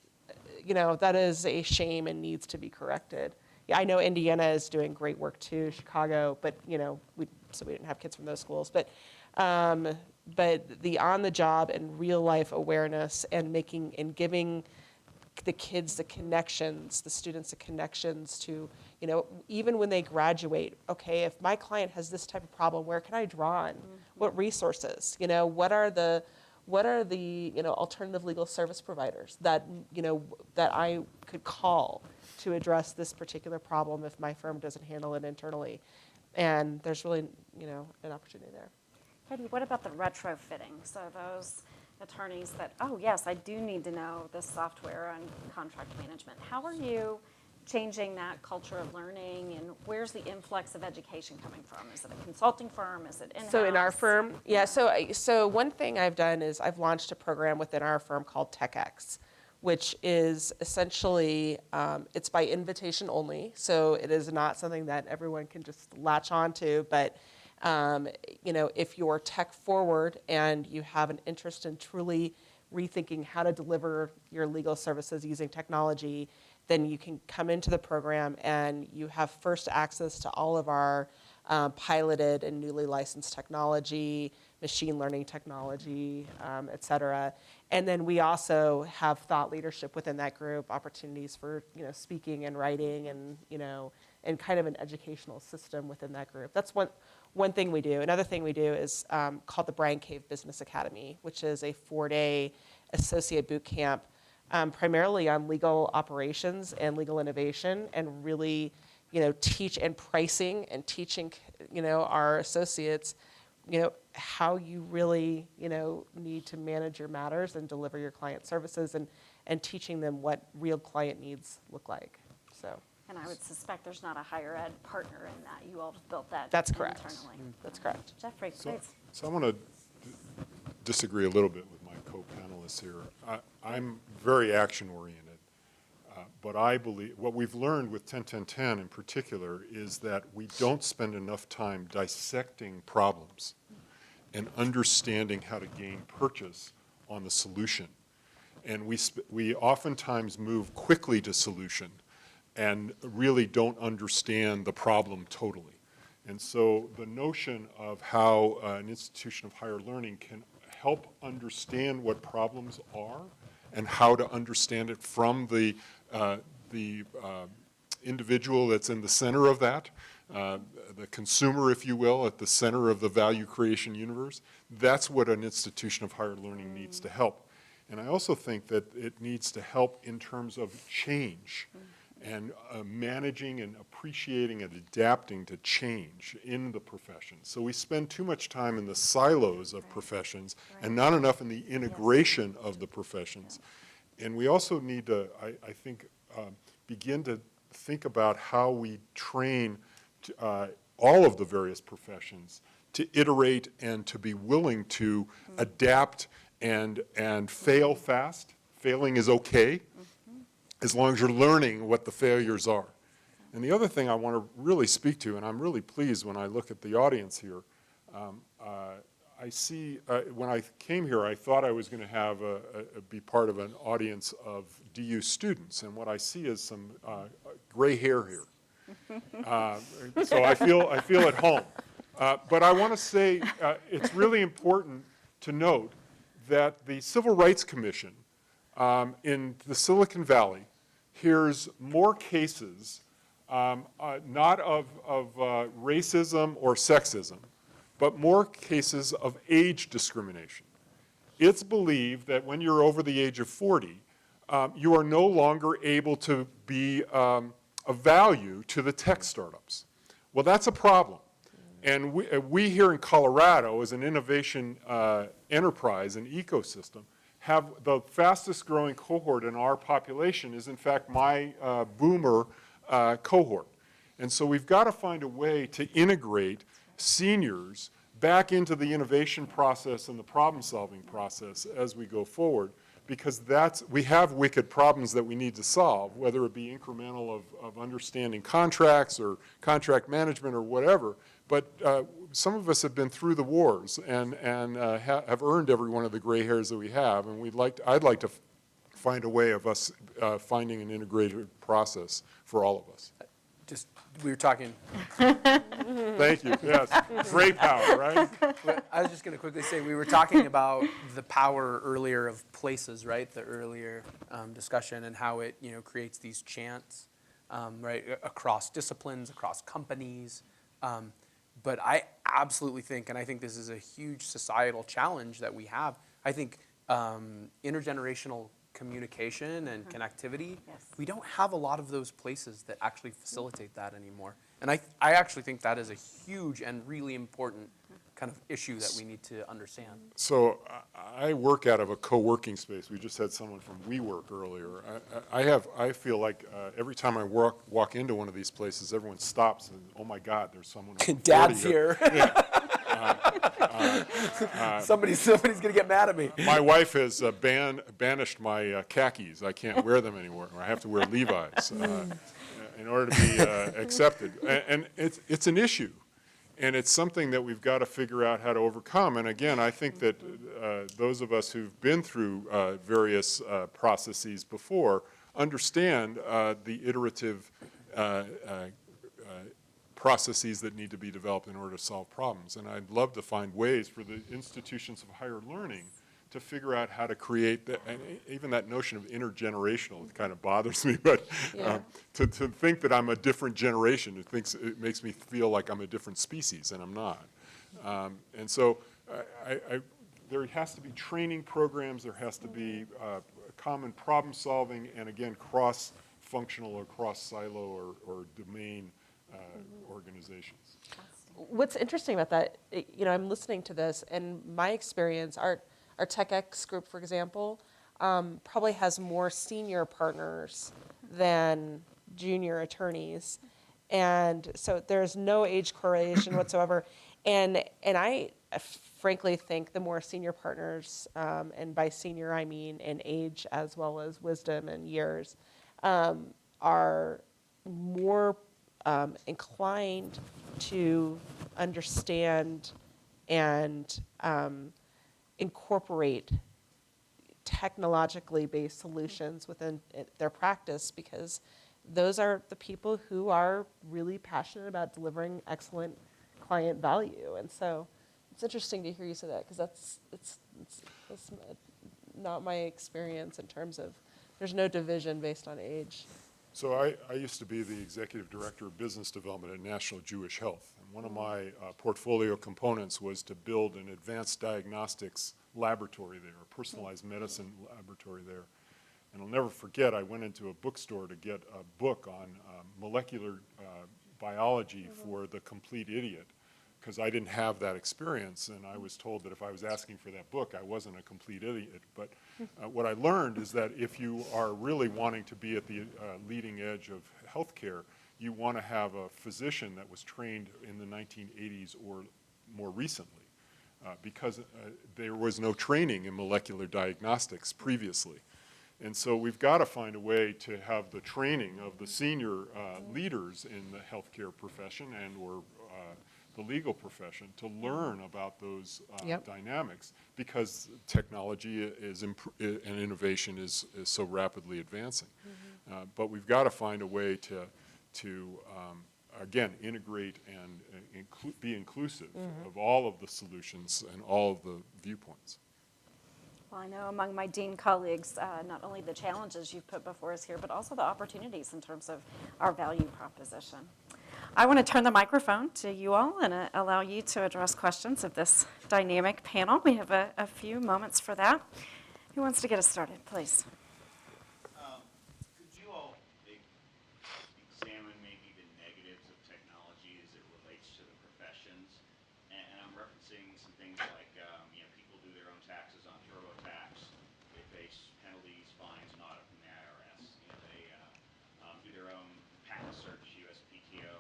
that is a shame and needs to be corrected. Yeah, I know Indiana is doing great work too, Chicago, but, we didn't have kids from those schools. But the on-the-job and real-life awareness and giving the kids the connections, the students the connections to, even when they graduate, okay, if my client has this type of problem, where can I draw on? What resources? What are the alternative legal service providers that, that I could call to address this particular problem if my firm doesn't handle it internally? And there's really, an opportunity there. Katie, what about the retrofitting? So those attorneys that, oh yes, I do need to know this software and contract management. How are you changing that culture of learning, and where's the influx of education coming from? Is it a consulting firm? Is it in-house? So in our firm, so one thing I've done is I've launched a program within our firm called TechX, which is essentially, it's by invitation only, so it is not something that everyone can just latch on to, but if you're tech forward and you have an interest in truly rethinking how to deliver your legal services using technology, then you can come into the program and you have first access to all of our piloted and newly licensed technology, machine learning technology, et cetera. And then we also have thought leadership within that group, opportunities for speaking and writing, and and kind of an educational system within that group. That's one thing we do. Another thing we do is called the Brian Cave Business Academy, which is a 4-day associate boot camp, primarily on legal operations and legal innovation, and really, teach and pricing and teaching, our associates, how you really, need to manage your matters and deliver your client services, and teaching them what real client needs look like. So. And I would suspect there's not a higher ed partner in that. You all have built that That's correct. internally. That's correct. Jeffrey, please. So I want to disagree a little bit with my co-panelists here. I'm very action-oriented, but I believe what we've learned with 10-10-10 in particular is that we don't spend enough time dissecting problems and understanding how to gain purchase on the solution. And we oftentimes move quickly to solution and really don't understand the problem totally. And so the notion of how an institution of higher learning can help understand what problems are and how to understand it from the individual that's in the center of that, the consumer, if you will, at the center of the value creation universe. That's what an institution of higher learning needs to help. And I also think that it needs to help in terms of change and managing and appreciating and adapting to change in the profession. So we spend too much time in the silos of professions and not enough in the integration of the professions. And we also need to, I think, begin to think about how we train all of the various professions to iterate and to be willing to adapt and fail fast. Failing is okay, as long as you're learning what the failures are. And the other thing I want to really speak to, and I'm really pleased when I look at the audience here, I see, when I came here, I thought I was going to have be part of an audience of DU students, and what I see is some gray hair here. So I feel at home. But I want to say it's really important to note that the Civil Rights Commission in the Silicon Valley hears more cases, not of racism or sexism, but more cases of age discrimination. It's believed that when you're over the age of 40, you are no longer able to be of value to the tech startups. Well, that's a problem. And we here in Colorado, as an innovation enterprise and ecosystem, have the fastest growing cohort in our population is, in fact, my boomer cohort. And so we've got to find a way to integrate seniors back into the innovation process and the problem-solving process as we go forward, because we have wicked problems that we need to solve, whether it be incremental of understanding contracts or contract management or whatever. But some of us have been through the wars and have earned every one of the gray hairs that we have, and I'd like to find a way of us finding an integrated process for all of us. We were talking. Thank you. Yes, gray power, right? I was just going to quickly say we were talking about the power earlier of places, right? The earlier discussion and how it creates these chants, right, across disciplines, across companies. But I absolutely think, and I think this is a huge societal challenge that we have. I think intergenerational communication and connectivity, we don't have a lot of those places that actually facilitate that anymore. And I actually think that is a huge and really important kind of issue that we need to understand. So I work out of a co-working space. We just had someone from WeWork earlier. I feel like every time I walk into one of these places, everyone stops and, oh my God, there's someone. Dad's here. Yeah. Somebody's going to get mad at me. My wife has banished my khakis. I can't wear them anymore. I have to wear Levi's in order to be accepted. And it's an issue. And it's something that we've got to figure out how to overcome. And again, I think that those of us who've been through various processes before understand the iterative processes that need to be developed in order to solve problems. And I'd love to find ways for the institutions of higher learning to figure out how to create that, and even that notion of intergenerational kind of bothers me, but to think that I'm a different generation, it makes me feel like I'm a different species, and I'm not. And so there has to be training programs, there has to be common problem solving, and again, cross-functional or cross-silo or domain organizations. What's interesting about that, I'm listening to this, and my experience, our TechX group, for example, probably has more senior partners than junior attorneys. And so there's no age correlation whatsoever. And I frankly think the more senior partners, and by senior I mean in age as well as wisdom and years, are more inclined to understand and incorporate technologically based solutions within their practice, because those are the people who are really passionate about delivering excellent client value. And so it's interesting to hear you say that, because that's not my experience in terms of there's no division based on age. So I used to be the executive director of business development at National Jewish Health. And one of my portfolio components was to build an advanced diagnostics laboratory there, a personalized medicine laboratory there. And I'll never forget, I went into a bookstore to get a book on molecular biology for the complete idiot, because I didn't have that experience, and I was told that if I was asking for that book, I wasn't a complete idiot. But what I learned is that if you are really wanting to be at the leading edge of healthcare, you want to have a physician that was trained in the 1980s or more recently, because there was no training in molecular diagnostics previously. And so we've got to find a way to have the training of the senior leaders in the healthcare profession and or the legal profession to learn about those dynamics, because technology is and innovation is so rapidly advancing. But we've got to find a way to again, integrate and be inclusive of all of the solutions and all of the viewpoints. Well, I know among my dean colleagues, not only the challenges you've put before us here, but also the opportunities in terms of our value proposition. I want to turn the microphone to you all and allow you to address questions of this dynamic panel. We have a few moments for that. Who wants to get us started, please? Could you all examine maybe the negatives of technology as it relates to the professions? And I'm referencing some things like, people do their own taxes on TurboTax. They face penalties, fines, and audit from the IRS. They do their own patent search, USPTO,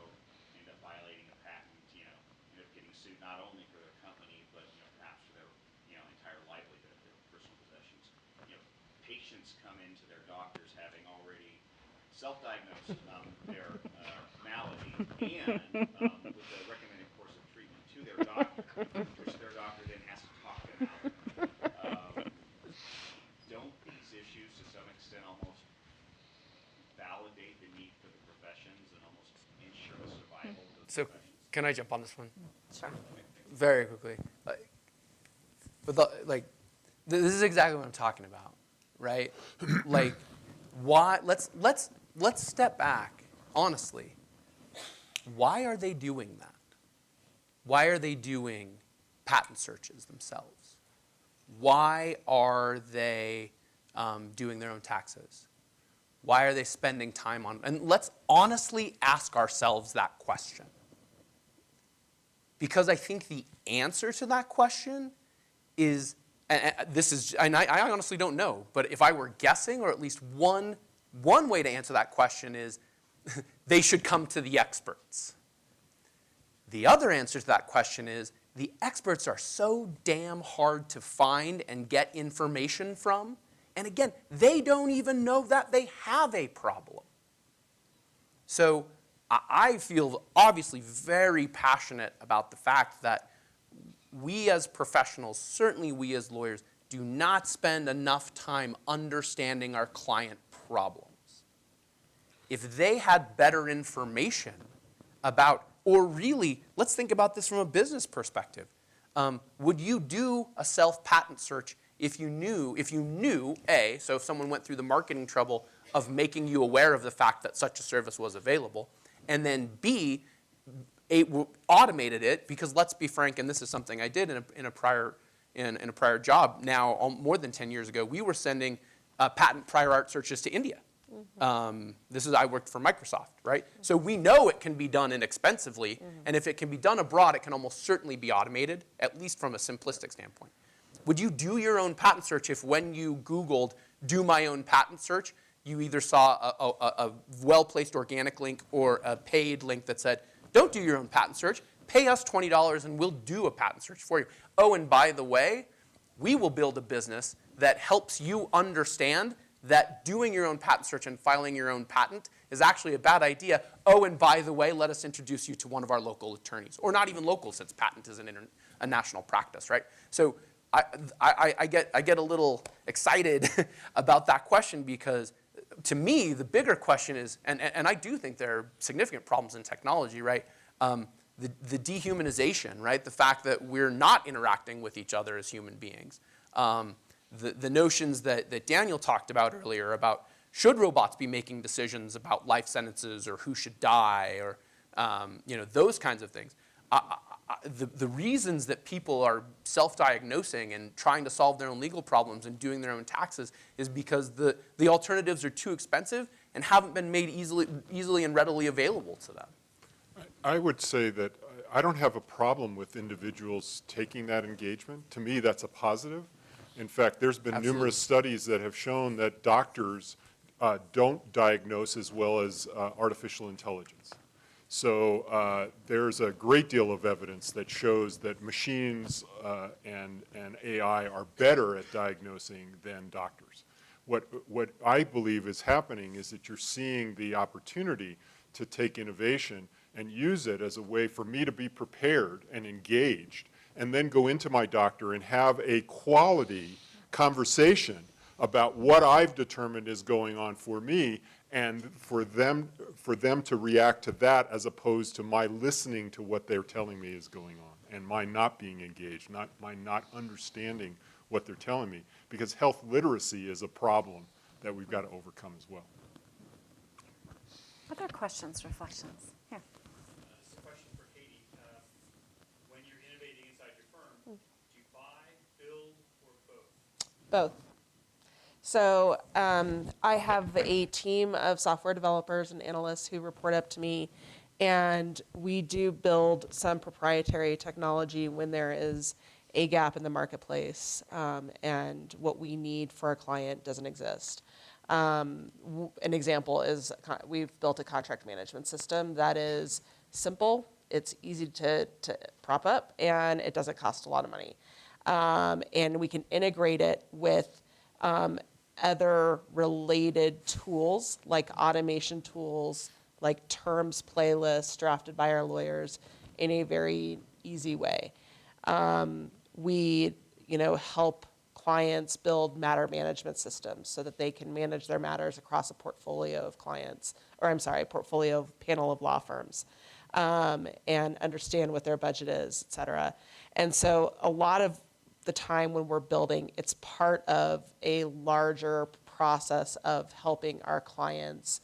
end up violating a patent, end up getting sued not only for their company, but perhaps for their entire livelihood of their personal possessions. Patients come into their doctors having already self-diagnosed their malady and with the recommended course of treatment to their doctor, which their doctor then has to talk them out of. Don't these issues to some extent almost validate the need for the professions and almost ensure the survival of those So professions? can I jump on this one? Sure. Very quickly. This is exactly what I'm talking about, right? Why? Let's step back, honestly. Why are they doing that? Why are they doing patent searches themselves? Why are they doing their own taxes? Why are they spending time on? And let's honestly ask ourselves that question. Because I think the answer to that question is, and I honestly don't know, but if I were guessing, or at least one way to answer that question is, they should come to the experts. The other answer to that question is, the experts are so damn hard to find and get information from, and again, they don't even know that they have a problem. So I feel obviously very passionate about the fact that we as professionals, certainly we as lawyers, do not spend enough time understanding our client problems. If they had better information about, or really, let's think about this from a business perspective. Would you do a self-patent search if you knew, A, so if someone went through the marketing trouble of making you aware of the fact that such a service was available, and then B, automated it, because let's be frank, and this is something I did in a prior job now more than 10 years ago, we were sending patent prior art searches to India. I worked for Microsoft, right? So we know it can be done inexpensively, and if it can be done abroad, it can almost certainly be automated, at least from a simplistic standpoint. Would you do your own patent search if when you Googled, do my own patent search, you either saw a well-placed organic link or a paid link that said, don't do your own patent search, pay us $20 and we'll do a patent search for you. Oh, and by the way, we will build a business that helps you understand that doing your own patent search and filing your own patent is actually a bad idea. Oh, and by the way, let us introduce you to one of our local attorneys. Or not even local, since patent is a national practice, right? So I get a little excited about that question, because to me, the bigger question is, and I do think there are significant problems in technology, right? The dehumanization, right? The fact that we're not interacting with each other as human beings. The notions that Daniel talked about earlier about should robots be making decisions about life sentences or who should die or those kinds of things? The reasons that people are self-diagnosing and trying to solve their own legal problems and doing their own taxes is because the alternatives are too expensive and haven't been made easily and readily available to them. I would say that I don't have a problem with individuals taking that engagement. To me, that's a positive. In fact, there's been Absolutely. numerous studies that have shown that doctors don't diagnose as well as artificial intelligence. So there's a great deal of evidence that shows that machines and AI are better at diagnosing than doctors. What I believe is happening is that you're seeing the opportunity to take innovation and use it as a way for me to be prepared and engaged, and then go into my doctor and have a quality conversation about what I've determined is going on for me, and for them to react to that as opposed to my listening to what they're telling me is going on and my not being engaged, my not understanding what they're telling me, because health literacy is a problem that we've got to overcome as well. Other questions, reflections? Here. This is a question for Katie. When you're innovating inside your firm, do you buy, build, or both? Both. So I have a team of software developers and analysts who report up to me, and we do build some proprietary technology when there is a gap in the marketplace and what we need for a client doesn't exist. An example is we've built a contract management system that is simple, it's easy to prop up, and it doesn't cost a lot of money. And we can integrate it with other related tools like automation tools, like terms playlists drafted by our lawyers in a very easy way. We help clients build matter management systems so that they can manage their matters across a portfolio of clients, portfolio panel of law firms, and understand what their budget is, et cetera. And so a lot of the time when we're building, it's part of a larger process of helping our clients,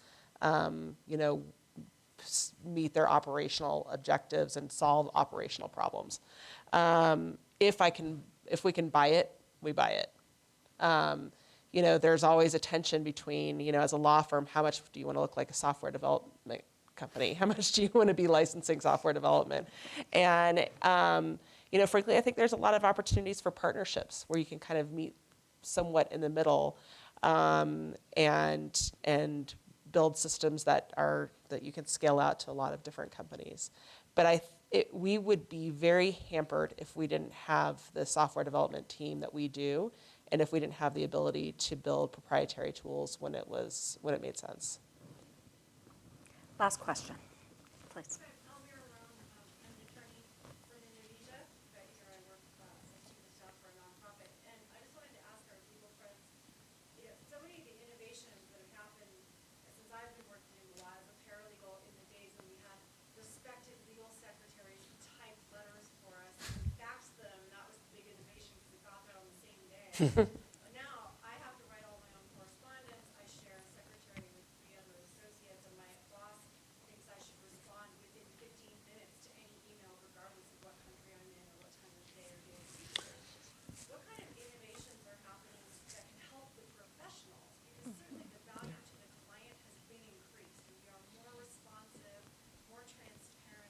meet their operational objectives and solve operational problems. If we can buy it, we buy it. There's always a tension between, as a law firm, how much do you want to look like a software development company? How much do you want to be licensing software development? And, frankly, I think there's a lot of opportunities for partnerships where you can kind of meet somewhat in the middle and build systems that you can scale out to a lot of different companies. But we would be very hampered if we didn't have the software development team that we do, and if we didn't have the ability to build proprietary tools when it made sense. Last question, please. Now I have to write all my own correspondence. I share a secretary with 3 other associates, and my boss thinks I should respond within 15 minutes to any email, regardless of what country I'm in or what time of day or day of week. What kind of innovations are happening that can help the professionals? Because certainly the value to the client has been increased. We are more responsive, more transparent,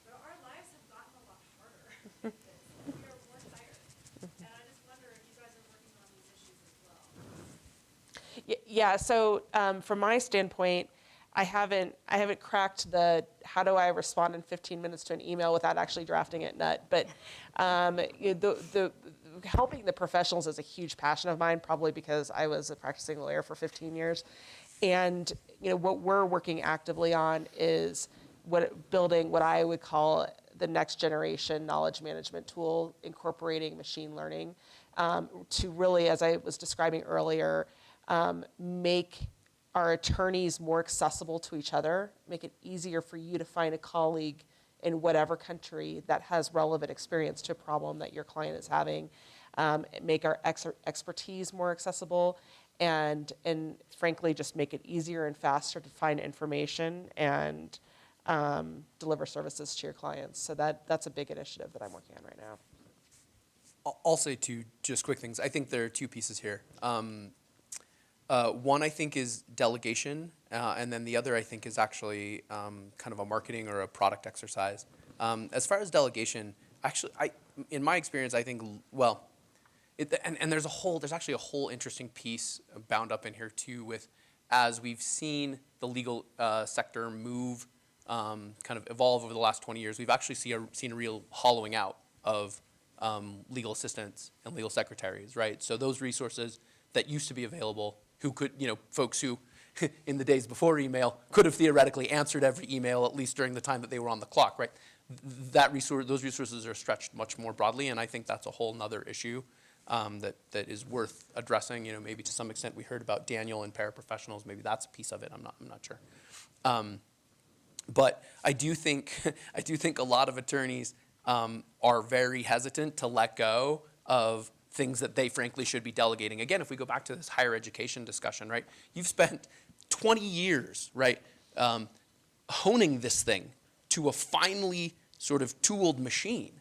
but our lives have gotten a lot harder. We are more tired. And I just wonder if you guys are working on these issues as well. Yeah, so from my standpoint, I haven't cracked the how do I respond in 15 minutes to an email without actually drafting it nut. But the helping the professionals is a huge passion of mine, probably because I was a practicing lawyer for 15 years. And what we're working actively on is building what I would call the next generation knowledge management tool, incorporating machine learning to really, as I was describing earlier, make our attorneys more accessible to each other, make it easier for you to find a colleague in whatever country that has relevant experience to a problem that your client is having, make our expertise more accessible, and frankly, just make it easier and faster to find information and deliver services to your clients. So that's a big initiative that I'm working on right now. I'll say two just quick things. I think there are two pieces here. One, I think, is delegation, and then the other, I think, is actually kind of a marketing or a product exercise. As far as delegation, actually, in my experience, I think, well, there's actually a whole interesting piece bound up in here too, with as we've seen the legal sector move, kind of evolve over the last 20 years, we've actually seen a real hollowing out of legal assistants and legal secretaries, right? So those resources that used to be available, who could, folks who in the days before email could have theoretically answered every email, at least during the time that they were on the clock, right? Those resources are stretched much more broadly, and I think that's a whole nother issue that is worth addressing. Maybe to some extent we heard about Daniel and paraprofessionals. Maybe that's a piece of it. I'm not sure. But I do think a lot of attorneys are very hesitant to let go of things that they frankly should be delegating. Again, if we go back to this higher education discussion, right? You've spent 20 years, right, honing this thing to a finely sort of tooled machine.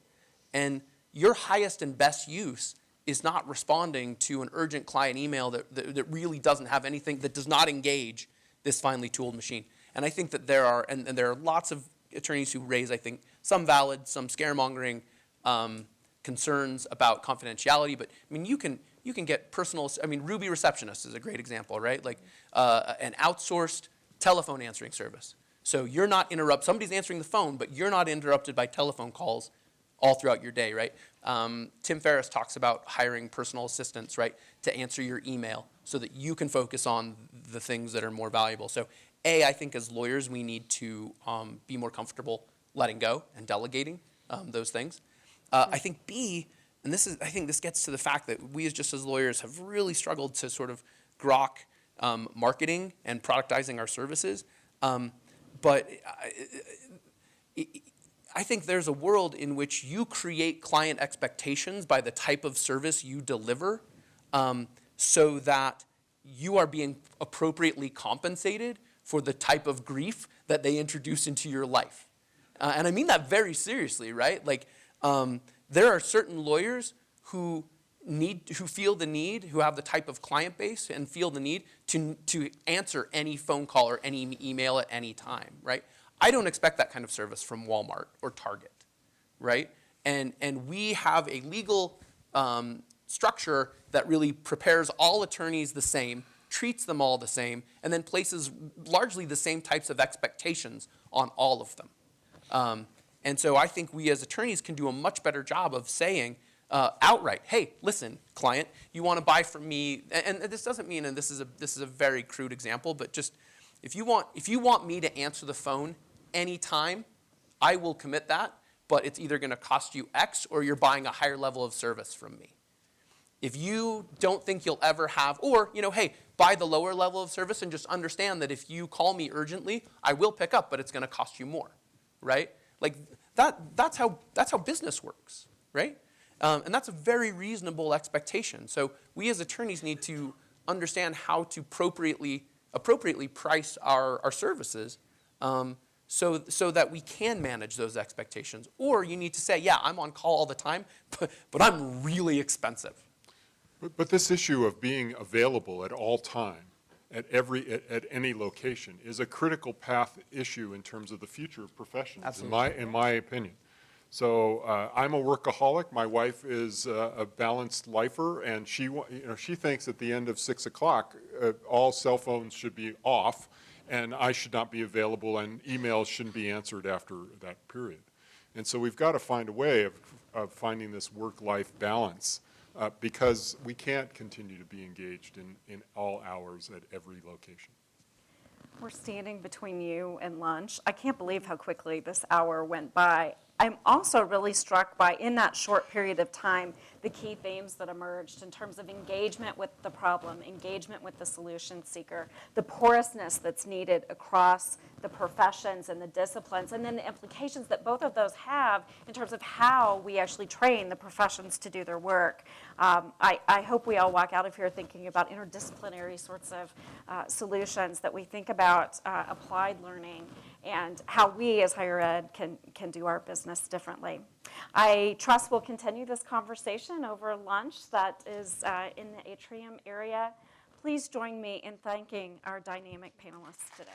And your highest and best use is not responding to an urgent client email that really doesn't have anything, that does not engage this finely tooled machine. And I think that there are lots of attorneys who raise, I think, some valid, some scaremongering concerns about confidentiality. But I mean, you can get personal. I mean, Ruby Receptionist is a great example, right? Like an outsourced telephone answering service. So you're not interrupted. Somebody's answering the phone, but you're not interrupted by telephone calls all throughout your day, right? Tim Ferriss talks about hiring personal assistants, right, to answer your email so that you can focus on the things that are more valuable. So I think as lawyers, we need to be more comfortable letting go and delegating those things. I think B, and I think this gets to the fact that we as lawyers have really struggled to sort of grok marketing and productizing our services. But I think there's a world in which you create client expectations by the type of service you deliver, so that you are being appropriately compensated for the type of grief that they introduce into your life. And I mean that very seriously, right? Like, there are certain lawyers who feel the need, who have the type of client base and feel the need to answer any phone call or any email at any time, right? I don't expect that kind of service from Walmart or Target, right? And we have a legal structure that really prepares all attorneys the same, treats them all the same, and then places largely the same types of expectations on all of them. And so I think we as attorneys can do a much better job of saying outright, hey, listen, client, you want to buy from me, and this doesn't mean, and this is a very crude example, but just if you want me to answer the phone anytime, I will commit that, but it's either going to cost you X or you're buying a higher level of service from me. If you don't think you'll ever have, or, hey, buy the lower level of service and just understand that if you call me urgently, I will pick up, but it's going to cost you more, right? Like that's how business works, right? And that's a very reasonable expectation. So we as attorneys need to understand how to appropriately price our services, so that we can manage those expectations. Or you need to say, yeah, I'm on call all the time, but I'm really expensive. But this issue of being available at all time, at any location, is a critical path issue in terms of the future of professions, in my opinion. So I'm a workaholic. My wife is a balanced lifer, and she thinks at the end of 6 o'clock, all cell phones should be off, and I should not be available, and emails shouldn't be answered after that period. And so we've got to find a way of finding this work-life balance, because we can't continue to be engaged in all hours at every location. We're standing between you and lunch. I can't believe how quickly this hour went by. I'm also really struck by, in that short period of time, the key themes that emerged in terms of engagement with the problem, engagement with the solution seeker, the porousness that's needed across the professions and the disciplines, and then the implications that both of those have in terms of how we actually train the professions to do their work. I hope we all walk out of here thinking about interdisciplinary sorts of solutions, that we think about applied learning and how we as higher ed can do our business differently. I trust we'll continue this conversation over lunch that is in the atrium area. Please join me in thanking our dynamic panelists today.